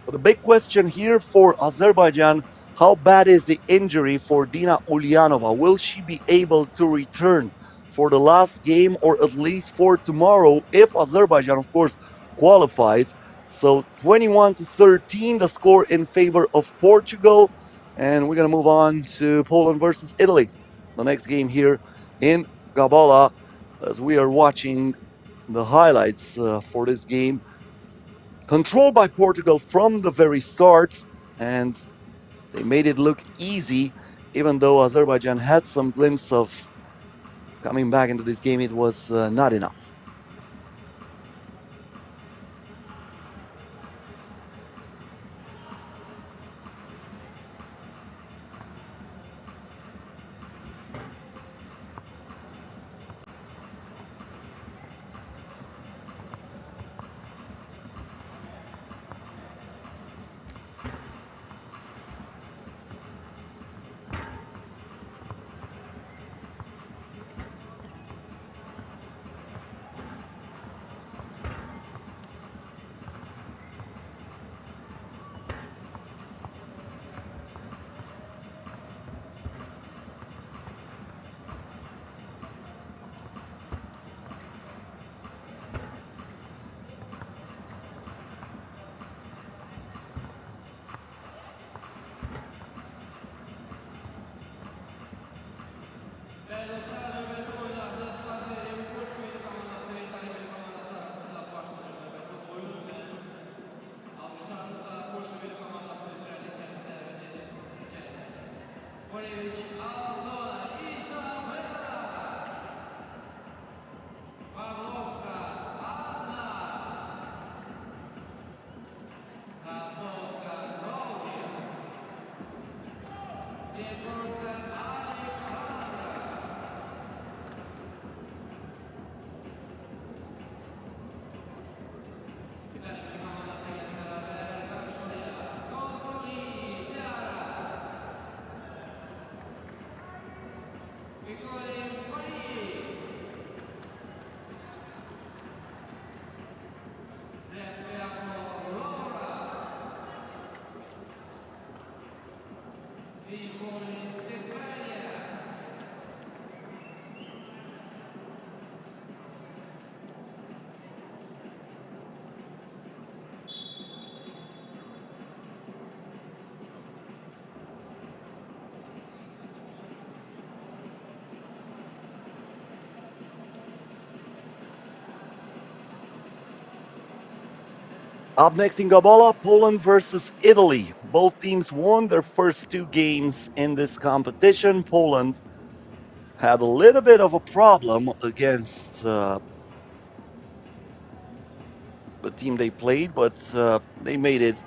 But the big question here for Azerbaijan, how bad is the injury for Dina Ulyanova? Will she be able to return for the last game or at least for tomorrow if Azerbaijan, of course, qualifies? So 21-13, the score in favor of Portugal. And we're going to move on to Poland versus Italy. The next game here in Gabala as we are watching the highlights for this game. Controlled by Portugal from the very start, and they made it look easy, even though Azerbaijan had some glimpse of coming back into this game. It was not enough. Up next in Gabala, Poland versus Italy. Both teams won their first two games in this competition. Poland had a little bit of a problem against the team they played, but they made it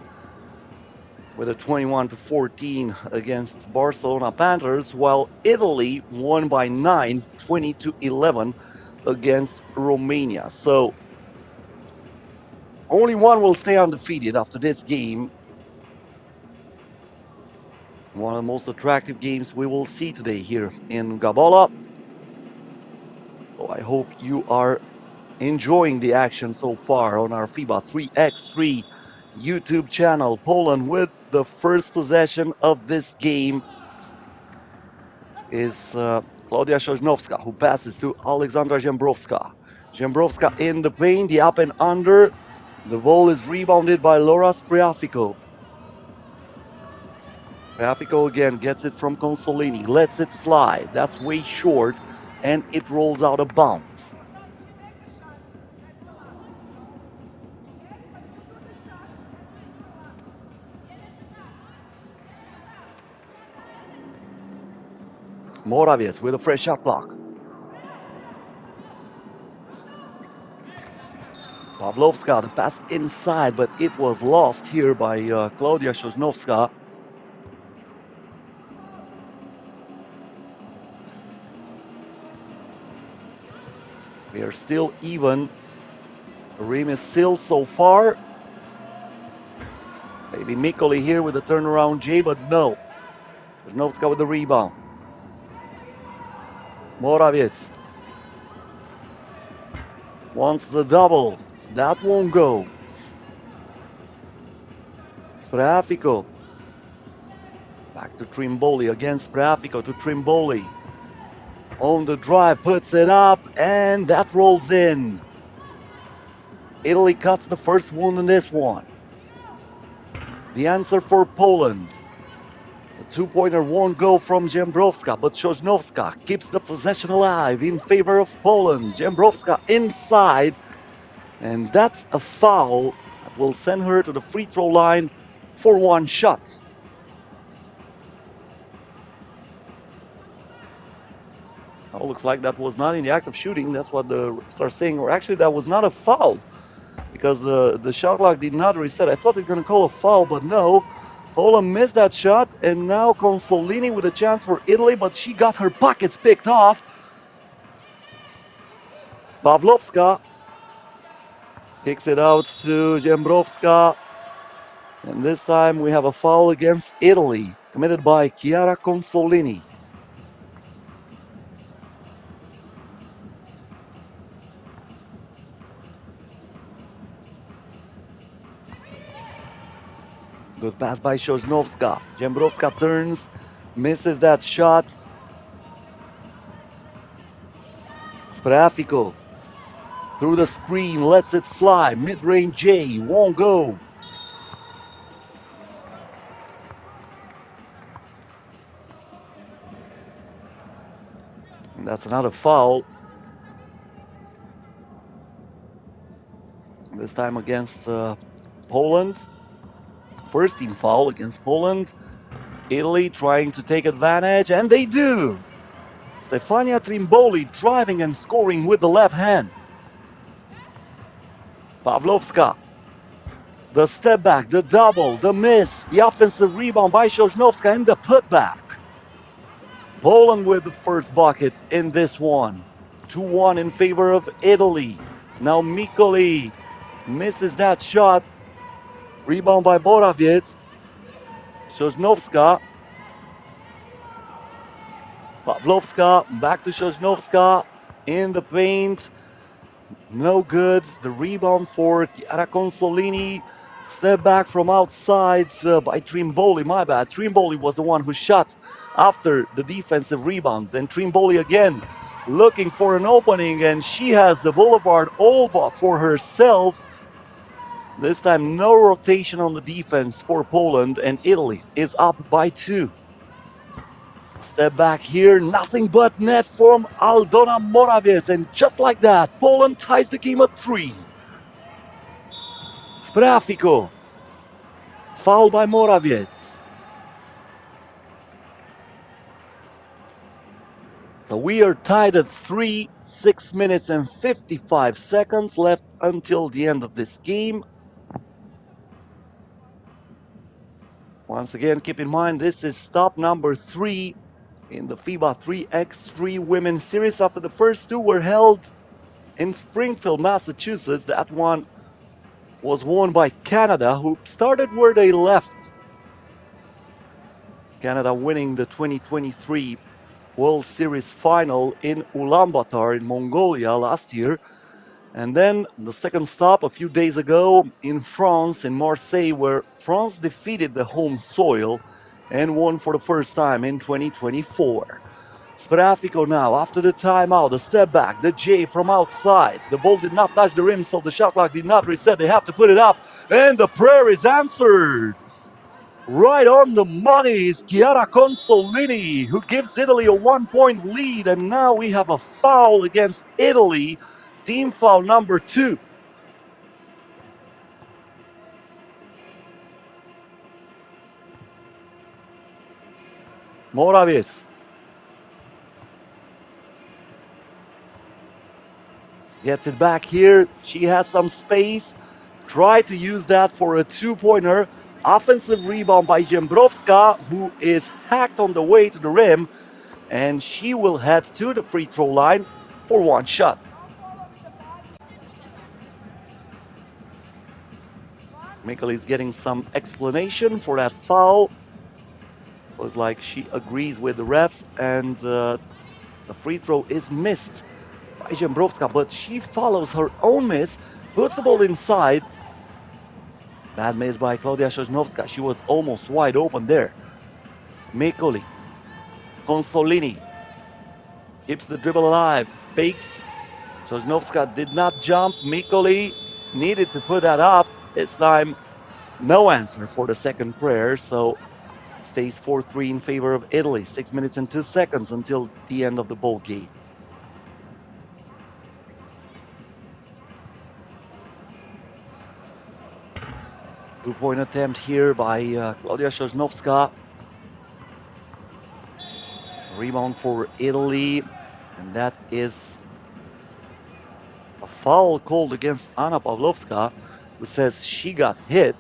with a 21-14 against Barcelona Panthers, while Italy won by 9, 20-11 against Romania. So only one will stay undefeated after this game. One of the most attractive games we will see today here in Gabala. So I hope you are enjoying the action so far on our FIBA 3x3 YouTube channel. Poland with the first possession of this game is Klaudia Sosnowska, who passes to Alexandra Zembrowska. Zembrowska in the paint, the up and under. The ball is rebounded by Laura Spriafico. Spriafico again gets it from Consolini, lets it fly. That's way short, and it rolls out of bounds. Morawiec with a fresh shot clock. Pawlowska, the pass inside, but it was lost here by Klaudia Sosnowska. We are still even. The rim is still so far. Maybe Mikoli here with a turnaround J, but no. Sosnowska with the rebound. Morawiec wants the double. That won't go. Spriafico. Back to Trimboli. Again, Spriafico to Trimboli. On the drive, puts it up, and that rolls in. Italy cuts the first wound in this one. The answer for Poland. The two-pointer won't go from Zembrowska, but Sosnowska keeps the possession alive in favor of Poland. Zembrowska inside, and that's a foul that will send her to the free throw line for one shot. Oh, looks like that was not in the act of shooting. That's what the refs are saying. Or actually, that was not a foul because the shot clock did not reset. I thought they were going to call a foul, but no. Poland missed that shot, and now Consolini with a chance for Italy, but she got her pockets picked off. Pawlowska kicks it out to Zembrowska, and this time we have a foul against Italy, committed by Chiara Consolini. Good pass by Sosnowska. Zembrowska turns, misses that shot. Spriafico through the screen, lets it fly. Mid-range J, won't go. And that's another foul. This time against Poland. First team foul against Poland. Italy trying to take advantage, and they do. Stefania Trimboli driving and scoring with the left hand. Pawlowska. The step back, the double, the miss, the offensive rebound by Sosnowska, and the putback. Poland with the first bucket in this one. 2-1 in favor of Italy. Now Mikoli misses that shot. Rebound by Morawiec. Sosnowska. Pawlowska back to Sosnowska in the paint. No good. The rebound for Chiara Consolini. Step back from outside by Trimboli. My bad. Trimboli was the one who shot after the defensive rebound. Then Trimboli again looking for an opening, and she has the boulevard all but for herself. This time, no rotation on the defense for Poland, and Italy is up by 2. Step back here, nothing but net from Aldona Morawiec, and just like that, Poland ties the game at 3. Spreafico. Foul by Morawiec. So we are tied at 6 minutes and 55 seconds left until the end of this game. Once again, keep in mind this is stop number 3 in the FIBA 3x3 Women's Series after the first two were held in Springfield, Massachusetts. That one was won by Canada, who started where they left. Canada winning the 2023 World Series final in Ulaanbaatar in Mongolia last year. And then the second stop a few days ago in France, in Marseille, where France defeated the home soil and won for the first time in 2024. Spreafico now, after the timeout, the step back, the J from outside. The ball did not touch the rim, so the shot clock did not reset. They have to put it up, and the prayer is answered. Right on the money is Chiara Consolini, who gives Italy a 1-point lead, and now we have a foul against Italy, team foul number 2. Morawiec gets it back here. She has some space. Try to use that for a 2-pointer. Offensive rebound by Jębrowska, who is hacked on the way to the rim, and she will head to the free throw line for one shot. Mikkel is getting some explanation for that foul. Looks like she agrees with the refs, and the free throw is missed by Jębrowska, but she follows her own miss, puts the ball inside. Bad miss by Klaudia Sosnowska. She was almost wide open there. Mikoli. Consolini keeps the dribble alive. Fakes. Sosnowska did not jump. Mikoli needed to put that up. This time, no answer for the second prayer. So it stays 4-3 in favor of Italy. 6 minutes and 2 seconds until the end of the ball game. Two-point attempt here by Klaudia Sosnowska. Rebound for Italy, and that is a foul called against Anna Pavlovska, who says she got hit.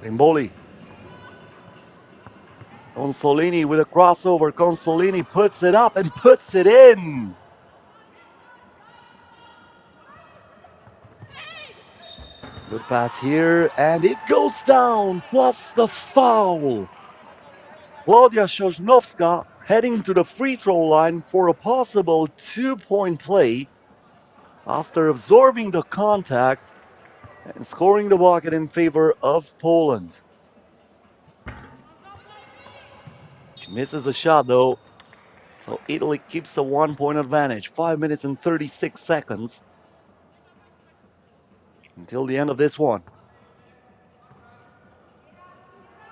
Rimboli. Consolini with a crossover. Consolini puts it up and puts it in. Good pass here, and it goes down, plus the foul. Klaudia Sosnowska heading to the free throw line for a possible 2-point play after absorbing the contact and scoring the bucket in favor of Poland. She misses the shot though, so Italy keeps a 1-point advantage. 5 minutes and 36 seconds until the end of this one.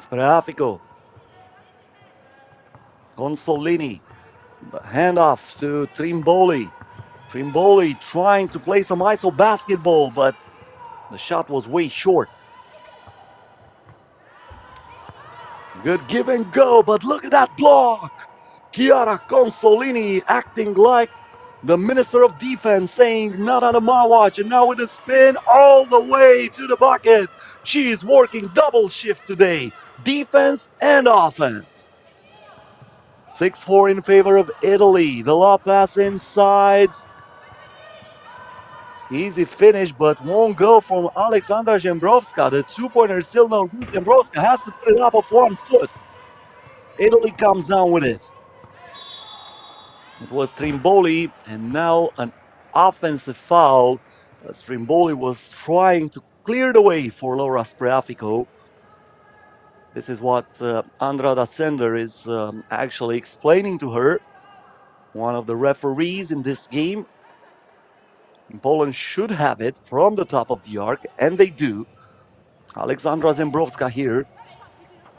Spreafico. Consolini. The handoff to Trimboli. Trimboli trying to play some ISO basketball, but the shot was way short. Good give and go, but look at that block. Chiara Consolini acting like the Minister of Defense, saying not out of my watch, and now with a spin all the way to the bucket. She is working double shift today, defense and offense. 6-4 in favor of Italy. The lob pass inside. Easy finish, but won't go from Alexandra Jębrowska. The 2-pointer is still no good. Jębrowska has to put it up off 1 foot. Italy comes down with it. It was Trimboli, and now an offensive foul as Trimboli was trying to clear the way for Laura Spreafico. This is what Andrada Zender is actually explaining to her, one of the referees in this game. Poland should have it from the top of the arc, and they do. Aleksandra Zembrowska here.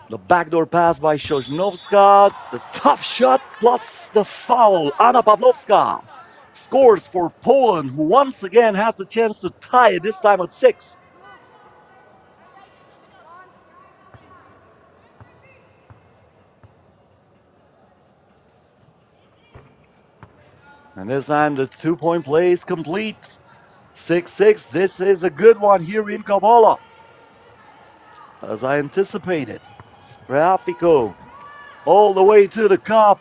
The backdoor pass by Sosnowska. The tough shot plus the foul. Anna Pawlowska scores for Poland, who once again has the chance to tie it, this time at 6. And this time the 2-point play is complete. 6-6. This is a good one here in Gabala. As I anticipated, Spreafico all the way to the cup.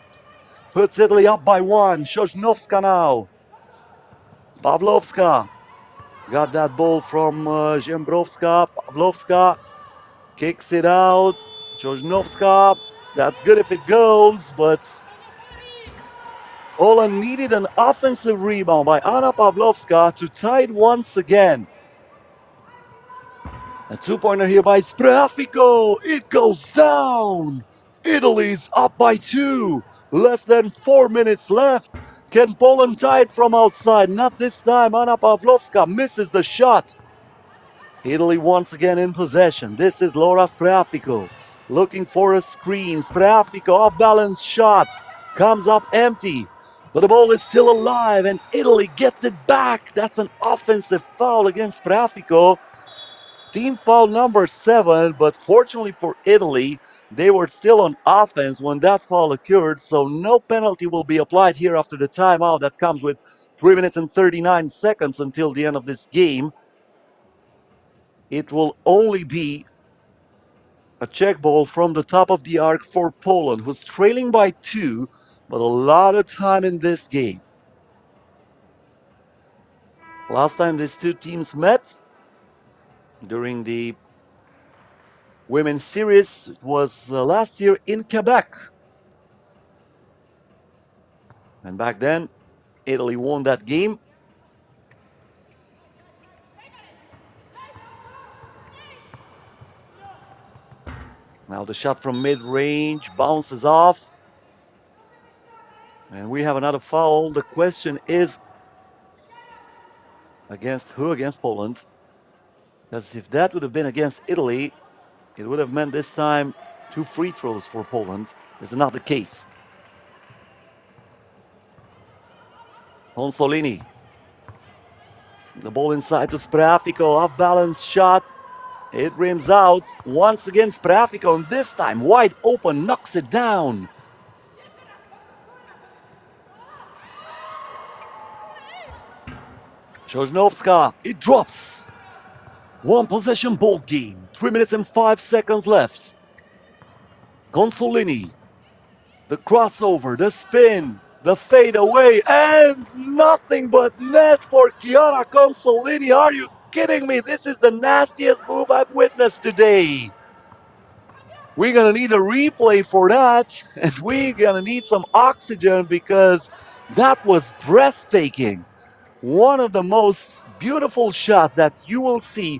Puts Italy up by 1. Sosnowska now. Pawlowska got that ball from Zembrowska. Pawlowska kicks it out. Sosnowska. That's good if it goes, but Poland needed an offensive rebound by Anna Pawlowska to tie it once again. A 2-pointer here by Spreafico. It goes down. Italy's up by 2. Less than 4 minutes left. Can Poland tie it from outside? Not this time. Anna Pawlowska misses the shot. Italy once again in possession. This is Laura Spreafico looking for a screen. Spreafico off balance shot. Comes up empty. But the ball is still alive and Italy gets it back. That's an offensive foul against Spreafico. Team foul number 7, but fortunately for Italy, they were still on offense when that foul occurred, so no penalty will be applied here after the timeout that comes with 3 minutes and 39 seconds until the end of this game. It will only be a check ball from the top of the arc for Poland, who's trailing by 2, but a lot of time in this game. Last time these two teams met during the women's series was last year in Quebec. And back then, Italy won that game. Now the shot from mid-range bounces off. And we have another foul. The question is against who? Against Poland. Because if that would have been against Italy, it would have meant this time 2 free throws for Poland. This is not the case. Consolini. The ball inside to Spreafico. Off balance shot. It rims out. Once again Spreafico, and this time wide open, knocks it down. Sosnowska, it drops. 1 possession ball game. 3 minutes and 5 seconds left. Consolini. The crossover, the spin, the fade away, and nothing but net for Chiara Consolini. Are you kidding me? This is the nastiest move I've witnessed today. We're going to need a replay for that, and we're going to need some oxygen because that was breathtaking. One of the most beautiful shots that you will see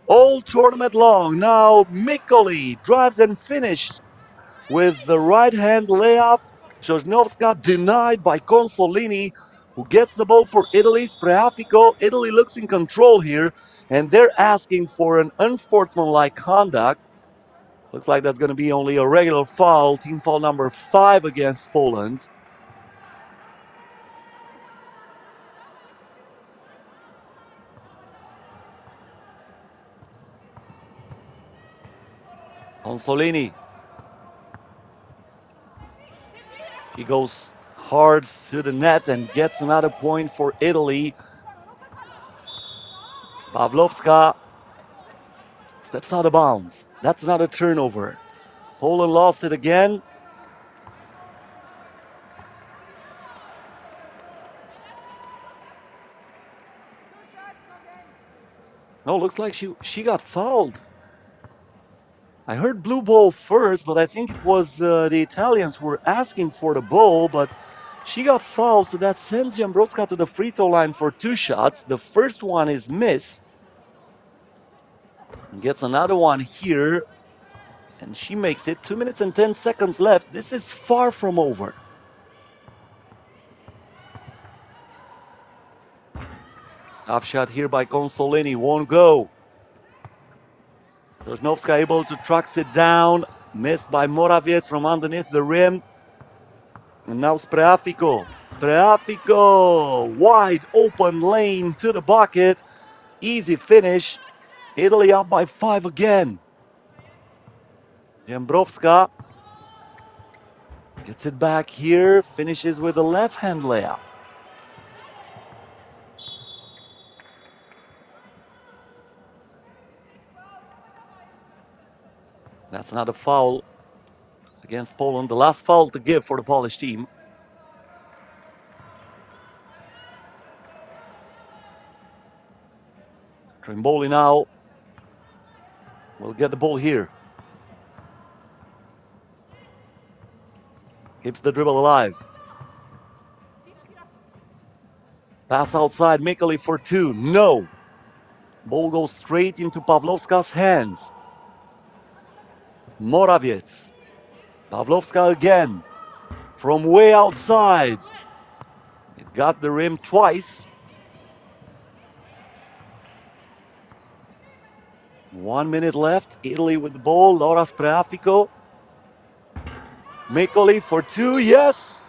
all tournament long. Now Mikoli drives and finishes with the right hand layup. Sosnowska denied by Consolini, who gets the ball for Italy. Spreafico. Italy looks in control here, and they're asking for an unsportsmanlike conduct. Looks like that's going to be only a regular foul. Team foul number 5 against Poland. Consolini. He goes hard to the net and gets another point for Italy. Pawlowska steps out of bounds. That's another turnover. Poland lost it again. No, looks like she got fouled. I heard blue ball first, but I think it was the Italians who were asking for the ball, but she got fouled, so that sends Zembrowska to the free throw line for 2 shots. The first one is missed. And gets another one here, and she makes it. 2 minutes and 10 seconds left. This is far from over. Tough shot here by Consolini. Won't go. Sosnowska able to trucks it down. Missed by Morawiec from underneath the rim. And now Spreafico. Spreafico. Wide open lane to the bucket. Easy finish. Italy up by 5 again. Jębrowska gets it back here. Finishes with a left hand layup. That's another foul against Poland. The last foul to give for the Polish team. Trimboli now will get the ball here. Keeps the dribble alive. Pass outside, Mikoli for 2. No. Ball goes straight into Pawlowska's hands. Morawiec. Pawlowska again. From way outside. It got the rim twice. 1 minute left. Italy with the ball. Laura Spreafico. Mikoli for 2. Yes.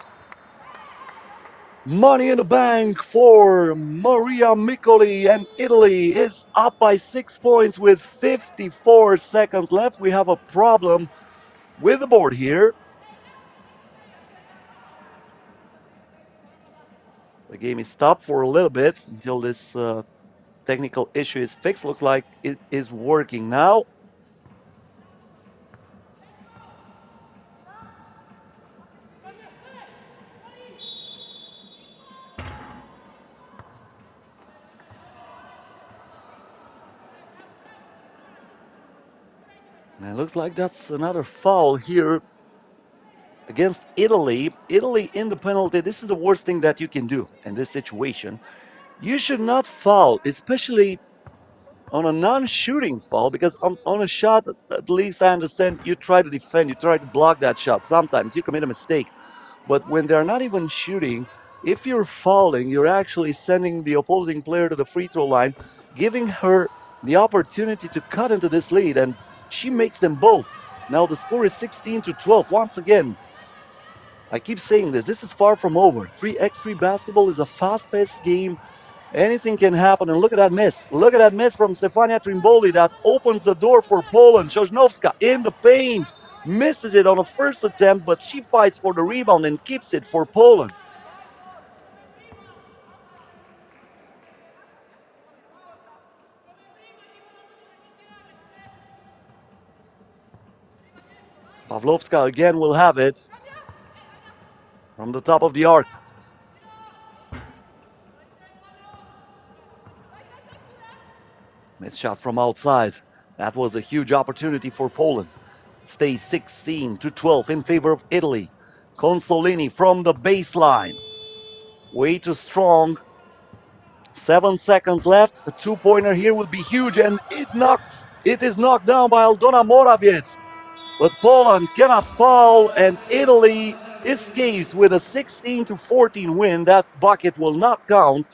Money in the bank for Maria Mikoli, and Italy is up by 6 points with 54 seconds left. We have a problem with the board here. The game is stopped for a little bit until this technical issue is fixed. Looks like it is working now. And it looks like that's another foul here against Italy. Italy in the penalty. This is the worst thing that you can do in this situation. You should not foul, especially on a non-shooting foul, because on a shot, at least I understand you try to defend, you try to block that shot. Sometimes you commit a mistake. But when they're not even shooting, if you're fouling, you're actually sending the opposing player to the free throw line, giving her the opportunity to cut into this lead, and she makes them both. Now the score is 16-12. Once again, I keep saying this. This is far from over. 3x3 basketball is a fast-paced game. Anything can happen. And look at that miss. Look at that miss from Stefania Trimboli that opens the door for Poland. Sosnowska in the paint. Misses it on the first attempt, but she fights for the rebound and keeps it for Poland. Pawlowska again will have it from the top of the arc. Missed shot from outside. That was a huge opportunity for Poland. Stays 16-12 in favor of Italy. Consolini from the baseline. Way too strong. 7 seconds left. A two-pointer here would be huge, and it is knocked down by Aldona Morawiec. But Poland cannot foul, and Italy escapes with a 16-14 win. That bucket will not count,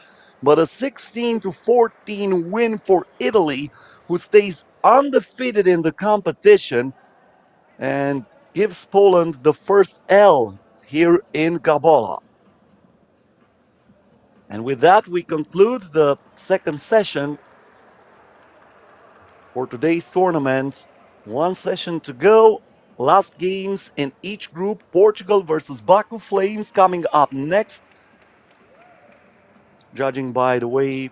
but a 16-14 win for Italy, who stays undefeated in the competition and gives Poland the first L here in Gabala. And with that, we conclude the second session for today's tournament. One session to go. Last games in each group. Portugal versus Baku Flames coming up next. Judging by the way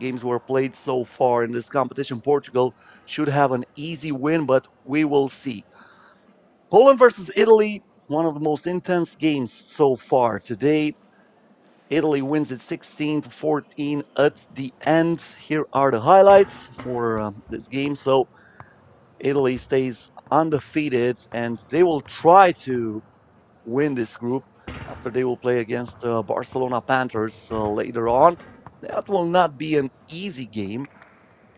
games were played so far in this competition, Portugal should have an easy win, but we will see. Poland versus Italy, one of the most intense games so far today. Italy wins it 16-14 at the end. Here are the highlights for this game. So Italy stays undefeated, and they will try to win this group after they will play against Barcelona Panthers later on. That will not be an easy game.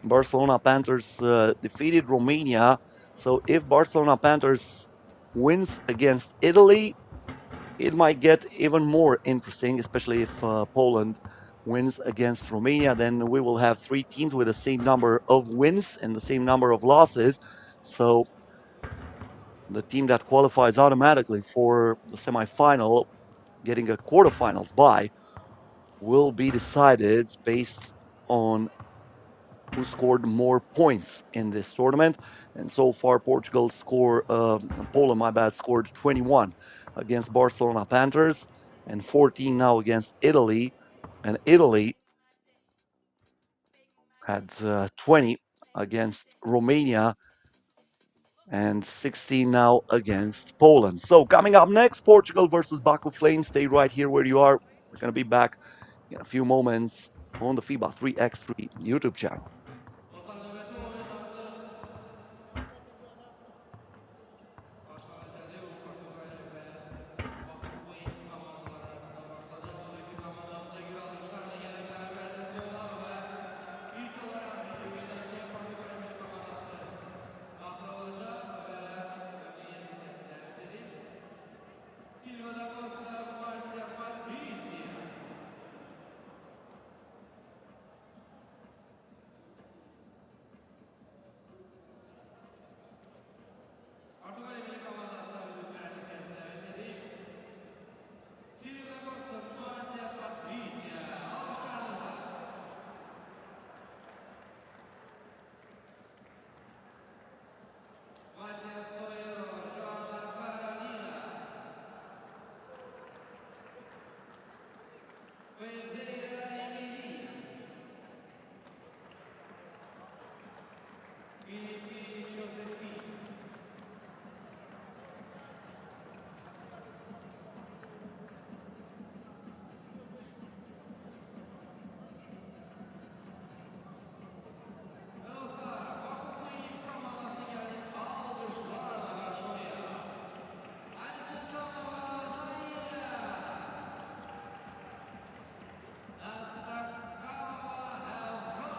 Barcelona Panthers defeated Romania. So if Barcelona Panthers wins against Italy, it might get even more interesting, especially if Poland wins against Romania, then we will have 3 teams with the same number of wins and the same number of losses. So the team that qualifies automatically for the semifinal, getting a quarterfinals bye, will be decided based on who scored more points in this tournament. And so far, Poland, my bad, scored 21 against Barcelona Panthers and 14 now against Italy. And Italy had 20 against Romania and 16 now against Poland. So coming up next, Portugal versus Baku Flames. Stay right here where you are. We're going to be back in a few moments on the FIBA 3x3 YouTube channel. Dostlar növbəti oyun artıq başlanacaq. Portuqaliya və Baku Flames komandaları arasında başladı. Bu iki komandamıza görə alışlarla gəlib bərabərdə olan və ilk olaraq Türkiyədəki Portuqaliya milli komandası daxil olacaq və ödəyə dəvət edib. Silva da Costa, Marcia Patricia. Portuqaliya milli komandasına üzvlərini səhvə dəvət edib. Silva da Costa, Marcia Patricia. Alışlarınızla. Matias Soyero, Joana Carolina. Ferreira Emilia. Filipe Josefino. Dostlar, Baku Flames komandasına gəlib alqışlarla qarşılayaq. Ali Sultanova Nailya. Nastakava Helva.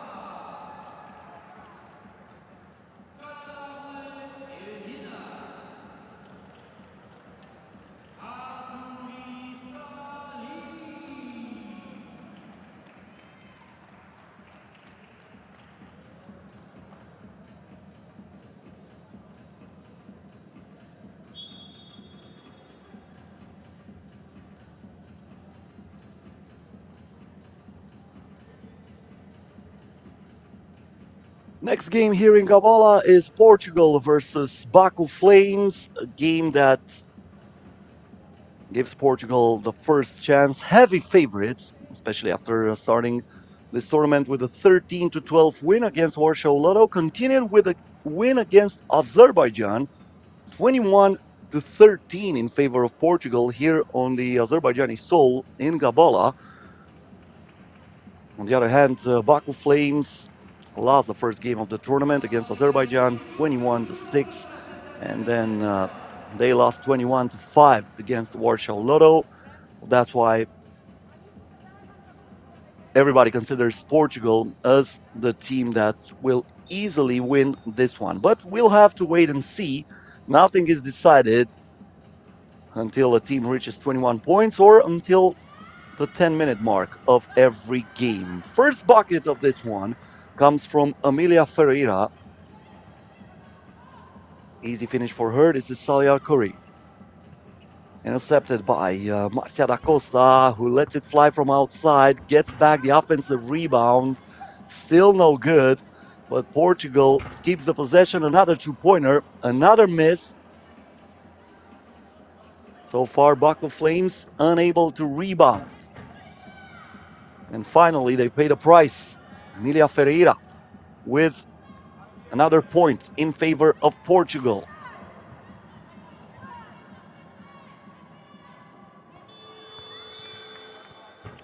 Karadağlı Elina. Akuri Salih. Next game here in Gabala is Portugal versus Baku Flames, a game that gives Portugal the first chance. Heavy favorites, especially after starting this tournament with a 13-12 win against Warsaw LOTTO, continued with a win against Azerbaijan, 21-13 in favor of Portugal here on the Azerbaijani soil in Gabala. On the other hand, Baku Flames lost the first game of the tournament against Azerbaijan, 21-6, and then they lost 21-5 against Warsaw LOTTO. That's why everybody considers Portugal as the team that will easily win this one. But we'll have to wait and see. Nothing is decided until a team reaches 21 points or until the 10-minute mark of every game. First bucket of this one comes from Amelia Ferreira. Easy finish for her. This is Salia Curry. Intercepted by Marcia da Costa, who lets it fly from outside, gets back the offensive rebound. Still no good, but Portugal keeps the possession. Another two-pointer, another miss. So far, Baku Flames unable to rebound. And finally, they pay the price. Amelia Ferreira with another point in favor of Portugal.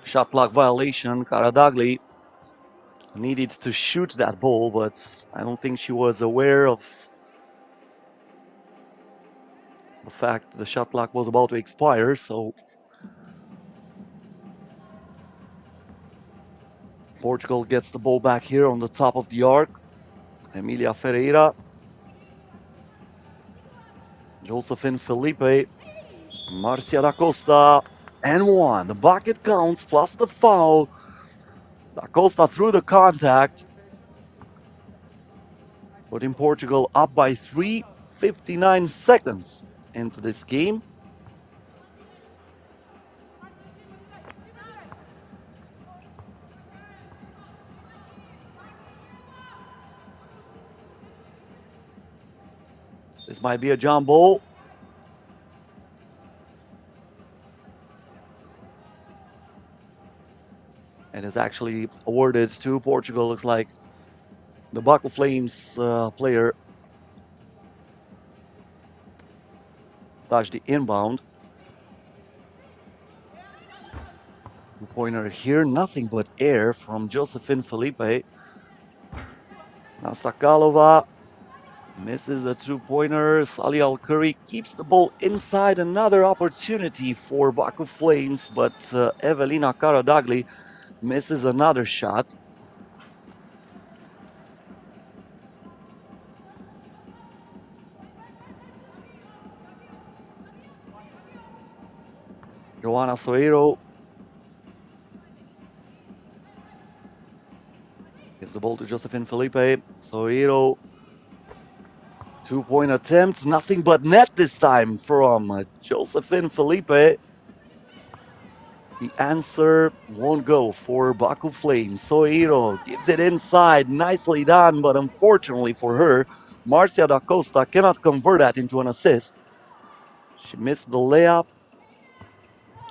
Shot clock violation. Karadagli needed to shoot that ball, but I don't think she was aware of the fact the shot clock was about to expire. So Portugal gets the ball back here on the top of the arc. Emilia Ferreira, Josephine Felipe, Marcia da Costa, and one. The bucket counts plus the foul Da Costa through the contact, putting Portugal up by 3, 59 seconds into this game. This might be a jump ball. And is actually awarded to Portugal. Looks like the Baku Flames player touched the inbound. Pointer here, nothing but air from Josephine Felipe. Nastakalova misses the two-pointer. Salih Al-Curry keeps the ball inside. Another opportunity for Baku Flames, but Evelina Karadagli misses another shot. Joanna Soeiro gives the ball to Josephine Felipe. Soeiro, two-point attempt, nothing but net this time from Josephine Felipe. The answer won't go for Baku Flames. Soeiro gives it inside, nicely done, but unfortunately for her, Marcia da Costa cannot convert that into an assist. She missed the layup.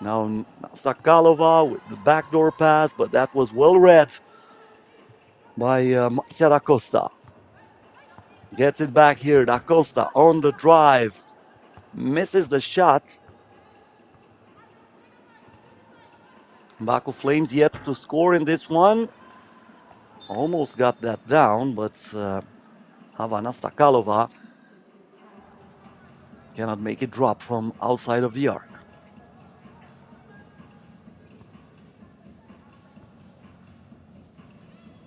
Now Sakalova with the backdoor pass, but that was well read by Marcia da Costa. Gets it back here, da Costa on the drive. Misses the shot. Baku Flames yet to score in this one. Almost got that down, but Havana Stakalova cannot make it drop from outside of the arc.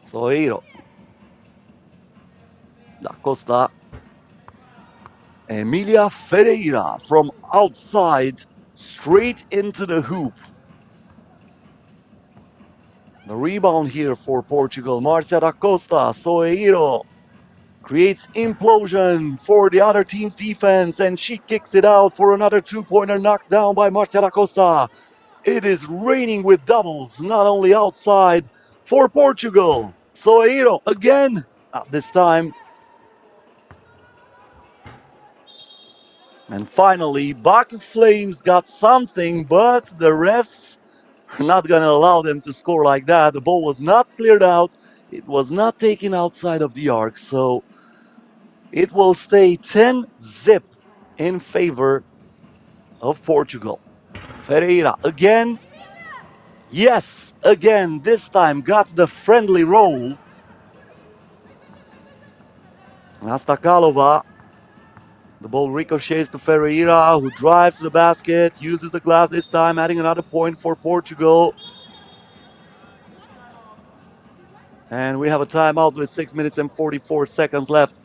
Soeiro. Da Costa. Emilia Ferreira from outside straight into the hoop. The rebound here for Portugal. Marcia da Costa. Soeiro creates implosion for the other team's defense, and she kicks it out for another two-pointer knocked down by Marcia da Costa. It is raining with doubles, not only outside for Portugal. Soeiro again, at this time. And finally, Baku Flames got something, but the refs are not going to allow them to score like that. The ball was not cleared out. It was not taken outside of the arc, so it will stay 10-zip in favor of Portugal. Ferreira again. Yes, again, this time got the friendly roll. Nastakalova. The ball ricochets to Ferreira, who drives to the basket, uses the glass this time, adding another point for Portugal. And we have a timeout with 6 minutes and 44 seconds left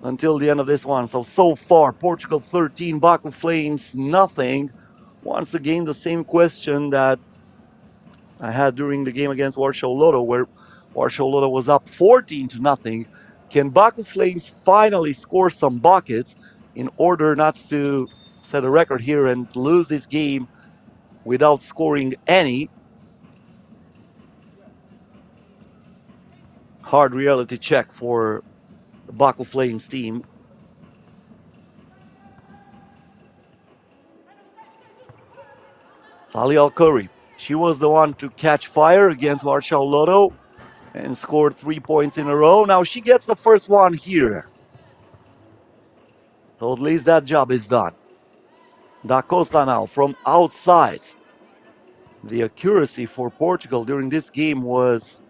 until the end of this one. So far, Portugal 13, Baku Flames nothing. Once again, the same question that I had during the game against Warsaw LOTTO, where Warsaw LOTTO was up 14-0. Can Baku Flames finally score some buckets in order not to set a record here and lose this game without scoring any? Hard reality check for the Baku Flames team. Salih Al-Curry, she was the one to catch fire against Warsaw LOTTO and scored 3 points in a row. Now she gets the first one here. So at least that job is done. Da Costa now from outside. The accuracy for Portugal during this game was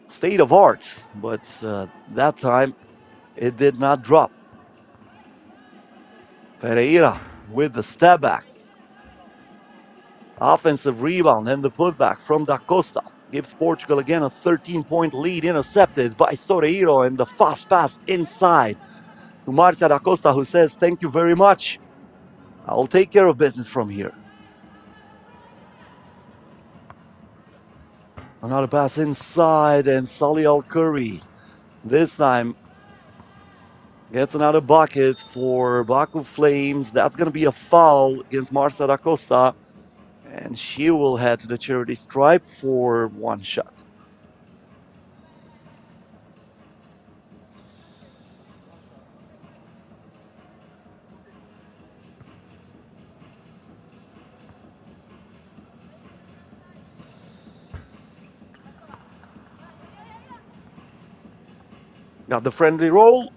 state of art, but that time it did not drop. Ferreira with the step back. Offensive rebound and the putback from Da Costa gives Portugal again a 13-point lead, intercepted by Soeiro, and the fast pass inside to Marcia Da Costa, who says, "Thank you very much. I'll take care of business from here." Another pass inside, and Salih Al Curry this time gets another bucket for Baku Flames. That's going to be a foul against Marcia da Costa, and she will head to the charity stripe for one shot. Got the friendly roll.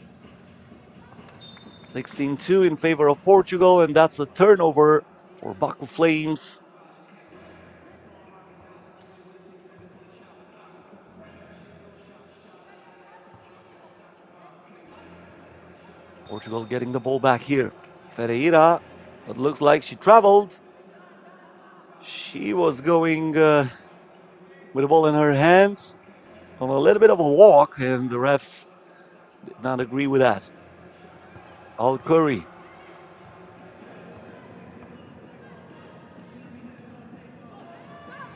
16-2 in favor of Portugal, and that's a turnover for Baku Flames. Portugal getting the ball back here. Ferreira, it looks like she traveled. She was going with the ball in her hands on a little bit of a walk, and the refs did not agree with that. Al Curry.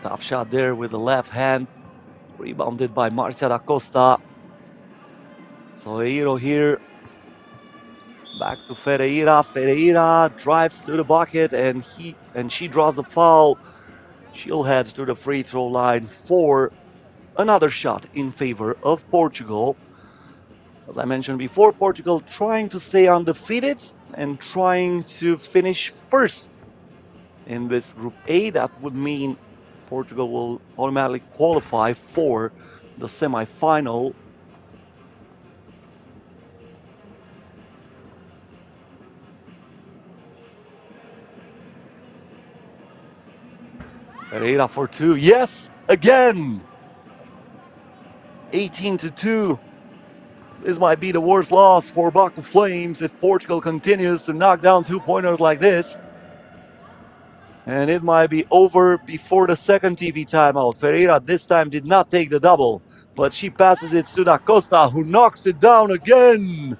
Tough shot there with the left hand. Rebounded by Marcia da Costa. Soeiro here. Back to Ferreira. Ferreira drives to the bucket, and she draws the foul. She'll head to the free throw line for another shot in favor of Portugal. As I mentioned before, Portugal trying to stay undefeated and trying to finish first in this Group A. That would mean Portugal will automatically qualify for the semi-final. Pereira for two. Yes, again. 18-2. This might be the worst loss for Baku Flames if Portugal continues to knock down two-pointers like this. And it might be over before the second TV timeout. Ferreira this time did not take the double, but she passes it to Da Costa, who knocks it down again.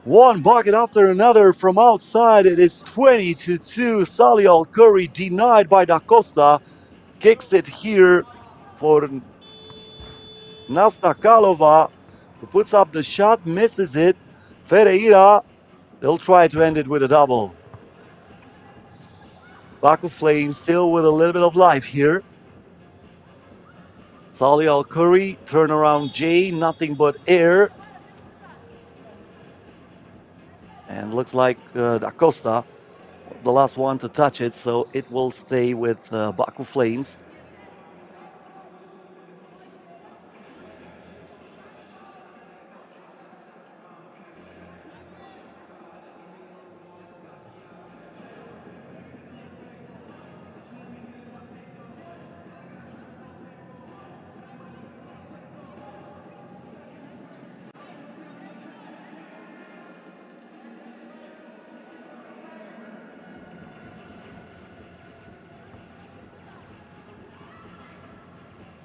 One bucket after another from outside. It is 20-2. Salih Al Curry denied by Da Costa. Kicks it here for Nastakalova, who puts up the shot, misses it. Ferreira, they'll try to end it with a double. Baku Flames still with a little bit of life here. Salih Al Curry, turnaround J, nothing but air. And looks like Da Costa was the last one to touch it, so it will stay with Baku Flames.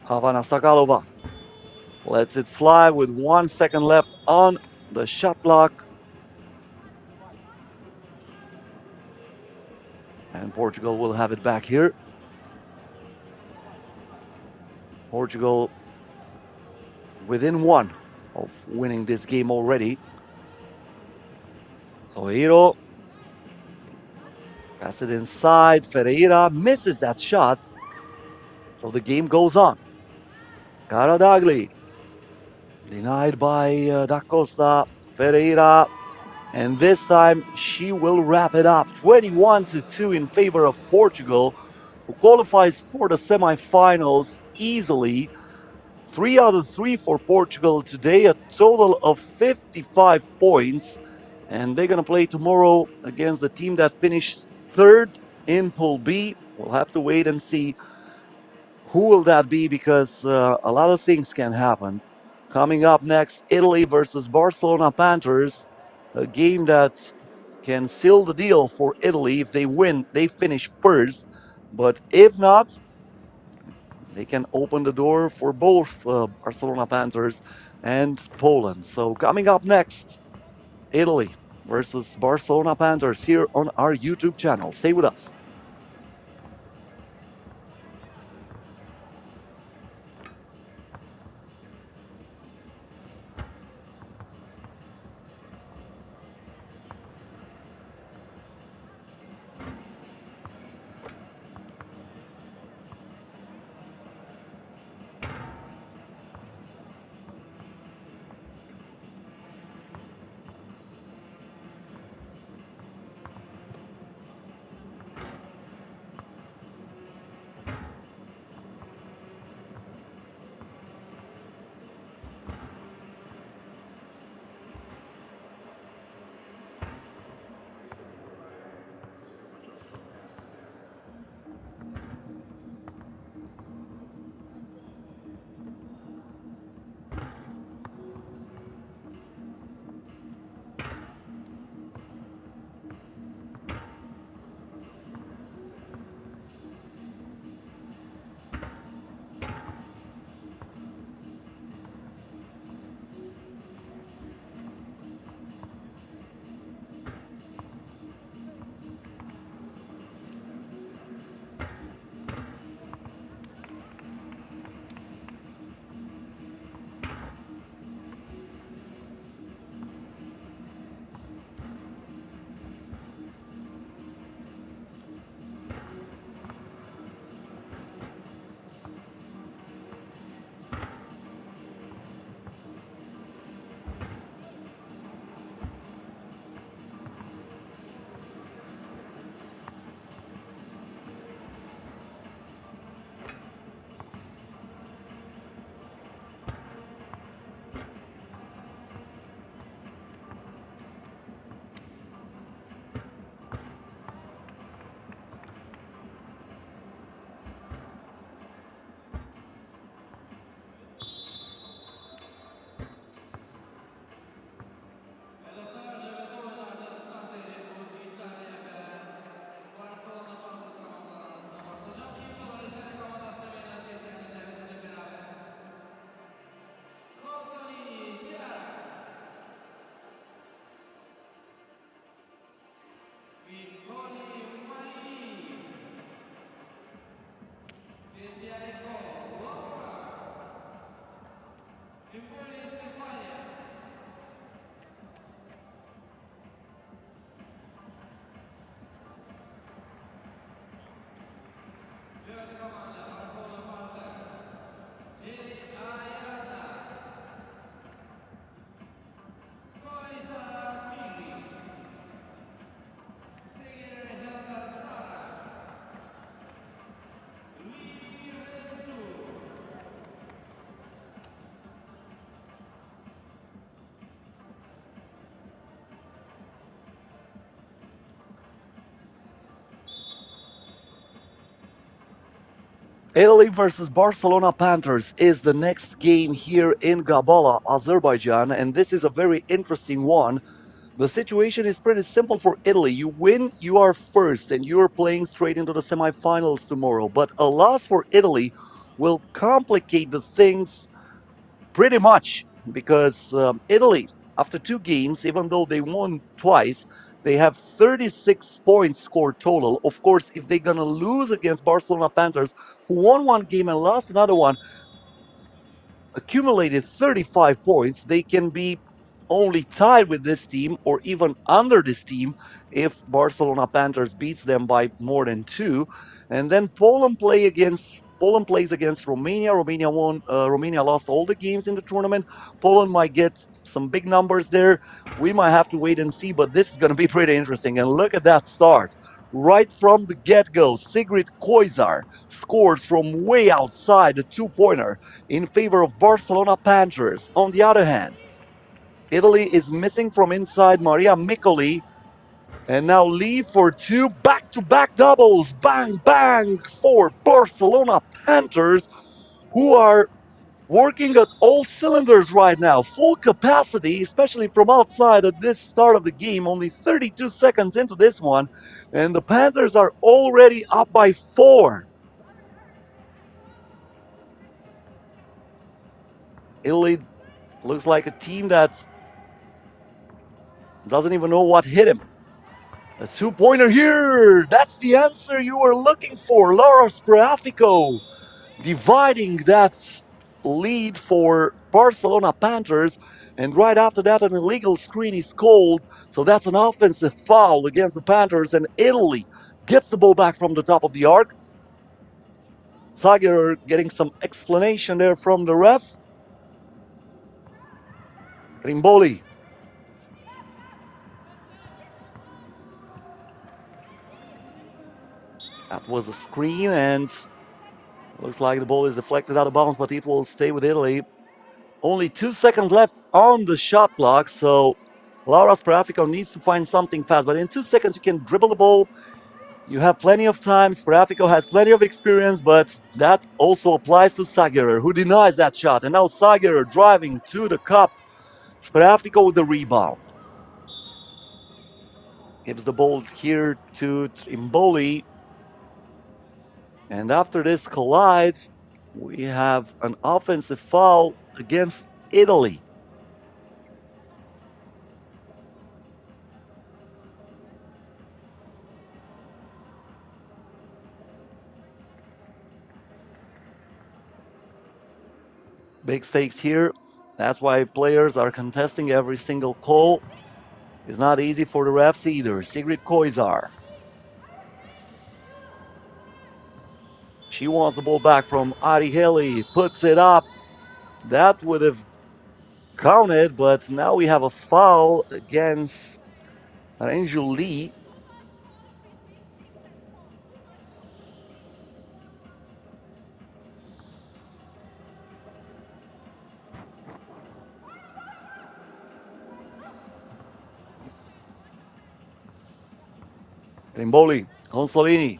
Havana Stakalova lets it fly with 1 second left on the shot clock. And Portugal will have it back here. Portugal within one of winning this game already. Soeiro pass it inside. Ferreira misses that shot. So the game goes on. Karadagli denied by Da Costa. Ferreira, and this time she will wrap it up. 21-2 in favor of Portugal, who qualifies for the semi-finals easily. 3 out of 3 for Portugal today, a total of 55 points. And they're going to play tomorrow against the team that finished third in Pool B. We'll have to wait and see who will that be, because a lot of things can happen. Coming up next, Italy versus Barcelona Panthers, a game that can seal the deal for Italy. If they win, they finish first. But if not, they can open the door for both Barcelona Panthers and Poland. So coming up next, Italy versus Barcelona Panthers here on our YouTube channel. Stay with us. Levanta comanda, Barcelona Panthers. Italy versus Barcelona Panthers is the next game here in Gabala, Azerbaijan, and this is a very interesting one. The situation is pretty simple for Italy. You win, you are first, and you are playing straight into the semifinals tomorrow. But a loss for Italy will complicate the things pretty much because Italy, after two games, even though they won twice, they have 36 points scored total. Of course, if they're going to lose against Barcelona Panthers, who won one game and lost another one, accumulated 35 points, they can be only tied with this team or even under this team if Barcelona Panthers beats them by more than two. And then Poland plays against Romania. Romania won. Romania lost all the games in the tournament. Poland might get some big numbers there. We might have to wait and see, but this is going to be pretty interesting. And look at that start. Right from the get-go, Sigrid Koizar scores from way outside the two-pointer in favor of Barcelona Panthers. On the other hand, Italy is missing from inside Maria Miccoli, and now Lee for two back-to-back doubles. Bang, bang for Barcelona Panthers, who are working at all cylinders right now. Full capacity, especially from outside at this start of the game. Only 32 seconds into this one, and the Panthers are already up by 4. Italy looks like a team that doesn't even know what hit him. A two-pointer here. That's the answer you were looking for. Laura Spreafico dividing that lead for Barcelona Panthers. And right after that, an illegal screen is called. So that's an offensive foul against the Panthers. And Italy gets the ball back from the top of the arc. Sager getting some explanation there from the refs. Rimboli. That was a screen, and looks like the ball is deflected out of bounds, but it will stay with Italy. Only 2 seconds left on the shot clock, so Laura Spreafico needs to find something fast. But in 2 seconds, you can dribble the ball. You have plenty of time. Spreafico has plenty of experience, but that also applies to Sagerer, who denies that shot. And now Sagerer driving to the cup. Spreafico with the rebound. Gives the ball here to Trimboli. And after this collide, we have an offensive foul against Italy. Big stakes here. That's why players are contesting every single call. It's not easy for the refs either. Sigrid Koizar. She wants the ball back from Ari Heli. Puts it up. That would have counted, but now we have a foul against Angel Lee. Trimboli, Consolini.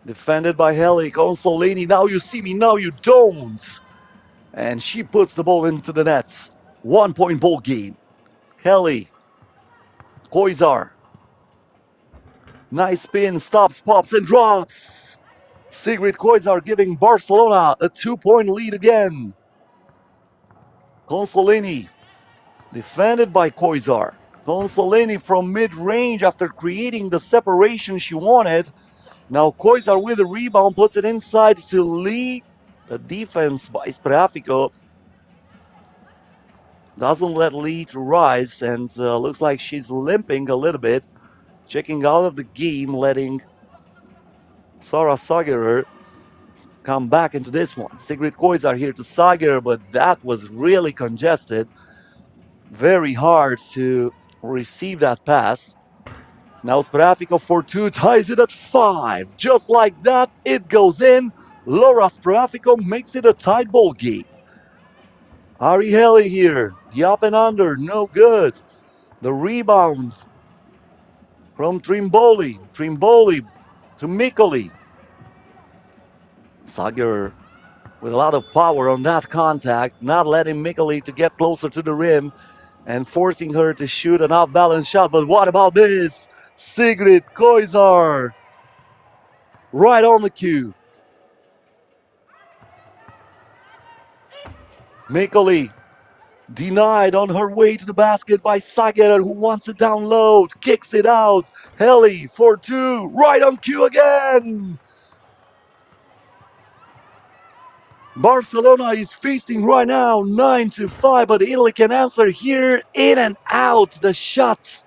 Defended by Heli. Consolini, now you see me, now you don't. And she puts the ball into the net. 1 point ball game. Heli. Koizar. Nice spin, stops, pops, and drops. Sigrid Koizar giving Barcelona a 2 point lead again. Consolini. Defended by Koizar. Consolini from mid-range after creating the separation she wanted. Now Koizar with the rebound, puts it inside to Lee. The defense by Spreafico doesn't let Lee to rise, and looks like she's limping a little bit. Checking out of the game, letting Sara Sagerer come back into this one. Sigrid Koizar here to Sagerer, but that was really congested. Very hard to receive that pass. Now Spreafico for two, ties it at 5. Just like that, it goes in. Laura Spreafico makes it a tight ball game. Ari Heli here, the up and under, no good. The rebound from Trimboli. Trimboli to Mikoli. Sager with a lot of power on that contact, not letting Mikoli to get closer to the rim and forcing her to shoot an off-balance shot. But what about this? Sigrid Koizar right on the cue. Mikoli denied on her way to the basket by Sagerer, who wants it down low, kicks it out. Heli for two, right on cue again. Barcelona is feasting right now, 9-5, but Italy can answer here, in and out. The shot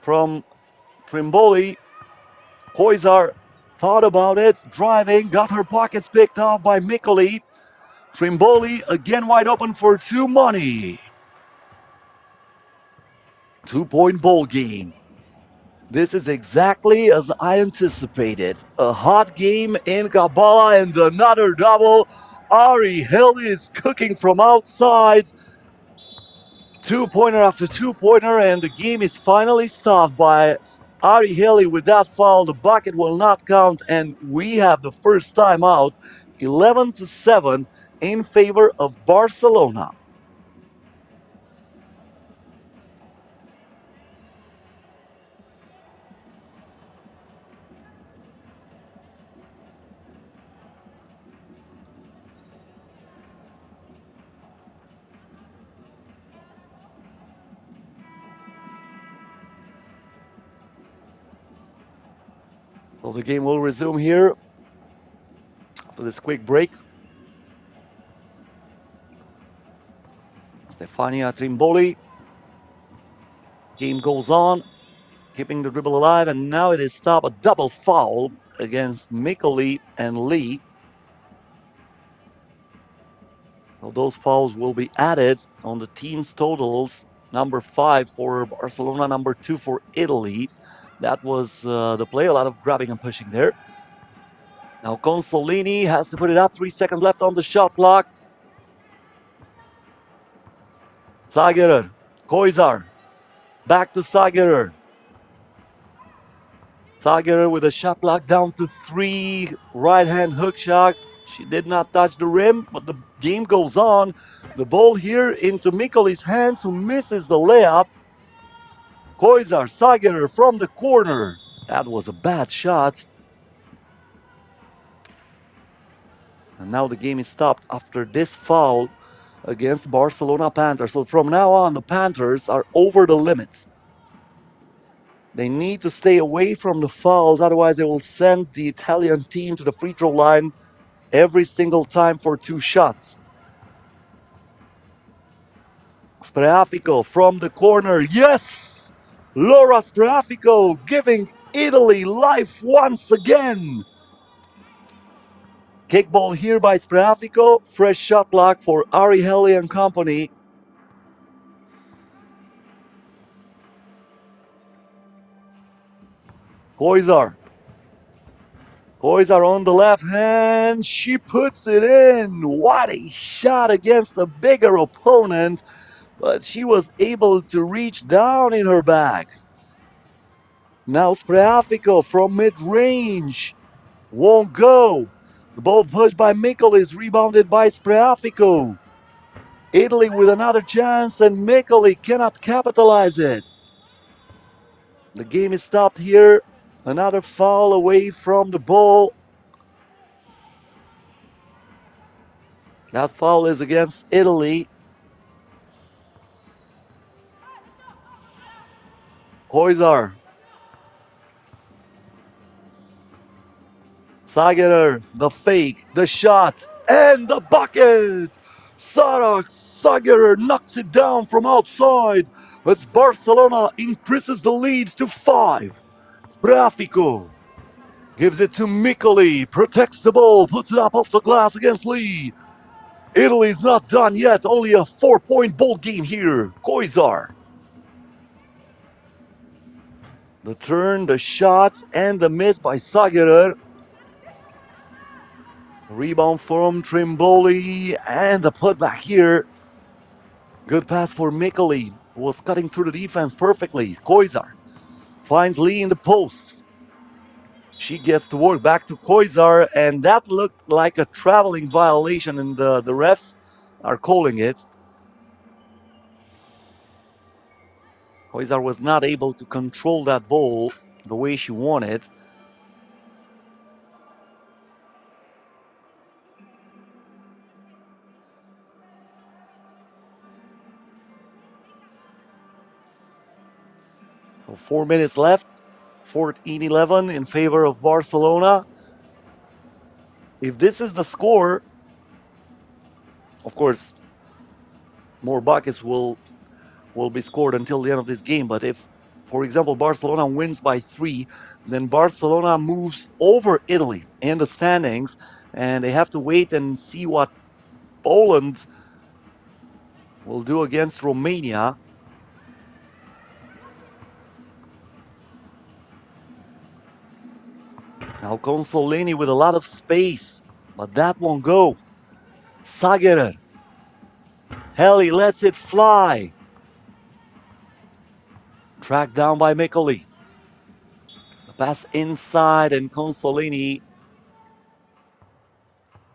from Trimboli. Koizar thought about it, driving, got her pockets picked off by Mikoli. Trimboli again wide open for two, money. 2-point ball game. This is exactly as I anticipated. A hot game in Gabala and another double. Ari Heli is cooking from outside. Two-pointer after two-pointer, and the game is finally stopped by Ari Heli with that foul. The bucket will not count, and we have the first time out, 11-7 in favor of Barcelona. So the game will resume here after this quick break. Stefania Trimboli. Game goes on, keeping the dribble alive, and now it is stopped. A double foul against Mikoli and Lee. So those fouls will be added on the team's totals. Number 5 for Barcelona, number 2 for Italy. That was the play, a lot of grabbing and pushing there. Now Consolini has to put it up, 3 seconds left on the shot clock. Sagerer, Koizar, back to Sagerer. Sagerer with a shot clock down to 3, right-hand hook shot. She did not touch the rim, but the game goes on. The ball here into Mikoli's hands, who misses the layup. Koizar, Sagerer from the corner. That was a bad shot. And now the game is stopped after this foul against Barcelona Panthers. So from now on, the Panthers are over the limit. They need to stay away from the fouls, otherwise they will send the Italian team to the free throw line every single time for 2 shots. Spreafico from the corner. Yes! Laura Spreafico giving Italy life once again. Kickball here by Spreafico. Fresh shot clock for Ari Heli and company. Koizar. Koizar on the left hand. She puts it in. What a shot against a bigger opponent. But she was able to reach down in her bag. Now Spreafico from mid-range. Won't go. The ball pushed by Mikkel is rebounded by Spreafico. Italy with another chance, and Mikoli cannot capitalize it. The game is stopped here. Another foul away from the ball. That foul is against Italy. Koizar. Sagerer, the fake, the shot, and the bucket! Sarak Sagerer knocks it down from outside as Barcelona increases the lead to 5. Spreafico gives it to Mikoli, protects the ball, puts it up off the glass against Lee. Italy's not done yet, only a 4-point ball game here. Koizar. The turn, the shot, and the miss by Sagerer. Rebound from Trimboli, and the putback here. Good pass for Mikoli, who was cutting through the defense perfectly. Koizar finds Lee in the post. She gets to work back to Koizar, and that looked like a traveling violation, and the refs are calling it. Koizar was not able to control that ball the way she wanted. So 4 minutes left, 14-11 in favor of Barcelona. If this is the score, of course, more buckets will be scored until the end of this game. But if, for example, Barcelona wins by 3, then Barcelona moves over Italy in the standings, and they have to wait and see what Poland will do against Romania. Now Consolini with a lot of space, but that won't go. Sagerer. Heli lets it fly. Tracked down by Mikoli. The pass inside, and Consolini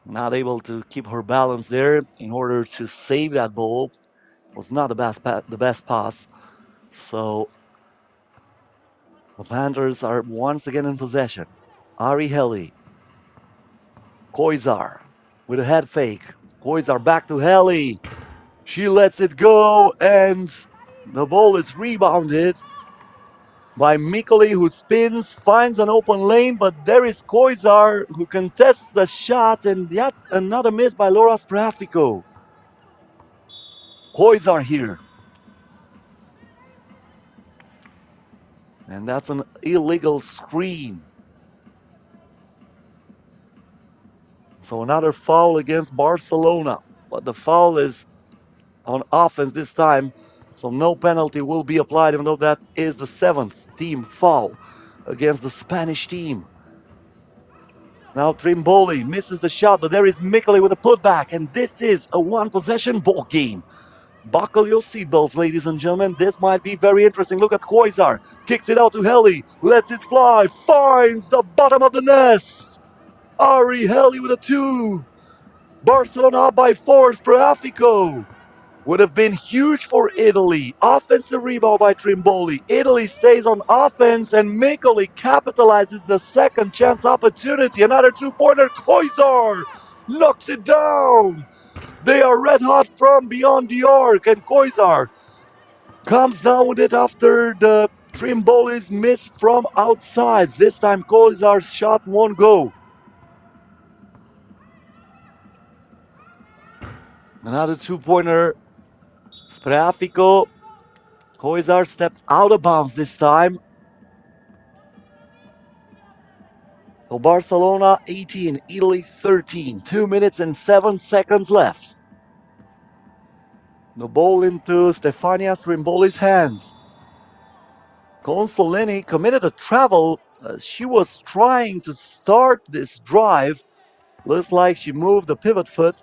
not able to keep her balance there in order to save that ball. Was not the best pass. So the Panthers are once again in possession. Ari Heli. Koizar with a head fake. Koizar back to Heli. She lets it go, and the ball is rebounded by Mikoli, who spins, finds an open lane, but there is Koizar, who contests the shot, and yet another miss by Laura Spreafico. Koizar here. And that's an illegal screen. So another foul against Barcelona, but the foul is on offense this time, so no penalty will be applied, even though that is the 7th team foul against the Spanish team. Now Trimboli misses the shot, but there is Mikoli with a putback, and this is a one-possession ball game. Buckle your seatbelts, ladies and gentlemen. This might be very interesting. Look at Koizar. Kicks it out to Heli. Lets it fly. Finds the bottom of the nest. Ari Heli with a 2. Barcelona up by 4. Spreafico. Would have been huge for Italy. Offensive rebound by Trimboli. Italy stays on offense, and Mikoli capitalizes the second chance opportunity. Another 2-pointer. Koizar knocks it down. They are red hot from beyond the arc, and Koizar comes down with it after the Trimboli's miss from outside. This time Koizar's shot won't go. Another 2-pointer. Spreafico. Koizar stepped out of bounds this time. So Barcelona 18, Italy 13. 2 minutes and 7 seconds left. The ball into Stefania Trimboli's hands. Consolini committed a travel as she was trying to start this drive. Looks like she moved the pivot foot.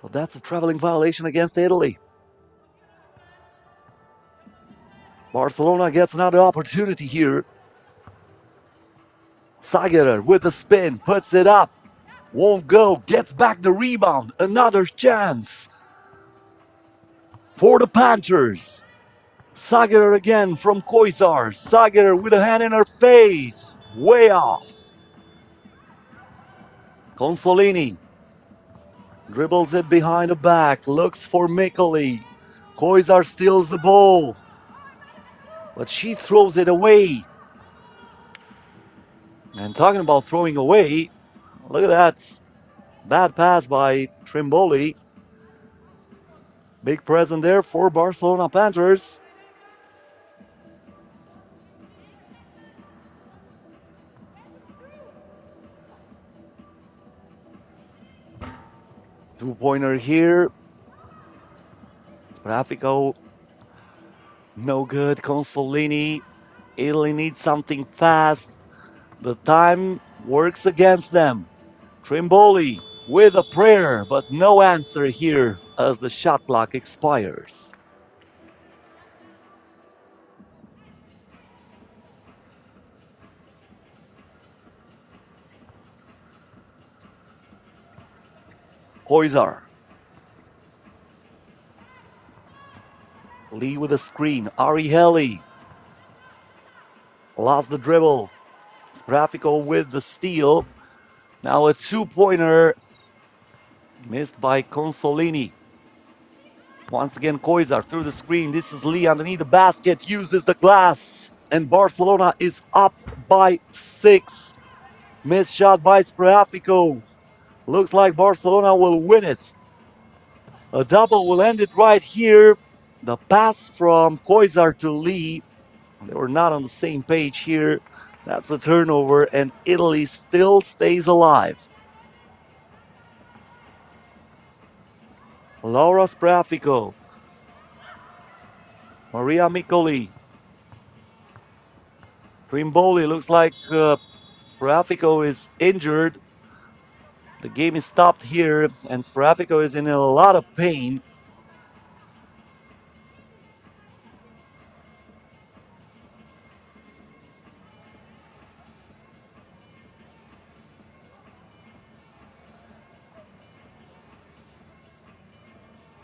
So that's a traveling violation against Italy. Barcelona gets another opportunity here. Sagerer with the spin, puts it up. Won't go, gets back the rebound. Another chance for the Panthers. Sagerer again from Koizar. Sagerer with a hand in her face. Way off. Consolini dribbles it behind the back. Looks for Mikoli. Koizar steals the ball. but she throws it away. And talking about throwing away, look at that bad pass by Trimboli. Big present there for Barcelona Panthers. Two-pointer here. Grafico, no good. Consolini, Italy needs something fast. The time works against them. Trimboli with a prayer, but no answer here as the shot clock expires. Koizar. Lee with a screen. Arieli lost the dribble. Grafico with the steal. Now a two-pointer missed by Consolini. Once again, Koizar through the screen. This is Lee underneath the basket, uses the glass. And Barcelona is up by 6. Missed shot by Spreafico. Looks like Barcelona will win it. A double will end it right here. The pass from Koizar to Lee. They were not on the same page here. That's a turnover, and Italy still stays alive. Laura Spreafico. Maria Micoli. Trimboli looks like Spreafico is injured. The game is stopped here, and Spreafico is in a lot of pain.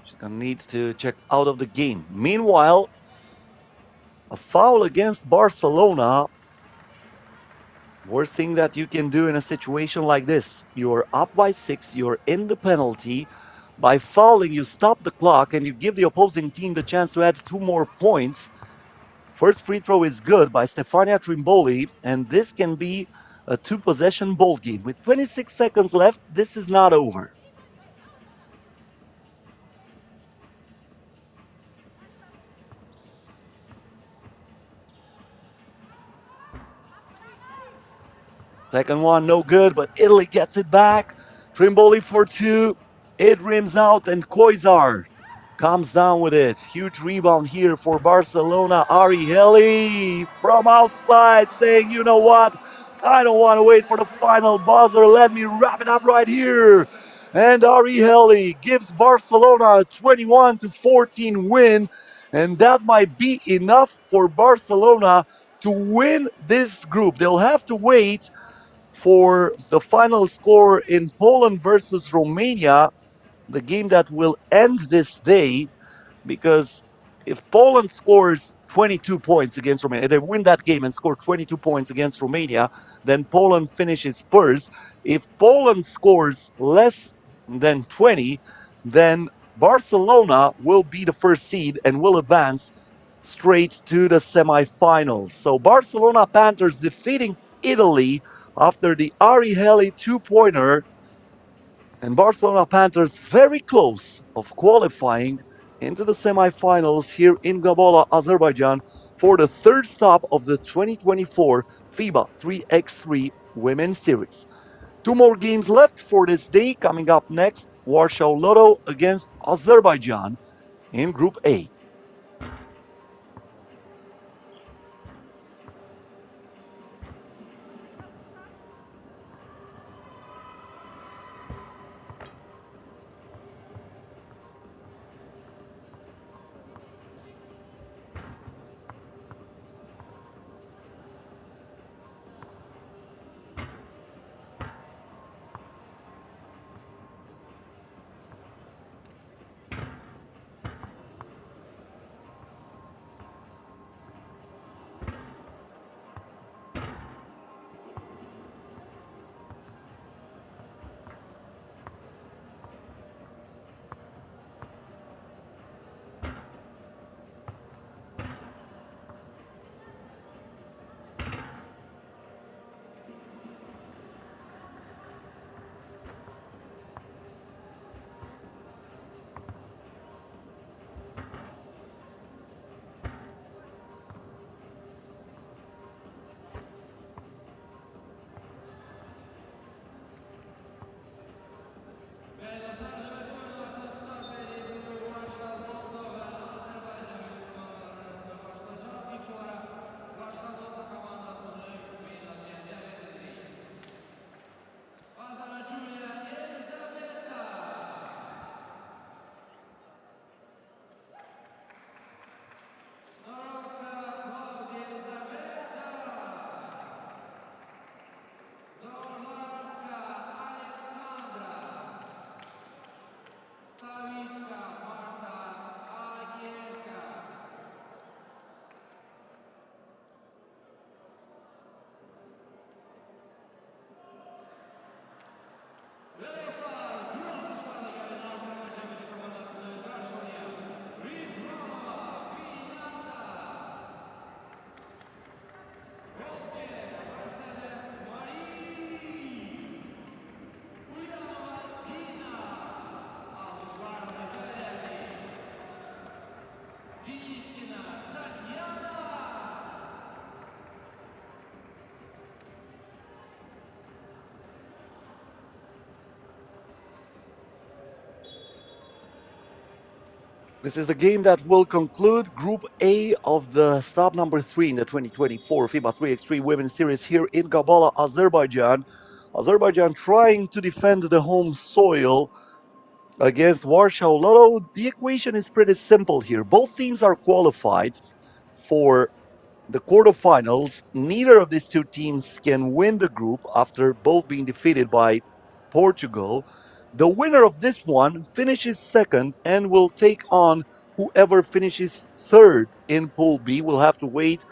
She's going to need to check out of the game. Meanwhile, a foul against Barcelona. Worst thing that you can do in a situation like this. You're up by 6, you're in the penalty. By fouling, you stop the clock and you give the opposing team the chance to add 2 more points. First free throw is good by Stefania Trimboli, and this can be a 2-possession ball game. With 26 seconds left, this is not over. Second one, no good, but Italy gets it back. Trimboli for 2. It rims out, and Koizar comes down with it. Huge rebound here for Barcelona. Arieli from outside saying, you know what? I don't want to wait for the final buzzer. Let me wrap it up right here. And Arieli gives Barcelona a 21-14 win. And that might be enough for Barcelona to win this group. They'll have to wait for the final score in Poland versus Romania, the game that will end this day, because if Poland scores 22 points against Romania, if they win that game and score 22 points against Romania, then Poland finishes first. If Poland scores less than 20, then Barcelona will be the first seed and will advance straight to the semifinals. So Barcelona Panthers defeating Italy after the Arieli two-pointer, and Barcelona Panthers very close of qualifying into the semifinals here in Gabala, Azerbaijan for the third stop of the 2024 FIBA 3x3 Women's Series. 2 more games left for this day. Coming up next, Warsaw Lotto against Azerbaijan in Group A. This is the game that will conclude Group A of the stop number 3 in the 2024 FIBA 3x3 Women's Series here in Gabala, Azerbaijan. Azerbaijan trying to defend the home soil against Warsaw. LOTTO, the equation is pretty simple here. Both teams are qualified for the quarterfinals. Neither of these two teams can win the group after both being defeated by Portugal. The winner of this one finishes second and will take on whoever finishes third in Pool B. We'll have to wait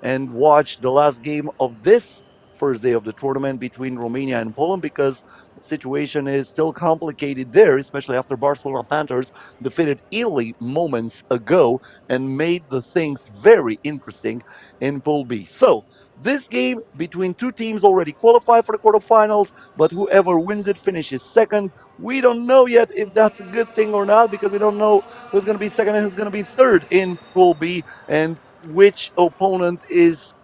and watch the last game of this first day of the tournament between Romania and Poland because the situation is still complicated there, especially after Barcelona Panthers defeated Italy moments ago and made the things very interesting in Pool B. So, this game between two teams already qualified for the quarterfinals, but whoever wins it finishes second. We don't know yet if that's a good thing or not because we don't know who's going to be second and who's going to be third in Pool B. And which opponent is,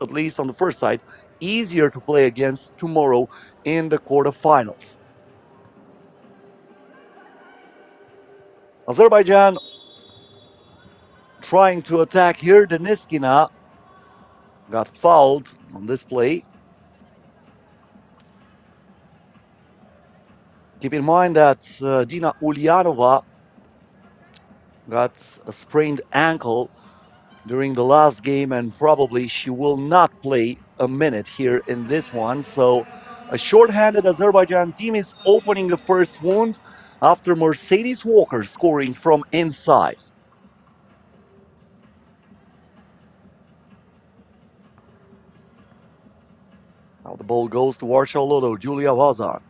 at least on the first side, easier to play against tomorrow in the quarterfinals. Azerbaijan trying to attack here. Deniskina got fouled on this play. Keep in mind that Dina Ulyanova got a sprained ankle during the last game, and probably she will not play a minute here in this one. So a short-handed Azerbaijan team is opening the first wound after Mercedes Walker scoring from inside. Now the ball goes to Warsaw Lotto, Julia Vazan.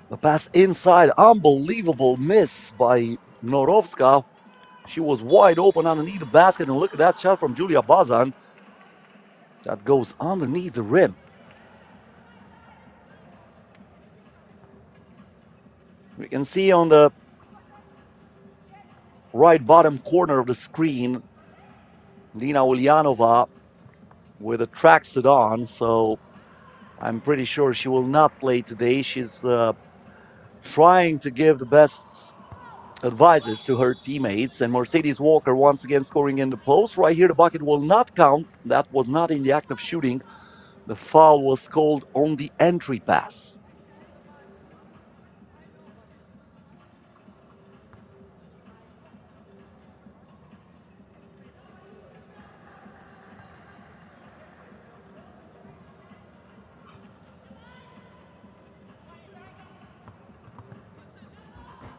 The pass inside, unbelievable miss by Norovska. She was wide open underneath the basket, and look at that shot from Julia Bazan. That goes underneath the rim. We can see on the right bottom corner of the screen Dina Ulyanova with a tracksuit on, so I'm pretty sure she will not play today. She's trying to give the best advices to her teammates, and Mercedes Walker once again scoring in the post. Right here, the bucket will not count. That was not in the act of shooting. The foul was called on the entry pass.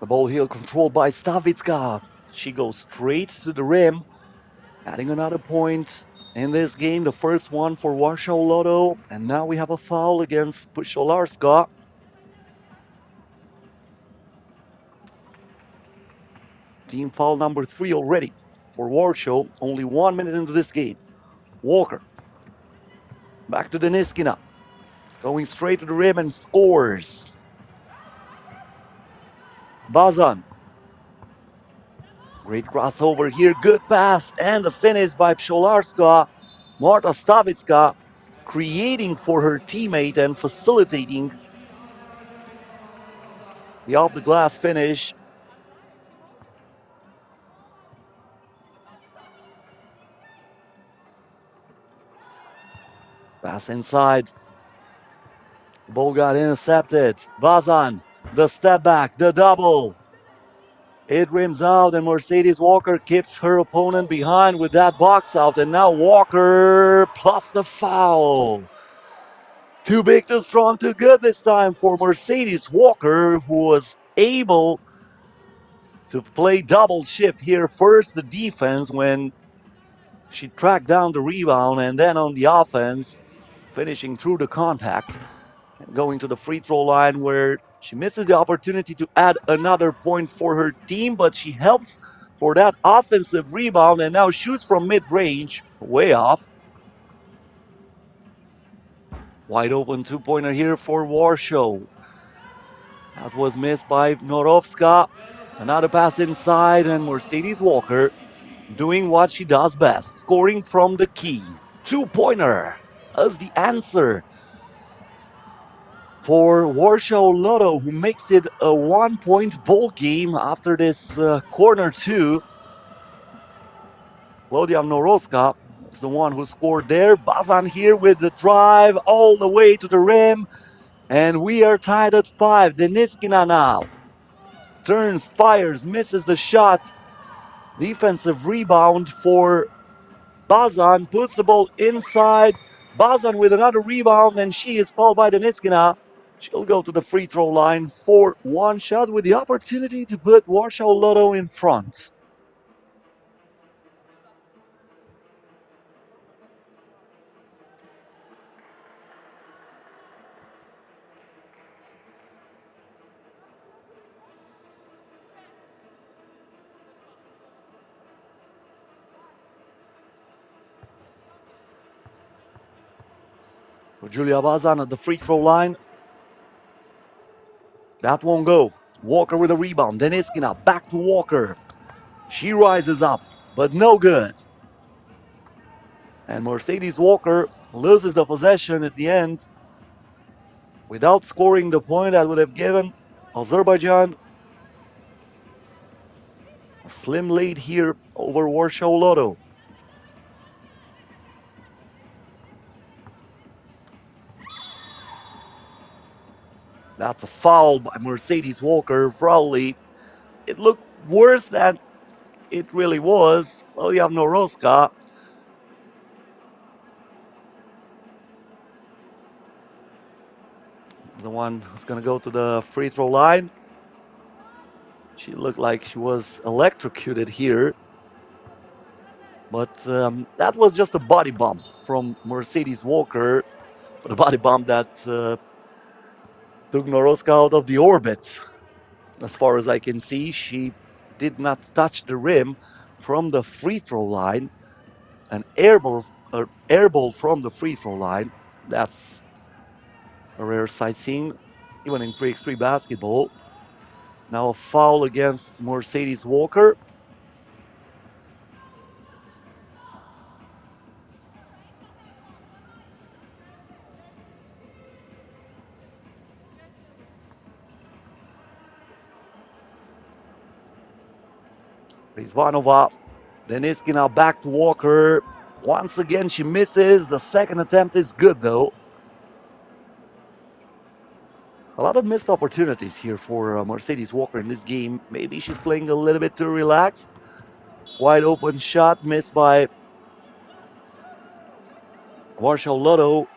The ball here controlled by Stavitska. She goes straight to the rim, adding another point in this game, the first one for Warsaw Lotto. And now we have a foul against Puszolarska. Team foul number 3 already for Warsaw. Only 1 minute into this game. Walker. Back to Deniskina. Going straight to the rim and scores. Bazan. Great crossover here. Good pass. And the finish by Puszolarska. Marta Stavitska creating for her teammate and facilitating the off the glass finish. Pass inside. Ball got intercepted. Bazan, the step back, the double. It rims out, and Mercedes Walker keeps her opponent behind with that box out. And now Walker plus the foul. Too big, too strong, too good this time for Mercedes Walker, who was able to play double shift here. First, the defense when she tracked down the rebound, and then on the offense, finishing through the contact and going to the free throw line where she misses the opportunity to add another point for her team, but she helps for that offensive rebound and now shoots from mid-range, way off. Wide open two-pointer here for Warsaw. That was missed by Norovska. Another pass inside, and Mercedes Walker doing what she does best, scoring from the key. Two-pointer as the answer for Warsaw Lotto, who makes it a 1-point ball game after this corner two. Claudia Noroska was the one who scored there. Bazan here with the drive all the way to the rim. And we are tied at 5. Deniskina now turns, fires, misses the shot. Defensive rebound for Bazan, puts the ball inside. Bazan with another rebound, and she is fouled by Deniskina. She'll go to the free throw line for one shot with the opportunity to put Warsaw Lotto in front. For Julia Bazan at the free throw line. That won't go. Walker with a rebound. Deniskina back to Walker. She rises up, but no good. And Mercedes Walker loses the possession at the end without scoring the point that would have given Azerbaijan a slim lead here over Warsaw Lotto. That's a foul by Mercedes Walker. Probably it looked worse than it really was. Claudia Noroska, the one who's going to go to the free throw line. She looked like she was electrocuted here. But that was just a body bump from Mercedes Walker. But a body bump that took Noroska out of the orbit. As far as I can see, she did not touch the rim from the free throw line. An air ball from the free throw line. That's a rare sight seen, even in 3x3 basketball. Now a foul against Mercedes Walker. Rizvanova, Deniskina back to Walker. Once again, she misses. The second attempt is good, though. A lot of missed opportunities here for Mercedes Walker in this game. Maybe she's playing a little bit too relaxed. Wide open shot missed by Warsaw Lotto.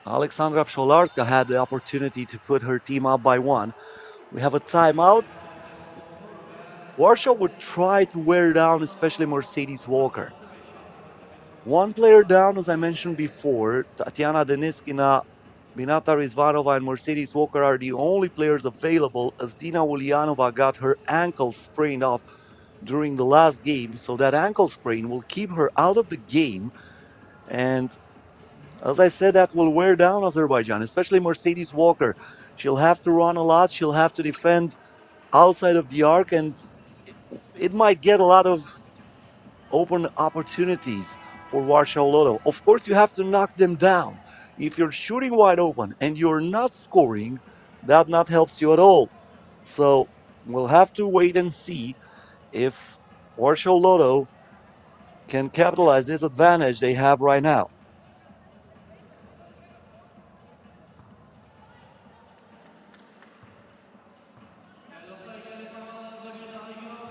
Alexandra Psholarska had the opportunity to put her team up by one. We have a timeout. Warsaw would try to wear down, especially Mercedes Walker. One player down, as I mentioned before, Tatiana Deniskina, Binata Rizvanova, and Mercedes Walker are the only players available as Dina Ulyanova got her ankle sprained up during the last game. So that ankle sprain will keep her out of the game. And as I said, that will wear down Azerbaijan, especially Mercedes Walker. She'll have to run a lot. She'll have to defend outside of the arc, and it might get a lot of open opportunities for Warsaw Lotto. Of course, you have to knock them down. If you're shooting wide open and you're not scoring, that not helps you at all. So we'll have to wait and see if Warsaw Lotto can capitalize this advantage they have right now.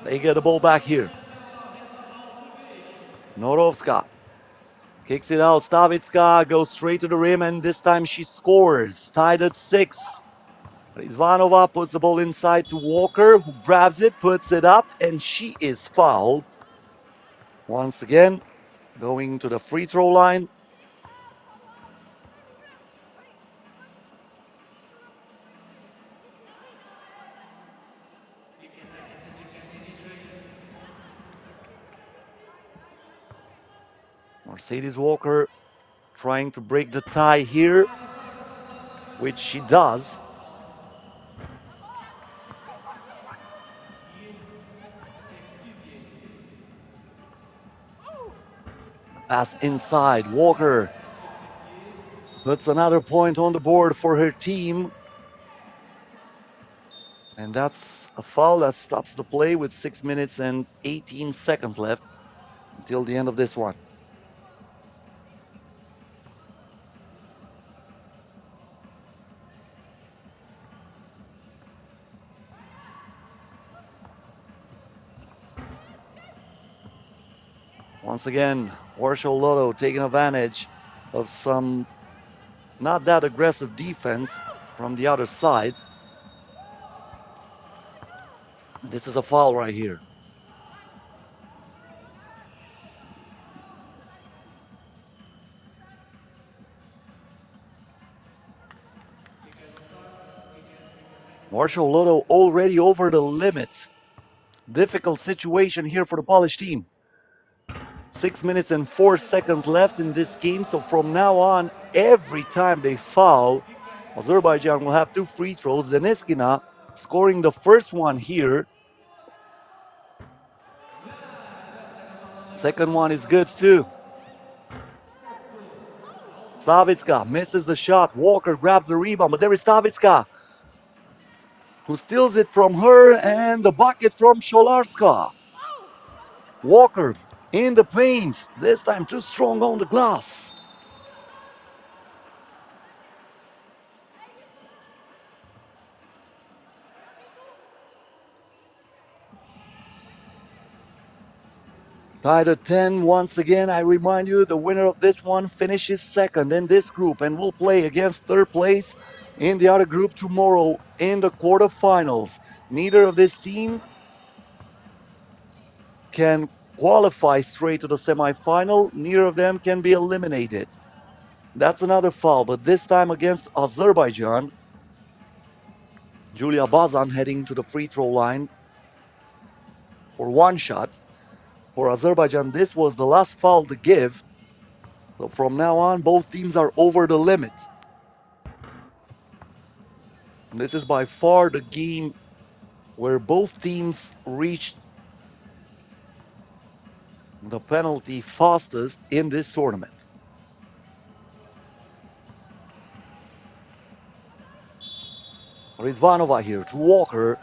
They get the ball back here. Norovska kicks it out. Stavitska goes straight to the rim, and this time she scores. Tied at 6. Rizvanova puts the ball inside to Walker, who grabs it, puts it up, and she is fouled. Once again, going to the free throw line. Mercedes Walker trying to break the tie here, which she does. Pass inside. Walker puts another point on the board for her team. And that's a foul that stops the play with 6 minutes and 18 seconds left until the end of this one. Once again, Warsaw Lotto taking advantage of some not that aggressive defense from the other side. This is a foul right here. Warsaw Lotto already over the limit. Difficult situation here for the Polish team. 6 minutes and 4 seconds left in this game. So from now on, every time they foul, Azerbaijan will have 2 free throws. Deniskina scoring the first one here. Second one is good too. Stavitska misses the shot. Walker grabs the rebound, but there is Stavitska who steals it from her, and the bucket from Sholarska. Walker in the paint, this time too strong on the glass. Tied at 10 once again. I remind you, the winner of this one finishes second in this group and will play against third place in the other group tomorrow in the quarterfinals. Neither of this team can qualify straight to the semifinal. Neither of them can be eliminated. That's another foul, but this time against Azerbaijan. Julia Bazan heading to the free throw line for one shot. For Azerbaijan, this was the last foul to give. So from now on, both teams are over the limit. And this is by far the game where both teams reached the penalty fastest in this tournament. Rizvanova here to Walker.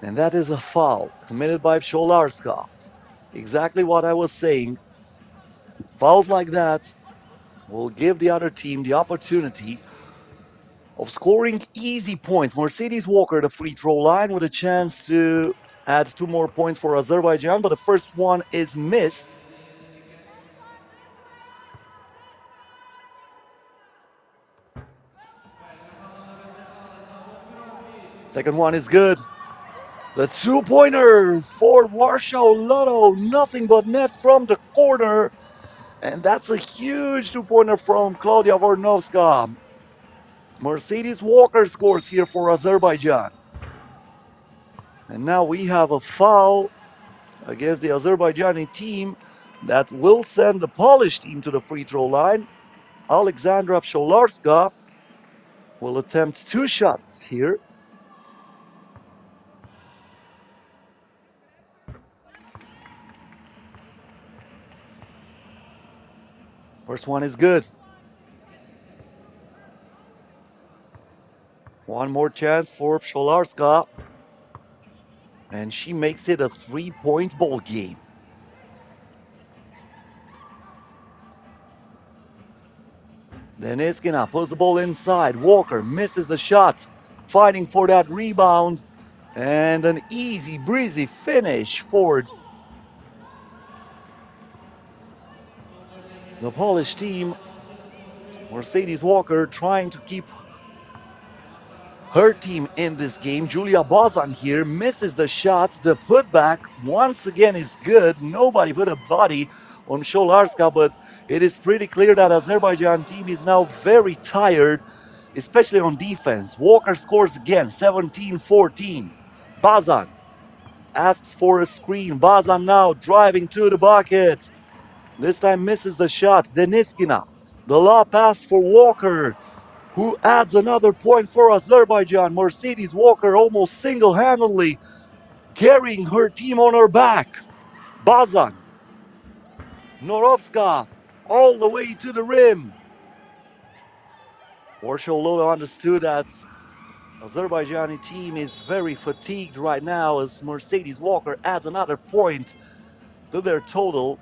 And that is a foul committed by Sholarska. Exactly what I was saying. Fouls like that will give the other team the opportunity of scoring easy points. Mercedes Walker, the free throw line, with a chance to add 2 more points for Azerbaijan, but the first one is missed. Second one is good. The 2-pointer for Warsaw Lotto, nothing but net from the corner. And that's a huge 2-pointer from Klaudia Vornovska. Mercedes Walker scores here for Azerbaijan. And now we have a foul against the Azerbaijani team that will send the Polish team to the free throw line. Alexandra Psholarska will attempt 2 shots here. First one is good. One more chance for Psholarska. And she makes it a 3-point ball game. Deniskina puts the ball inside. Walker misses the shot, fighting for that rebound. And an easy breezy finish for the Polish team. Mercedes Walker trying to keep her team in this game. Julia Bazan here misses the shots. The putback once again is good. Nobody put a body on Sholarska, but it is pretty clear that Azerbaijan team is now very tired, especially on defense. Walker scores again, 17-14. Bazan asks for a screen. Bazan now driving to the bucket. This time misses the shots. Deniskina, the lob pass for Walker, who adds another point for Azerbaijan. Mercedes Walker almost single-handedly carrying her team on her back. Bazan, Norovska, all the way to the rim. Warsaw Lotto understood that Azerbaijani team is very fatigued right now as Mercedes Walker adds another point to their total.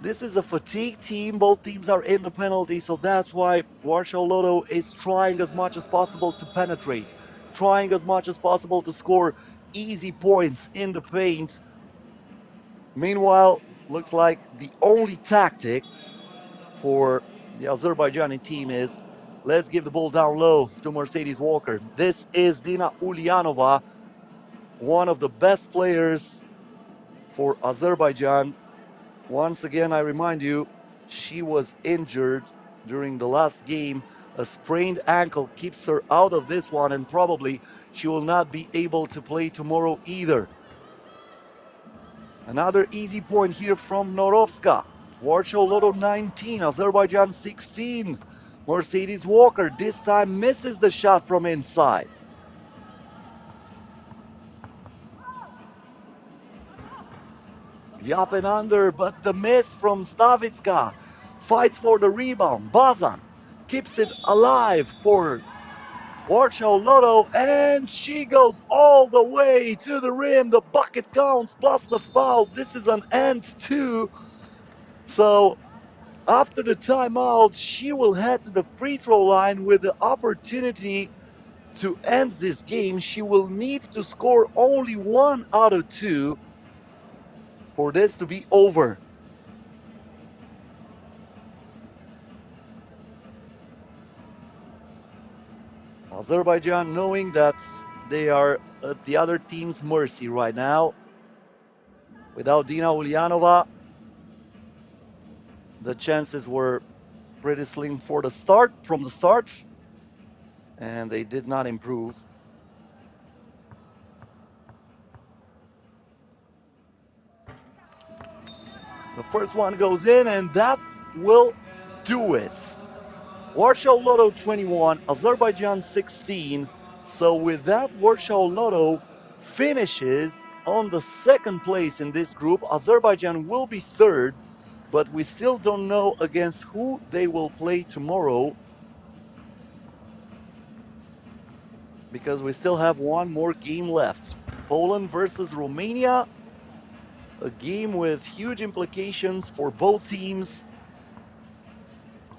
This is a fatigued team. Both teams are in the penalty, so that's why Warsaw Lotto is trying as much as possible to penetrate, trying as much as possible to score easy points in the paint. Meanwhile, looks like the only tactic for the Azerbaijani team is let's give the ball down low to Mercedes Walker. This is Dina Ulyanova, one of the best players for Azerbaijan. Once again, I remind you, she was injured during the last game. A sprained ankle keeps her out of this one, and probably she will not be able to play tomorrow either. Another easy point here from Norovska. Warsaw Lotto 19, Azerbaijan 16. Mercedes Walker this time misses the shot from inside. The up and under, but the miss from Stavitska. Fights for the rebound. Bazan keeps it alive for Warsaw Lotto, and she goes all the way to the rim. The bucket counts plus the foul. This is an and two. So after the timeout, she will head to the free throw line with the opportunity to end this game. She will need to score only 1 out of 2 for this to be over. Azerbaijan knowing that they are at the other team's mercy right now. Without Dina Ulyanova, the chances were pretty slim for the start, from the start, and they did not improve. The first one goes in, and that will do it. Warsaw Lotto 21, Azerbaijan 16. So with that, Warsaw Lotto finishes on the second place in this group. Azerbaijan will be third, but we still don't know against who they will play tomorrow because we still have one more game left. Poland versus Romania, a game with huge implications for both teams.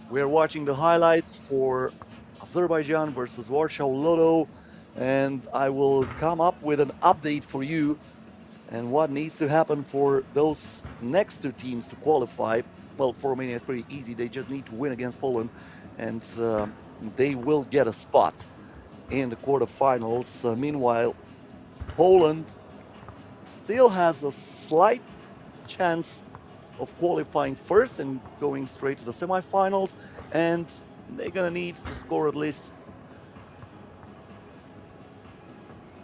We're watching the highlights for Azerbaijan versus Warsaw Lotto, and I will come up with an update for you and what needs to happen for those next two teams to qualify. Well, for Romania, it's pretty easy. They just need to win against Poland, and they will get a spot in the quarterfinals. Meanwhile, Poland still has a slight chance of qualifying first and going straight to the semifinals, and they're gonna need to score at least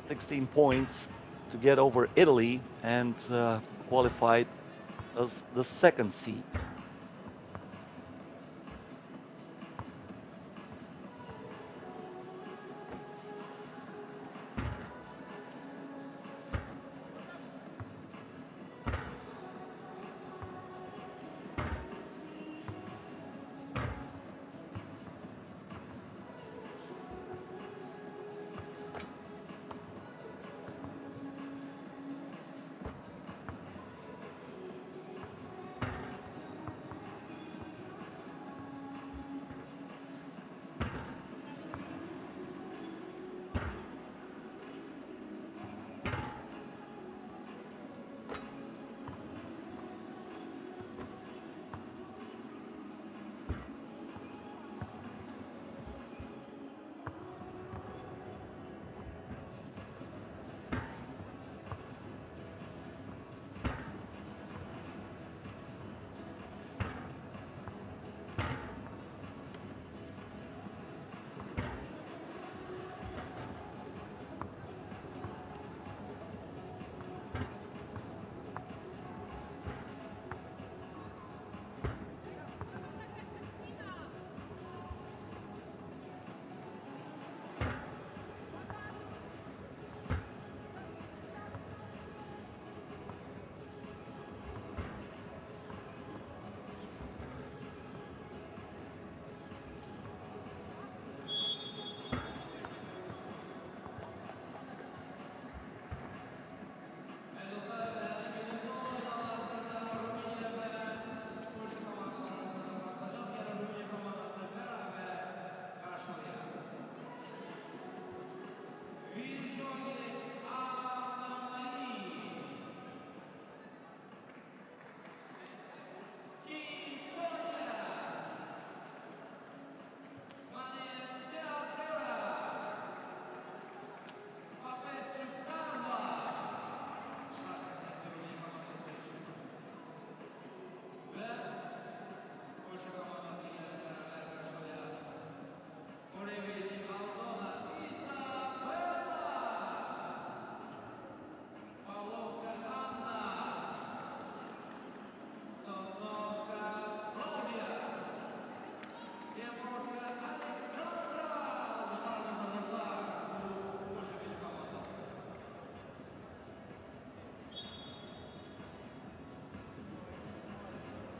16 points to get over Italy and qualify as the second seed.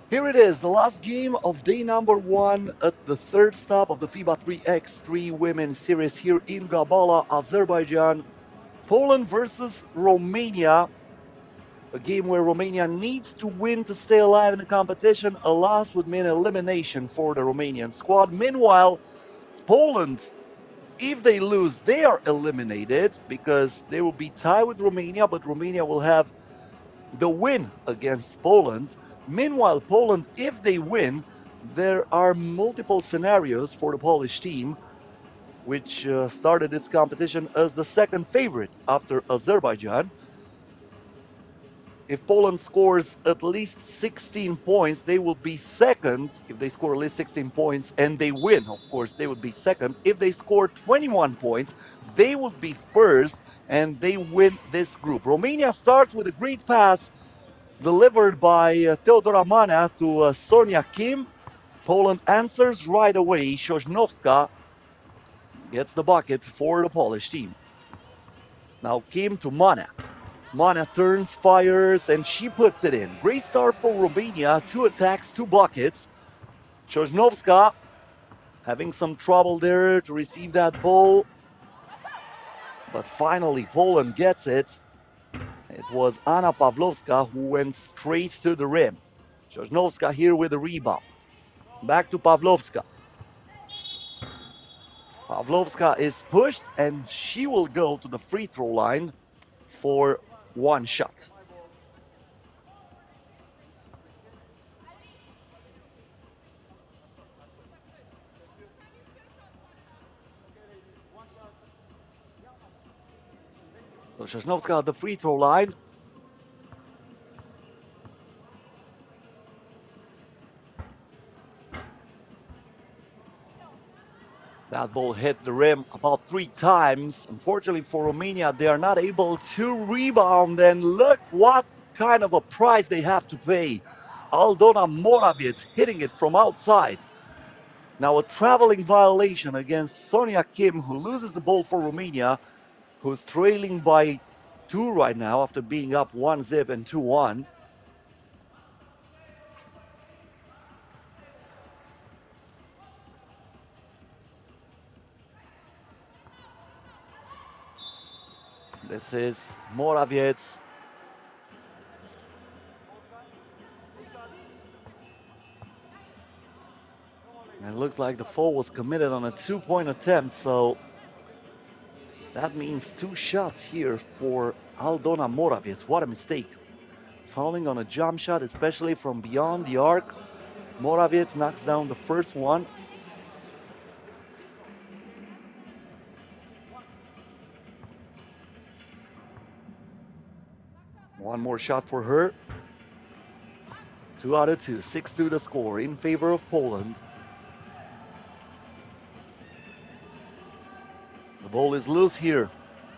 Here it is, the last game of day number 1 at the third stop of the FIBA 3x3 Women's Series here in Gabala, Azerbaijan. Poland versus Romania. A game where Romania needs to win to stay alive in the competition. A loss would mean elimination for the Romanian squad. Meanwhile, Poland, if they lose, they are eliminated because they will be tied with Romania, but Romania will have the win against Poland. Meanwhile, Poland, if they win, there are multiple scenarios for the Polish team, which started this competition as the second favorite after Azerbaijan. If Poland scores at least 16 points, they will be second. If they score at least 16 points and they win, of course, they would be second. If they score 21 points, they would be first and they win this group. Romania starts with a great pass delivered by Teodora Mana to Sonia Kim. Poland answers right away. Sosnowska gets the bucket for the Polish team. Now Kim to Mana. Mana turns, fires, and she puts it in. Great start for Romania. 2 attacks, 2 buckets. Sosnowska having some trouble there to receive that ball. But finally, Poland gets it. It was Anna Pawlowska who went straight to the rim. Sosnowska here with the rebound. Back to Pawlowska. Pawlowska is pushed and she will go to the free throw line for 1 shot. So Sosnowska at the free throw line. That ball hit the rim about 3 times. Unfortunately for Romania, they are not able to rebound. And look what kind of a price they have to pay. Aldona Morawiec hitting it from outside. Now a traveling violation against Sonia Kim, who loses the ball for Romania, who's trailing by 2 right now after being up 1-0 and 2-1. This is Morawiec. And it looks like the foul was committed on a 2-point attempt, so that means 2 shots here for Aldona Morawiec. What a mistake. Fouling on a jump shot, especially from beyond the arc. Morawiec knocks down the first one. One more shot for her. 2 out of 2, 6-2 the score in favor of Poland. The ball is loose here.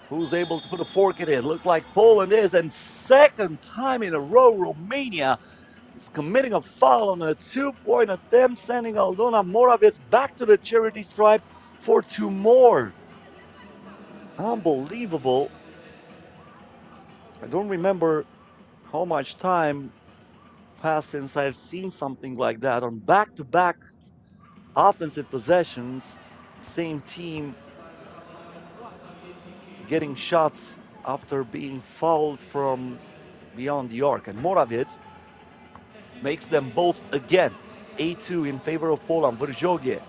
Who's able to put a fork in it? Looks like Poland is, and second time in a row, Romania is committing a foul on a 2-point attempt, sending Aldona Morawiec back to the charity stripe for 2 more. Unbelievable. I don't remember how much time passed since I've seen something like that on back-to-back offensive possessions. Same team getting shots after being fouled from beyond the arc. And Morawiec makes them both again. 8-2 in favor of Poland. Vrjoge.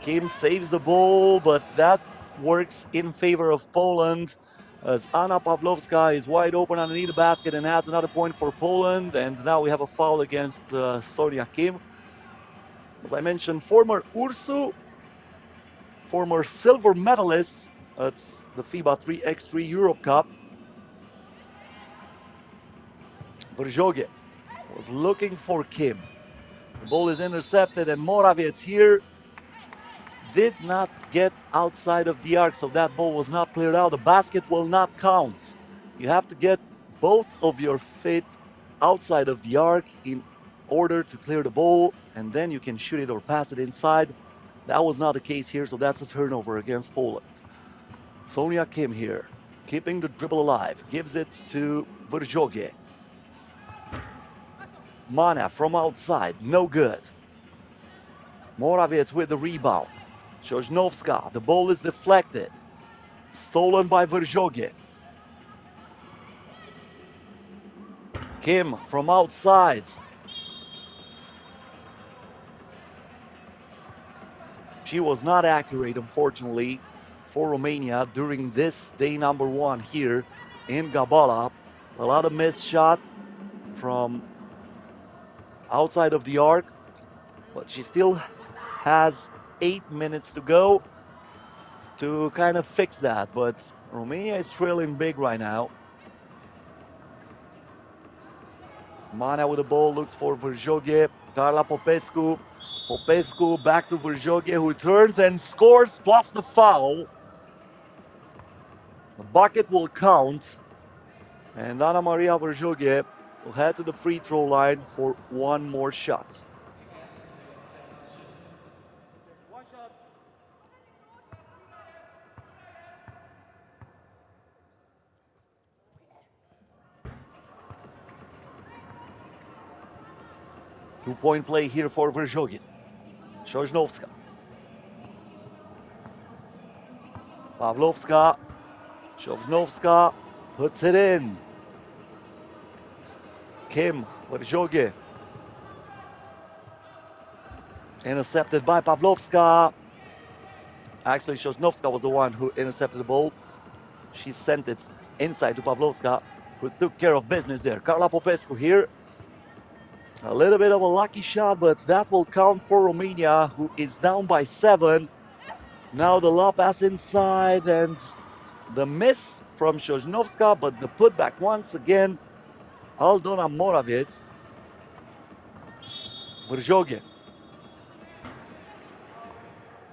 Kim saves the ball, but that works in favor of Poland as Anna Pawlowska is wide open underneath the basket and adds another point for Poland. And now we have a foul against Sonia Kim. As I mentioned, former URSU, former silver medalist at the FIBA 3x3 Europe Cup. Vrjoge was looking for Kim. The ball is intercepted and Morawiec here did not get outside of the arc, so that ball was not cleared out. The basket will not count. You have to get both of your feet outside of the arc in order to clear the ball, and then you can shoot it or pass it inside. That was not the case here, so that's a turnover against Poland. Sonia Kim here, keeping the dribble alive, gives it to Vrjoge. Mana from outside, no good. Morawiec with the rebound. Sosnovska, the ball is deflected. Stolen by Verjoge. Kim from outside. She was not accurate, unfortunately, for Romania during this day number 1 here in Gabala. A lot of missed shot from outside of the arc, but she still has 8 minutes to go to kind of fix that. But Romania is trailing big right now. Mana with the ball, looks for Verjoge. Carla Popescu. Popescu back to Verjoge, who turns and scores plus the foul. The bucket will count. And Ana Maria Verjoge will head to the free throw line for one more shot. Two-point play here for Verjoge. Sosnovska. Pavlovska. Sosnovska puts it in. Kim Verjoge. Intercepted by Pavlovska. Actually, Sosnovska was the one who intercepted the ball. She sent it inside to Pavlovska, who took care of business there. Carla Popescu here. A little bit of a lucky shot, but that will count for Romania, who is down by 7. Now the lob pass inside and the miss from Sosnovska, but the putback once again. Aldona Morawiec. Verjoge.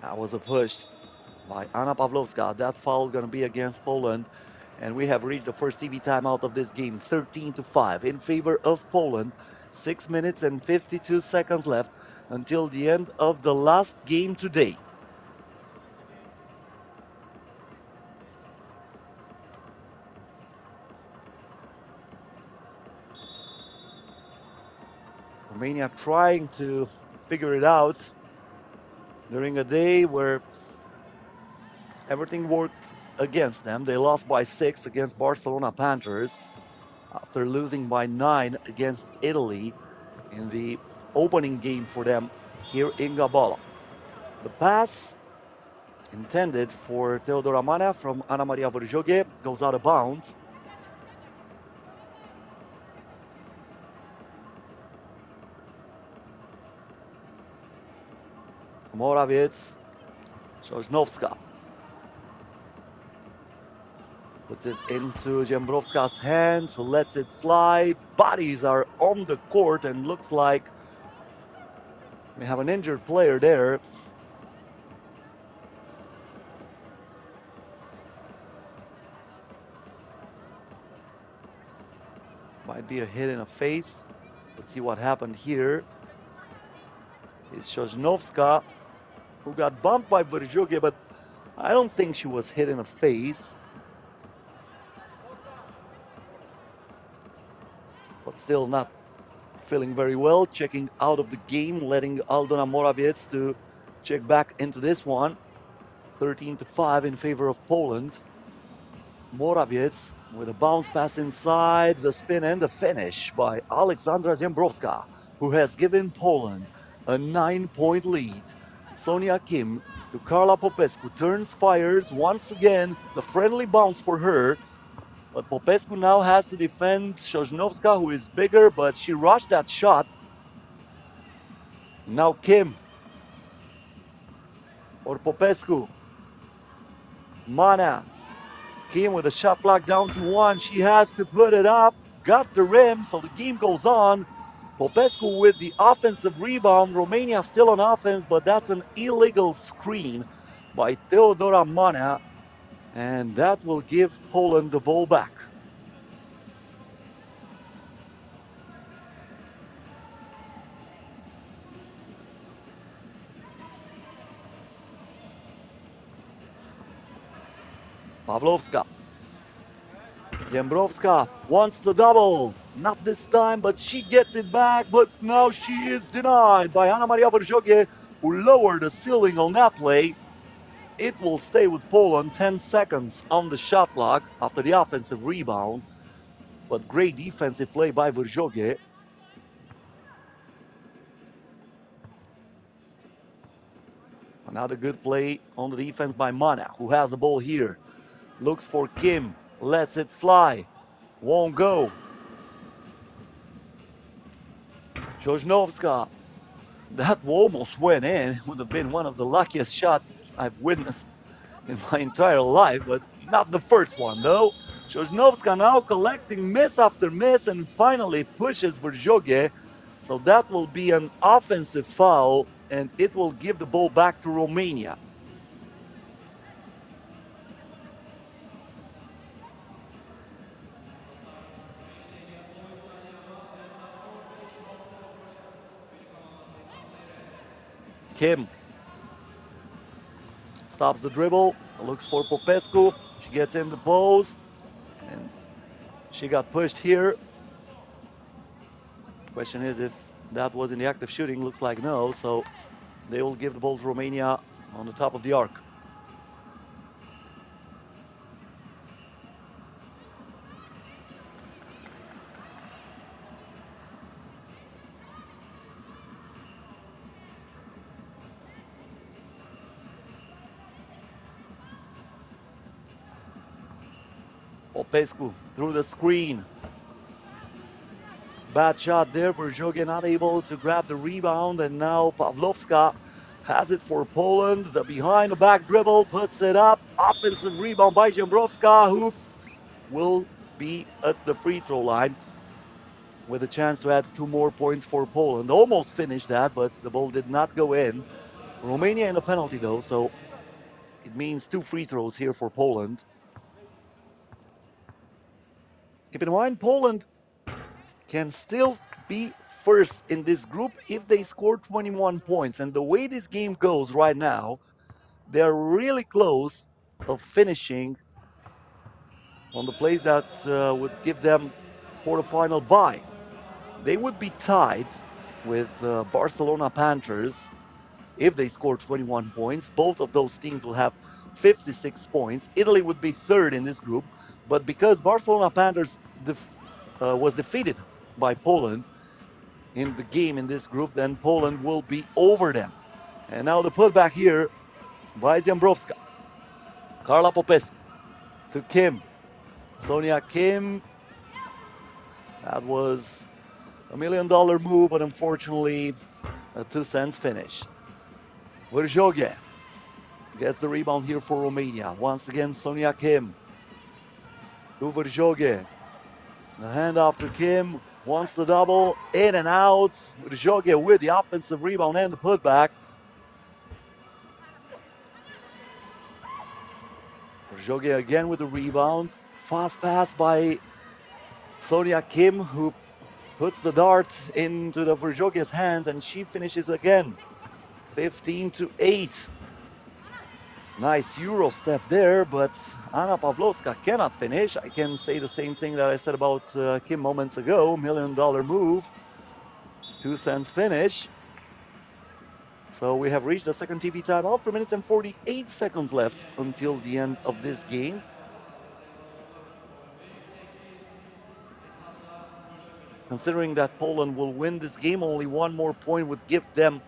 That was a push by Anna Pavlovska. That foul going to be against Poland. And we have reached the first TV timeout of this game, 13-5 in favor of Poland. 6 minutes and 52 seconds left until the end of the last game today. Romania trying to figure it out during a day where everything worked against them. They lost by 6 against Barcelona Panthers after losing by 9 against Italy in the opening game for them here in Gabala. The pass intended for Teodora Mana from Ana Maria Verjoge goes out of bounds. Morawiec, Sosnovska. Puts it into Jembrowska's hands, who lets it fly. Bodies are on the court and looks like we have an injured player there. Might be a hit in the face. Let's see what happened here. It's Sosnovska, who got bumped by Verjoge, but I don't think she was hit in the face. But still not feeling very well. Checking out of the game, letting Aldona Morawiec to check back into this one. 13-5 in favor of Poland. Morawiec with a bounce pass inside, the spin and the finish by Aleksandra Zembrowska, who has given Poland a 9-point lead. Sonia Kim to Carla Popescu, turns, fires once again. The friendly bounce for her. But Popescu now has to defend Sosnovska, who is bigger, but she rushed that shot. Now Kim or Popescu. Mana. Kim with a shot clock down to 1. She has to put it up. Got the rim, so the game goes on. Popescu with the offensive rebound. Romania still on offense, but that's an illegal screen by Teodora Mana. And that will give Poland the ball back. Pavlovska. Jembrowska wants the double. Not this time, but she gets it back. But now she is denied by Anna Maria Verjoge, who lowered the ceiling on that play. It will stay with Poland 10 seconds on the shot clock after the offensive rebound. But great defensive play by Verjoge. Another good play on the defense by Mana, who has the ball here. Looks for Kim, lets it fly. Won't go. Jojnovska. That almost went in. It would have been one of the luckiest shots I've witnessed in my entire life, but not the first one, though. Jojnovska now collecting miss after miss and finally pushes Verjoge. So that will be an offensive foul, and it will give the ball back to Romania. Kim stops the dribble, looks for Popescu. She gets in the post, and she got pushed here. Question is if that was in the act of shooting. Looks like no, so they will give the ball to Romania on the top of the arc. Popescu through the screen. Bad shot there. Verjoge not able to grab the rebound, and now Pawlowska has it for Poland. The behind the back dribble puts it up. Offensive rebound by Jembrowska, who will be at the free throw line with a chance to add 2 more points for Poland. Almost finished that, but the ball did not go in. Romania in a penalty though, so it means 2 free throws here for Poland. Keep in mind, Poland can still be first in this group if they score 21 points. And the way this game goes right now, they're really close of finishing on the place that would give them quarterfinal bye. They would be tied with Barcelona Panthers if they score 21 points. Both of those teams will have 56 points. Italy would be third in this group, but because Barcelona Panthers was defeated by Poland in the game in this group, then Poland will be over them. And now the putback here by Jembrowska. Carla Popescu to Kim. Sonia Kim. That was $1 million move, but unfortunately a 2 cents finish. Verjoge gets the rebound here for Romania. Once again, Sonia Kim to Verjoge. The handoff to Kim. Wants the double. In and out. Verjoge with the offensive rebound and the putback. Verjoge again with the rebound. Fast pass by Sonia Kim, who puts the dart into the Verjoge's hands, and she finishes again. 15-8. Nice Euro step there, but Anna Pawlowska cannot finish. I can say the same thing that I said about Kim moments ago. $1 million move, 2 cents finish. So we have reached the second TV timeout. 3 minutes and 48 seconds left until the end of this game. Considering that Poland will win this game, only 1 more point would give them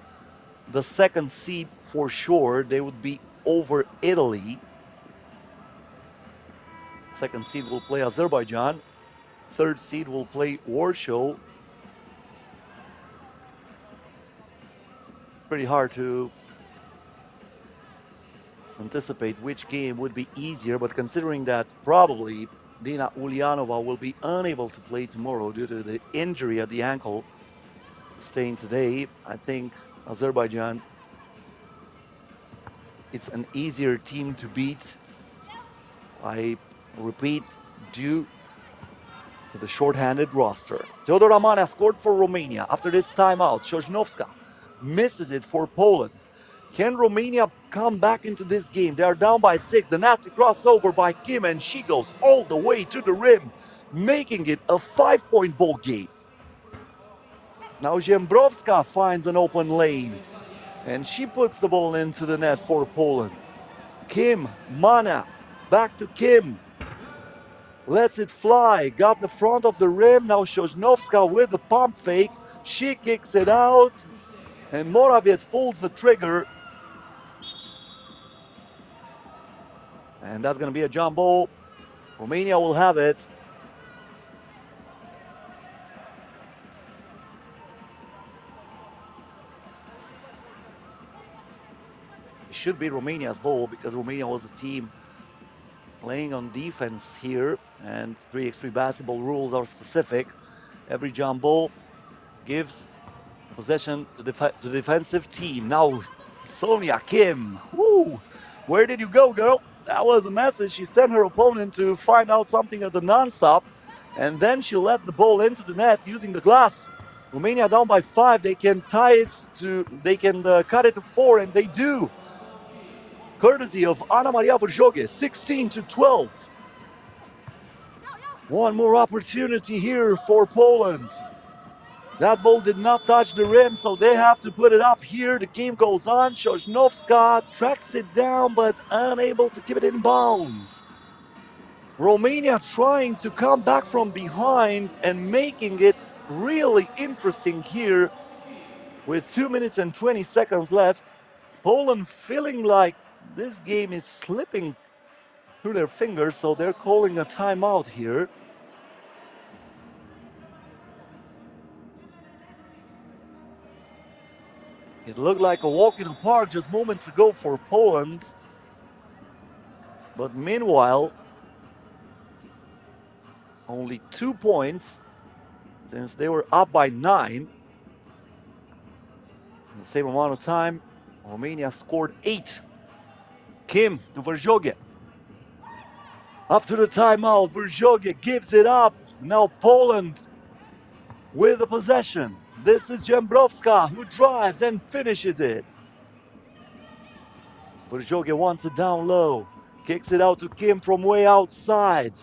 the second seed for sure. They would be over Italy. Second seed will play Azerbaijan. Third seed will play Warsaw. Pretty hard to anticipate which game would be easier, but considering that probably Dina Ulyanova will be unable to play tomorrow due to the injury at the ankle sustained today, I think Azerbaijan, it's an easier team to beat. I repeat, due to the short-handed roster. Teodora Mana scored for Romania after this timeout. Jojnovska misses it for Poland. Can Romania come back into this game. They are down by 6. The nasty crossover by Kim, and she goes all the way to the rim, making it a 5-point ball game. Now Jembrowska finds an open lane, and she puts the ball into the net for Poland. Kim, Mana, back to Kim. Lets it fly, got the front of the rim. Now Sosnowska with the pump fake. She kicks it out, and Morawiec pulls the trigger. And that's going to be a jump ball. Romania will have it. It should be Romania's ball because Romania was a team playing on defense here, and 3x3 basketball rules are specific. Every jump ball gives possession to the defensive team. Now Sonia Kim, woo, where did you go, girl? That was a message she sent her opponent to find out something at the non-stop, and then she let the ball into the net using the glass. Romania down by 5. They can tie it to, they can cut it to 4, and they do. Courtesy of Ana Maria Verjoge, 16-12. One more opportunity here for Poland. That ball did not touch the rim, so they have to put it up here. The game goes on. Sosnowska tracks it down, but unable to keep it in bounds. Romania trying to come back from behind and making it really interesting here with 2 minutes and 20 seconds left. Poland feeling like this game is slipping through their fingers, so they're calling a timeout here. It looked like a walk in the park just moments ago for Poland. But meanwhile, only 2 points since they were up by 9. In the same amount of time, Romania scored 8. Kim to Verjoge. After the timeout, Verjoge gives it up. Now Poland with the possession. This is Jembrowska who drives and finishes it. Verjoge wants it down low. Kicks it out to Kim from way outside.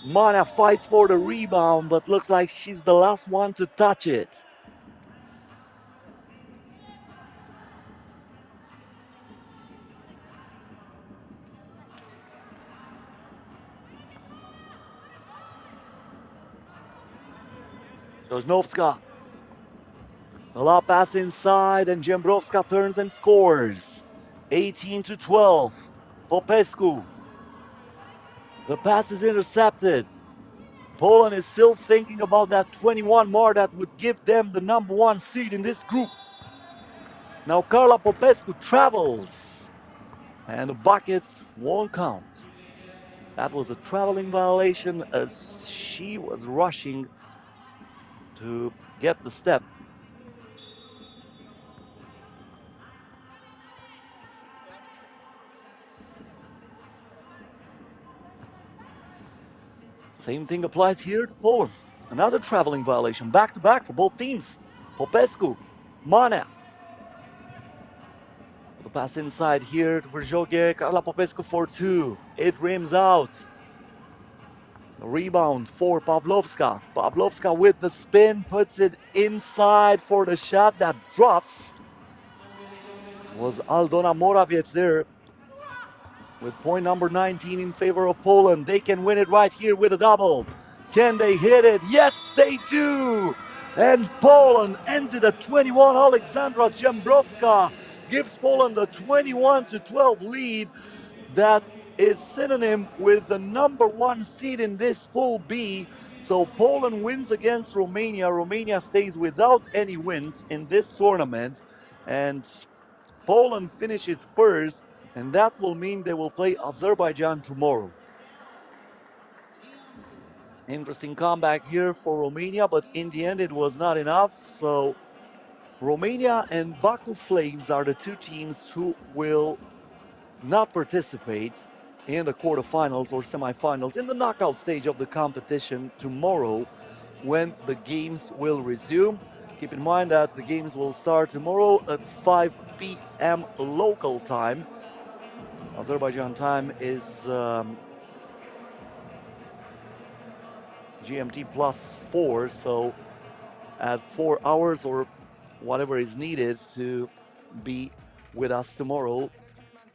Mana fights for the rebound, but looks like she's the last one to touch it. Sosnowska. The lob pass inside, and Jembrowska turns and scores. 18-12. Popescu. The pass is intercepted. Poland is still thinking about that 21 more that would give them the number 1 seed in this group. Now Carla Popescu travels, and the bucket won't count. That was a traveling violation as she was rushing to get the step. Same thing applies here to Poland. Another traveling violation, back-to-back for both teams. Popescu, Mana. The pass inside here to Verjoge, Carla Popescu for 2. It rims out. The rebound for Pawlowska. Pawlowska with the spin, puts it inside for the shot that drops. Was Aldona Morawiec there with point number 19 in favor of Poland. They can win it right here with a double. Can they hit it? Yes, they do! And Poland ends it at 21. Aleksandra Jembrowska gives Poland a 21-12 lead. That is synonym with the number 1 seed in this Pool B. So Poland wins against Romania. Romania stays without any wins in this tournament. And Poland finishes first. And that will mean they will play Azerbaijan tomorrow. Interesting comeback here for Romania, but in the end it was not enough. So Romania and Baku Flames are the 2 teams who will not participate in the quarterfinals or semifinals in the knockout stage of the competition tomorrow when the games will resume. Keep in mind that the games will start tomorrow at 5 p.m. local time. Azerbaijan time is GMT +4, so add 4 hours or whatever is needed to be with us tomorrow.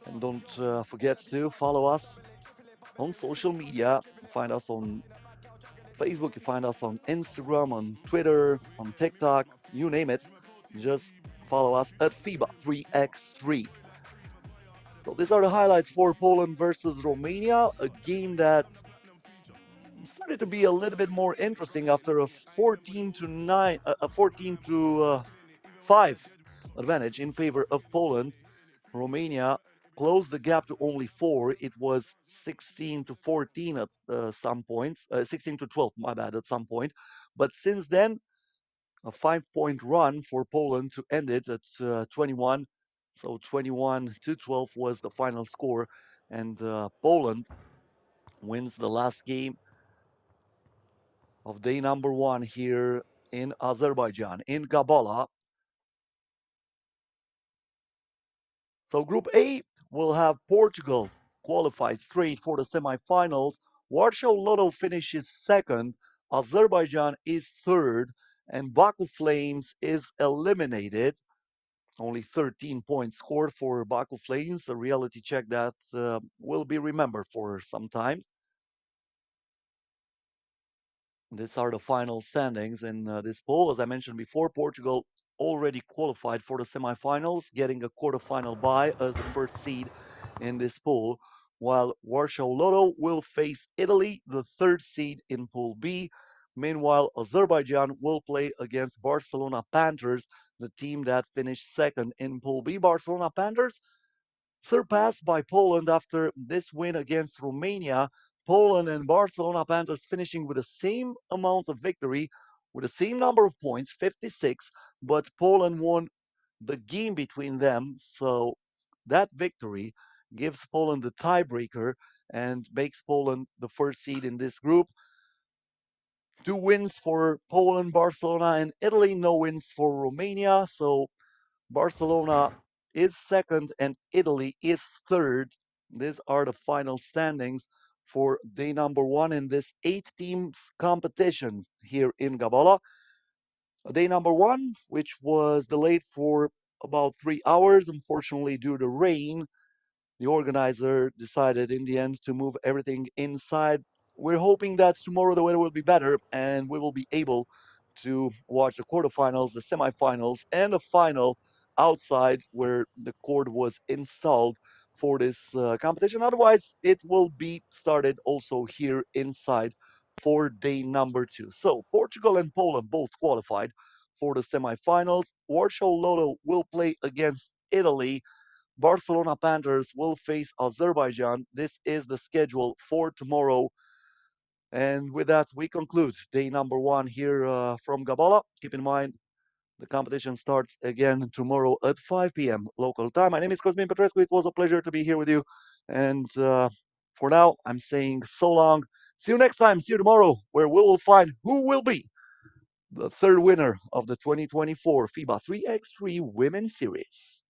And don't forget to follow us on social media. Find us on Facebook, you find us on Instagram, on Twitter, on TikTok, you name it. Just follow us at FIBA 3x3. So these are the highlights for Poland versus Romania, a game that started to be a little bit more interesting after a 14 to 9, a 14 to 5 advantage in favor of Poland. Romania closed the gap to only 4. It was 16 to 14 at some points, 16 to 12, my bad, at some point. But since then, a 5 point run for Poland to end it at 21. So 21 to 12 was the final score. And Poland wins the last game of day number 1 here in Azerbaijan, in Gabala. So Group A will have Portugal qualified straight for the semifinals. Warsaw Lotto finishes second. Azerbaijan is third. And Baku Flames is eliminated. Only 13 points scored for Baku Flames, a reality check that will be remembered for some time. These are the final standings in this poll. As I mentioned before, Portugal already qualified for the semifinals, getting a quarterfinal bye as the first seed in this pool, while Warsaw Lotto will face Italy, the third seed in Pool B. Meanwhile, Azerbaijan will play against Barcelona Panthers, the team that finished second in Pool B. Barcelona Panthers surpassed by Poland after this win against Romania. Poland and Barcelona Panthers finishing with the same amount of victory, with the same number of points, 56, but Poland won the game between them. So that victory gives Poland the tiebreaker and makes Poland the first seed in this group. 2 wins for Poland, Barcelona, and Italy, no wins for Romania. So Barcelona is second and Italy is third. These are the final standings for day number 1 in this 8 teams competition here in Gabala. Day number 1, which was delayed for about 3 hours, unfortunately, due to rain. The organizer decided in the end to move everything inside. We're hoping that tomorrow the weather will be better and we will be able to watch the quarterfinals, the semifinals, and the final outside where the court was installed for this competition. Otherwise, it will be started also here inside for day number 2. So Portugal and Poland both qualified for the semifinals. Warsaw Lotto will play against Italy. Barcelona Panthers will face Azerbaijan. This is the schedule for tomorrow. And with that, we conclude day number 1 here from Gabala. Keep in mind, the competition starts again tomorrow at 5 p.m. local time. My name is Cosmin Petrescu. It was a pleasure to be here with you. And for now, I'm saying so long. See you next time. See you tomorrow, where we will find who will be the third winner of the 2024 FIBA 3x3 Women's Series.